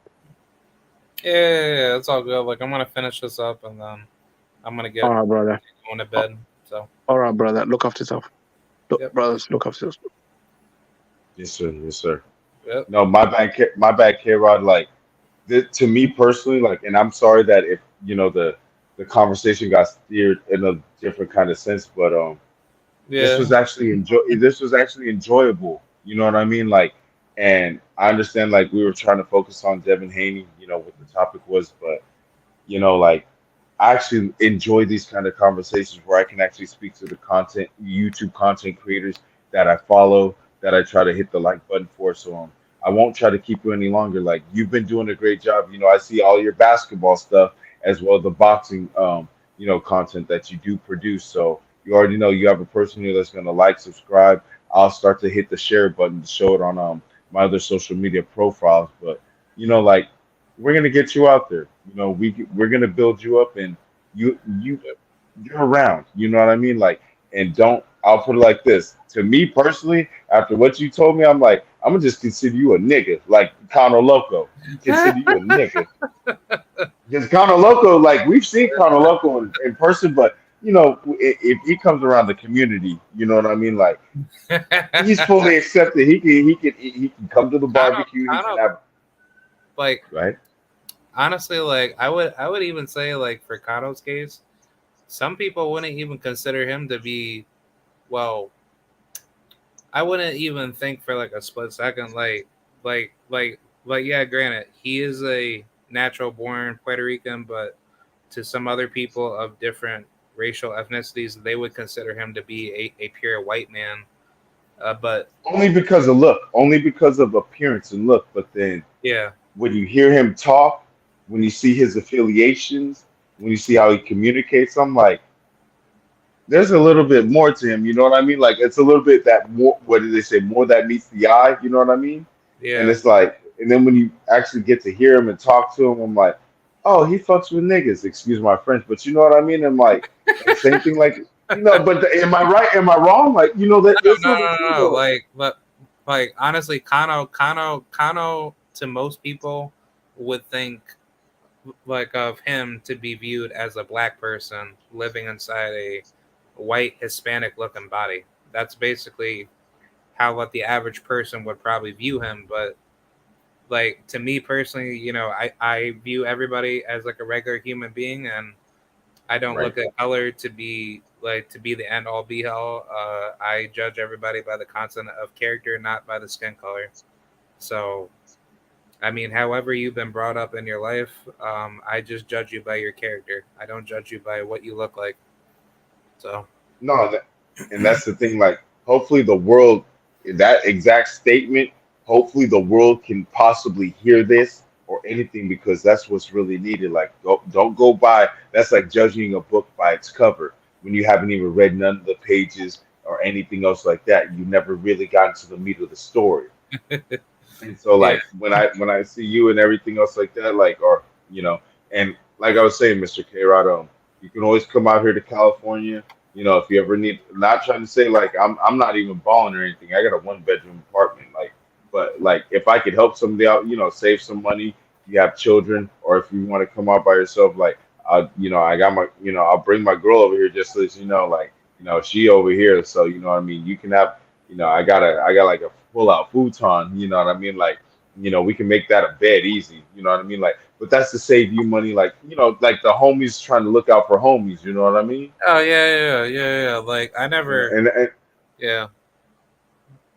Yeah, it's all good. Like, I'm gonna finish this up and then I'm gonna get All right, brother. going to bed. So All right, brother. Look after yourself. Yep. Brothers, look after yourself. Yes, sir. Yes, sir. yep. No, my bad, K Rod. Like, to me personally, like, and I'm sorry that if the conversation got steered in a different kind of sense, but Yeah. this was actually enjoyable. You know what I mean? Like, and I understand like we were trying to focus on Devin Haney, what the topic was, but like I actually enjoy these kind of conversations where I can actually speak to the YouTube content creators that I follow, that I try to hit the like button for. So I won't try to keep you any longer. Like, you've been doing a great job. I see all your basketball stuff as well as the boxing content that you do produce. So you already know you have a person here that's gonna like, subscribe. I'll start to hit the share button to show it on my other social media profiles. But like, we're gonna get you out there. We're gonna build you up, and you're around. You know what I mean? Like, and don't. I'll put it like this. To me personally, after what you told me, I'm like, I'm gonna just consider you a nigga, like Conor Loco. Consider you a nigga because Conor Loco, like, we've seen Conor Loco in person, but if he comes around the community, you know what I mean? Like, he's fully accepted. He can come to the barbecue. He can have like, right. honestly, like, I would even say, like, for Kano's case, some people wouldn't even consider him to be, well, I wouldn't even think for like a split second, yeah, granted, he is a natural born Puerto Rican, but to some other people of different racial ethnicities, they would consider him to be a pure white man. But Only because of look, only because of appearance and look. But then yeah, when you hear him talk, when you see his affiliations, when you see how he communicates, I'm like, there's a little bit more to him. You know what I mean? Like, it's a little bit that more. What do they say? More that meets the eye. You know what I mean? And yeah, it's like, and then when you actually get to hear him and talk to him, I'm like, oh, he fucks with niggas. Excuse my French, but you know what I mean? I'm like, and same thing, like, But am I right? Am I wrong? Like, that no, there's no, something no, true no, no. though. Like honestly, Kano to most people would think like of him to be viewed as a black person living inside a white Hispanic looking body. That's basically how what the average person would probably view him. But like, to me personally, I view everybody as like a regular human being, and I don't Right. look at color to be the end all be all. I judge everybody by the content of character, not by the skin color. So, I mean, however you've been brought up in your life, I just judge you by your character. I don't judge you by what you look like. So, No, and that's the thing. Like, hopefully the world, that exact statement, hopefully the world can possibly hear this or anything, because that's what's really needed. Like, don't go by. That's like judging a book by its cover when you haven't even read none of the pages or anything else like that. You never really got into the meat of the story. And so, yeah, like, when I see you and everything else like that, like, or and like I was saying, Mr. K. Rod, you can always come out here to California. You know, if you ever need, not trying to say like I'm not even balling or anything. I got a 1 bedroom apartment, like, but like if I could help somebody out, you know, save some money. You have children, or if you want to come out by yourself, like, you know, I got my, you know, I'll bring my girl over here just so that you know, like, you know, she over here, so you know what I mean. You can have, you know, I got like a full out futon. You know what I mean, like, you know, we can make that a bed easy. You know what I mean, like, but that's to save you money, like, you know, like the homies trying to look out for homies. You know what I mean? Oh yeah. Like I Yeah, never. and Yeah.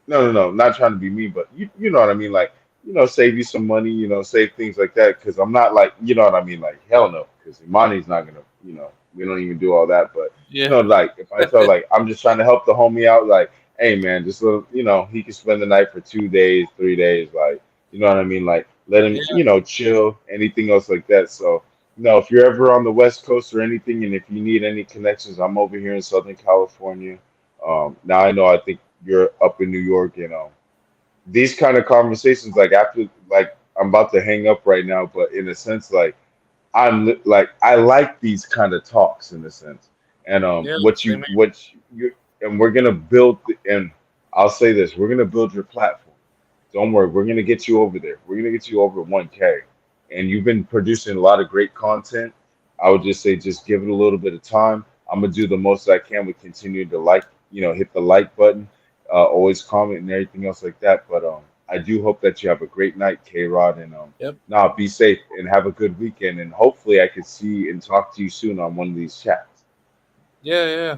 no, not trying to be mean, but you know what I mean, like, you know, save you some money, you know, save things like that. Because I'm not like, you know what I mean, like, hell no, because Imani's not gonna, you know, we don't even do all that. But you Yeah. know, like, if I tell, like, I'm just trying to help the homie out, like, hey man, just little, you know, he can spend the night for 2 days, 3 days, like, you know what I mean, like, let him, Yeah. you know, chill, anything else like that. So. You know, if you're ever on the West Coast or anything, and if you need any connections, I'm over here in Southern California. Now I know I think you're up in New York, you know. These kind of conversations, like after, like I'm about to hang up right now, but in a sense, like like I like these kind of talks in a sense. And Yeah. Same here. what you and we're gonna build, and I'll say this, we're gonna build your platform. Don't worry, we're gonna get you over there. We're gonna get you over 1K. And you've been producing a lot of great content. I would just say just give it a little bit of time. I'm gonna do the most I can with continue to like, you know, hit the like button, always comment and everything else like that. But I do hope that you have a great night, K Rod, and Yep. now be safe and have a good weekend. And hopefully I can see and talk to you soon on one of these chats. Yeah.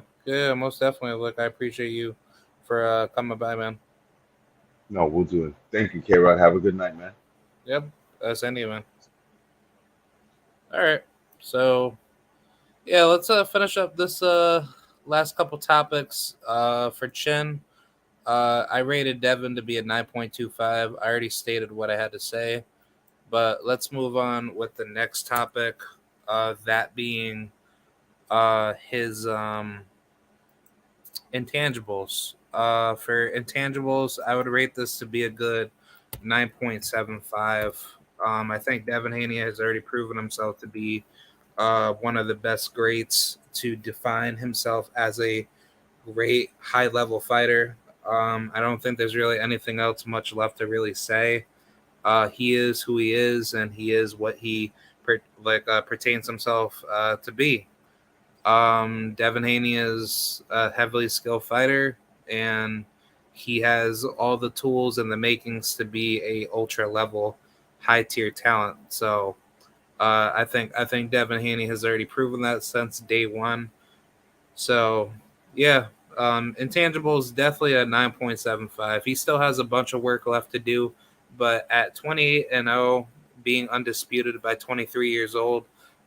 Most definitely. Look, I appreciate you for coming by, man. No, we'll do it. Thank you, K Rod. Have a good night, man. Yep. That's any man. All right. So yeah, let's finish up this last couple topics. For Chin, I rated Devin to be a 9.25. I already stated what I had to say, but let's move on with the next topic. That being his intangibles. For intangibles, I would rate this to be a good 9.75. I think Devin Haney has already proven himself to be one of the best greats to define himself as a great high level fighter. I don't think there's really anything else much left to really say. He is who he is, and he is what he pertains himself to be. Devin Haney is a heavily skilled fighter, and he has all the tools and the makings to be a ultra level, high tier talent. So I think Devin Haney has already proven that since day one. So yeah, intangibles definitely a 9.75. He still has a bunch of work left to do, but at 28-0, being undisputed by 23 years old,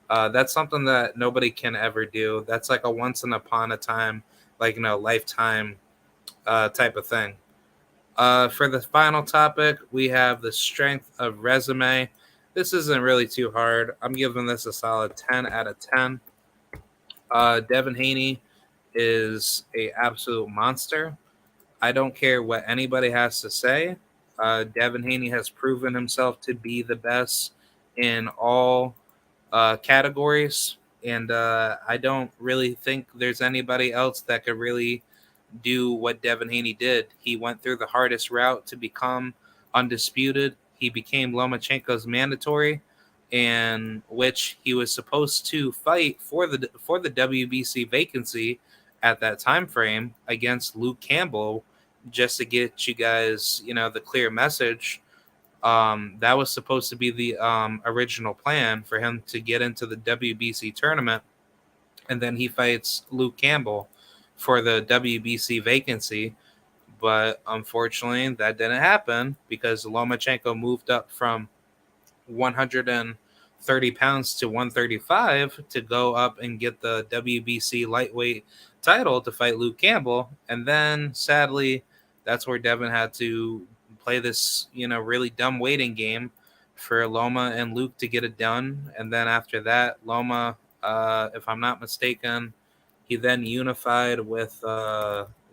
that's something that nobody can ever do. That's like a once in upon a time, like lifetime type of thing. For the final topic, we have the strength of resume. This isn't really too hard. I'm giving this a solid 10 out of 10. Devin Haney is a absolute monster. I don't care what anybody has to say. Devin Haney has proven himself to be the best in all categories, and I don't really think there's anybody else that could really do what Devin Haney did. He went through the hardest route to become undisputed. He became Lomachenko's mandatory, in which he was supposed to fight for the WBC vacancy at that time frame against Luke Campbell, just to get you guys, the clear message. That was supposed to be the original plan for him to get into the WBC tournament, and then he fights Luke Campbell for the WBC vacancy. But unfortunately, that didn't happen because Lomachenko moved up from 130 pounds to 135 to go up and get the WBC lightweight title to fight Luke Campbell. And then sadly, that's where Devin had to play this, really dumb waiting game for Loma and Luke to get it done. And then after that, Loma, if I'm not mistaken, he then unified with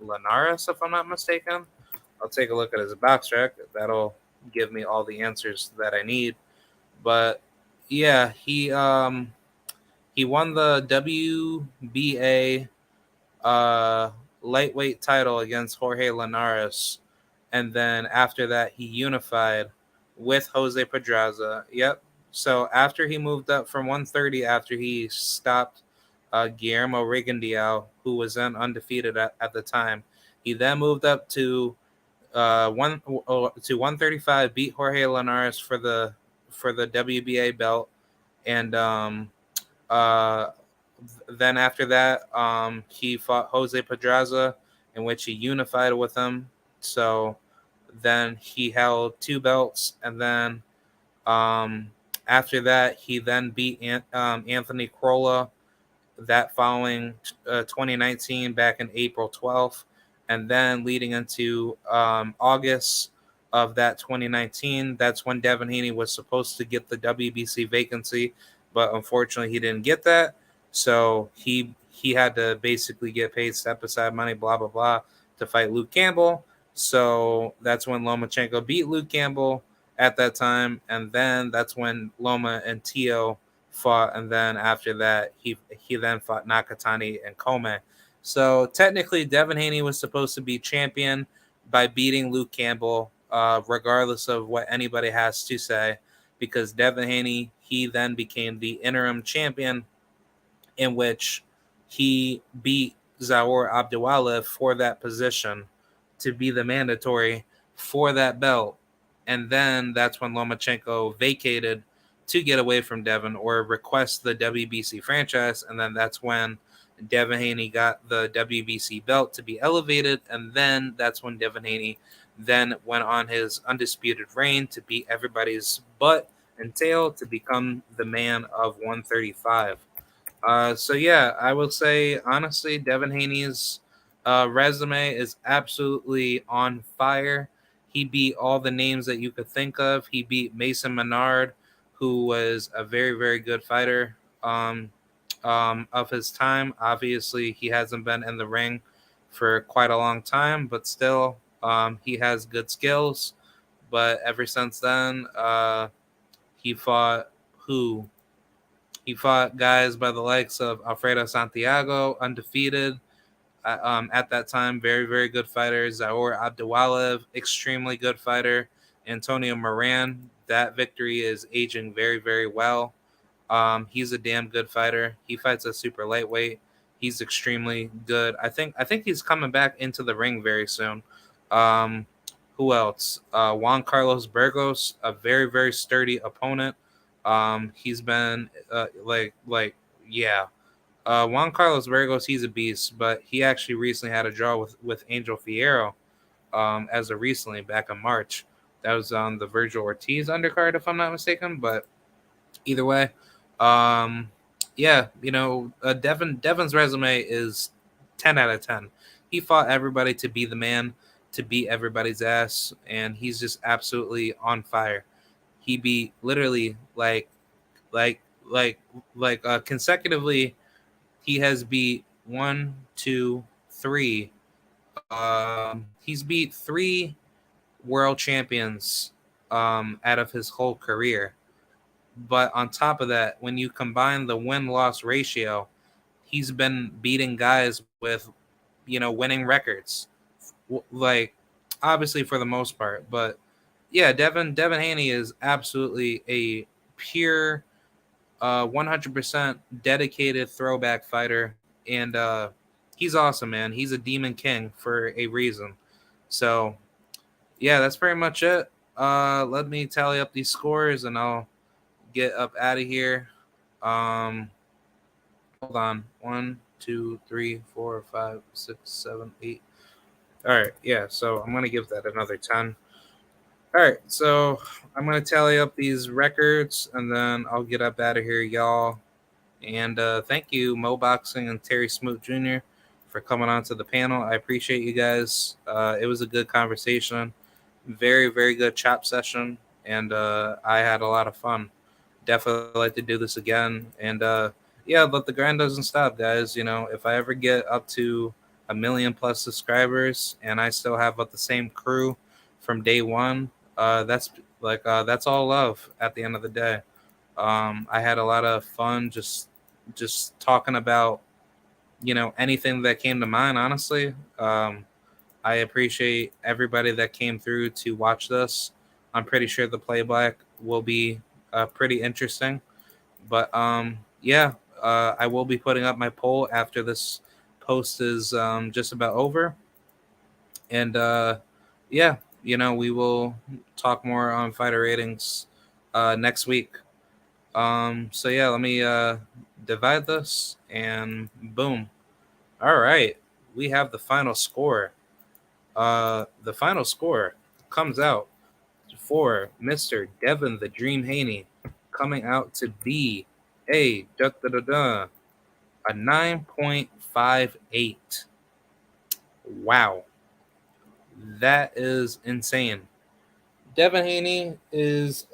Linares, if I'm not mistaken. I'll take a look at his box track. That'll give me all the answers that I need. But yeah, he won the WBA lightweight title against Jorge Linares, and then after that he unified with Jose Pedraza. Yep. So after he moved up from 130, after he stopped Guillermo Rigondeaux, who was then undefeated at the time, he then moved up to 135, beat Jorge Linares for the WBA belt, and uh, then after that, he fought Jose Pedraza, in which he unified with him. So then he held two belts, and then um, after that, he then beat Anthony Crolla that following 2019 back in April 12th. And then leading into August of that 2019, that's when Devin Haney was supposed to get the WBC vacancy, but unfortunately he didn't get that. So he had to basically get paid step aside money, blah, blah, blah, to fight Luke Campbell. So that's when Lomachenko beat Luke Campbell at that time. And then that's when Loma and Tio fought, and then after that he then fought Nakatani and Kome. So technically Devin Haney was supposed to be champion by beating Luke Campbell, regardless of what anybody has to say, because Devin Haney, he then became the interim champion, in which he beat Zaur Abdulwalev for that position to be the mandatory for that belt. And then that's when Lomachenko vacated to get away from Devin or request the WBC franchise. And then that's when Devin Haney got the WBC belt to be elevated. And then that's when Devin Haney then went on his undisputed reign to beat everybody's butt and tail to become the man of 135. So yeah, I will say honestly, Devin Haney's resume is absolutely on fire. He beat all the names that you could think of. He beat Mason Menard, who was a very, very good fighter of his time. Obviously, he hasn't been in the ring for quite a long time, but still, he has good skills. But ever since then, he fought who? He fought guys by the likes of Alfredo Santiago, undefeated at that time. Very, very good fighter. Zaur Abdulwalev, extremely good fighter. Antonio Moran, that victory is aging very, very well. He's a damn good fighter. He fights a super lightweight. He's extremely good. I think he's coming back into the ring very soon. Who else? Juan Carlos Burgos, a very, very sturdy opponent. He's been yeah. Juan Carlos Burgos, he's a beast, but he actually recently had a draw with Angel Fierro as of recently back in March. That was on the Virgil Ortiz undercard, if I'm not mistaken. But either way, yeah, Devin's resume is 10 out of 10. He fought everybody to be the man, to beat everybody's ass, and he's just absolutely on fire. He beat literally consecutively. He has beat 1, 2, 3. He's beat 3 world champions out of his whole career. But on top of that, when you combine the win-loss ratio, he's been beating guys with, winning records. Like, obviously for the most part, but yeah, Devin Haney is absolutely a pure 100% dedicated throwback fighter, and he's awesome, man. He's a Demon King for a reason. So yeah, that's pretty much it. Let me tally up these scores and I'll get up out of here. Hold on. 1, 2, 3, 4, 5, 6, 7, 8. All right, yeah, so I'm gonna give that another 10. All right, so I'm going to tally up these records, and then I'll get up out of here, y'all. And thank you, Mo Boxing and Terry Smoot Jr., for coming on to the panel. I appreciate you guys. It was a good conversation. Very, very good chop session, and I had a lot of fun. Definitely like to do this again. And yeah, but the grind doesn't stop, guys. If I ever get up to 1 million+ subscribers and I still have the same crew from day one, that's all love at the end of the day. I had a lot of fun just talking about anything that came to mind, honestly. I appreciate everybody that came through to watch this. I'm pretty sure the playback will be pretty interesting. But yeah, I will be putting up my poll after this post is just about over. And yeah, we will talk more on fighter ratings next week. So yeah, let me divide this and boom. All right, we have the final score. The final score comes out for Mr. Devin the Dream Haney, coming out to be a 9.58. Wow, that is insane. Devin Haney is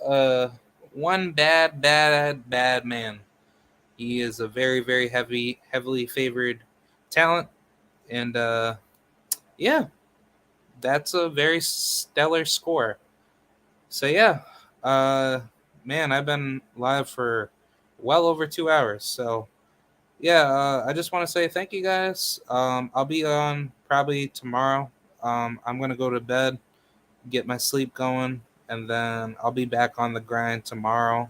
one bad man. He is a very, very heavily favored talent, and yeah, that's a very stellar score. So yeah, uh, man, I've been live for well over 2 hours. So yeah, I just want to say thank you guys. I'll be on probably tomorrow. I'm gonna go to bed, get my sleep going, and then I'll be back on the grind tomorrow.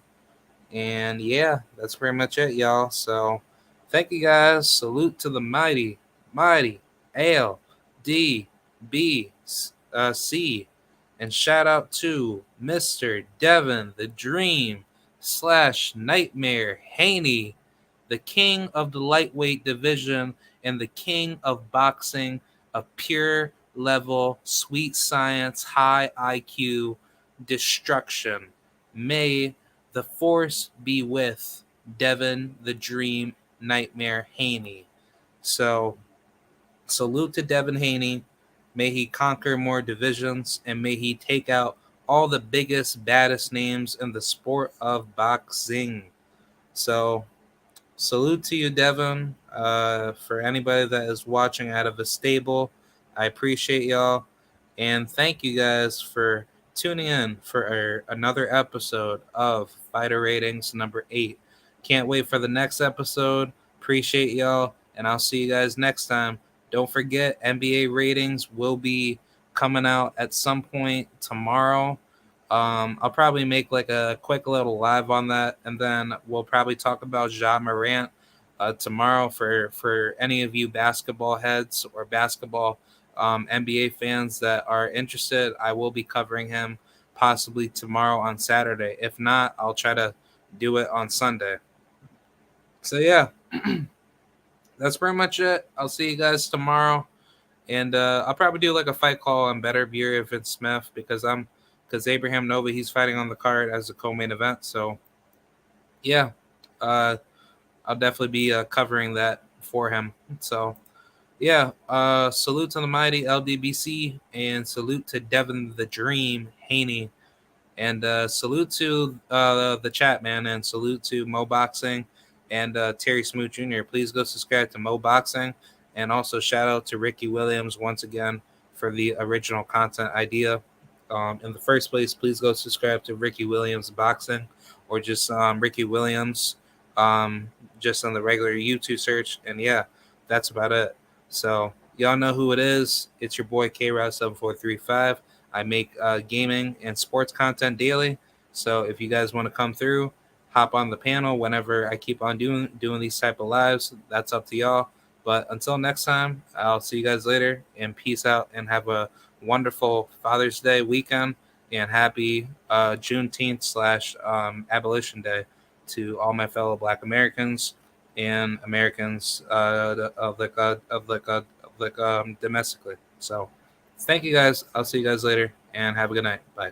And yeah, that's pretty much it, y'all. So thank you guys. Salute to the mighty LDBC. And shout out to Mr. Devin, the Dream / Nightmare Haney, the king of the lightweight division and the king of boxing, a pure level, sweet science, high IQ destruction. May the force be with Devin, the Dream Nightmare Haney. So, salute to Devin Haney. May he conquer more divisions and may he take out all the biggest, baddest names in the sport of boxing. So, salute to you, Devin. For anybody that is watching out of a stable, I appreciate y'all. And thank you guys for tuning in for another episode of Fighter Ratings number 8. Can't wait for the next episode. Appreciate y'all. And I'll see you guys next time. Don't forget, NBA ratings will be coming out at some point tomorrow. I'll probably make like a quick little live on that, and then we'll probably talk about Ja Morant tomorrow for any of you basketball heads or basketball NBA fans that are interested. I will be covering him possibly tomorrow on Saturday. If not, I'll try to do it on Sunday. So yeah, that's pretty much it. I'll see you guys tomorrow. And I'll probably do like a fight call on Better Beer if it's Smith because Abraham Nova, he's fighting on the card as a co-main event. So yeah, I'll definitely be covering that for him. So yeah, salute to the mighty LDBC and salute to Devin the Dream Haney. And salute to the chat, man, and salute to Mo Boxing and Terry Smoot Jr. Please go subscribe to Mo Boxing. And also shout out to Ricky Williams once again for the original content idea. In the first place, please go subscribe to Ricky Williams Boxing or just Ricky Williams just on the regular YouTube search. And yeah, that's about it. So y'all know who it is. It's your boy KROW7435. I make gaming and sports content daily. So if you guys want to come through, hop on the panel whenever I keep on doing these type of lives. That's up to y'all. But until next time, I'll see you guys later and peace out and have a wonderful Father's Day weekend and happy Juneteenth / Abolition Day to all my fellow Black Americans and Americans domestically. So thank you guys. I'll see you guys later and have a good night. Bye.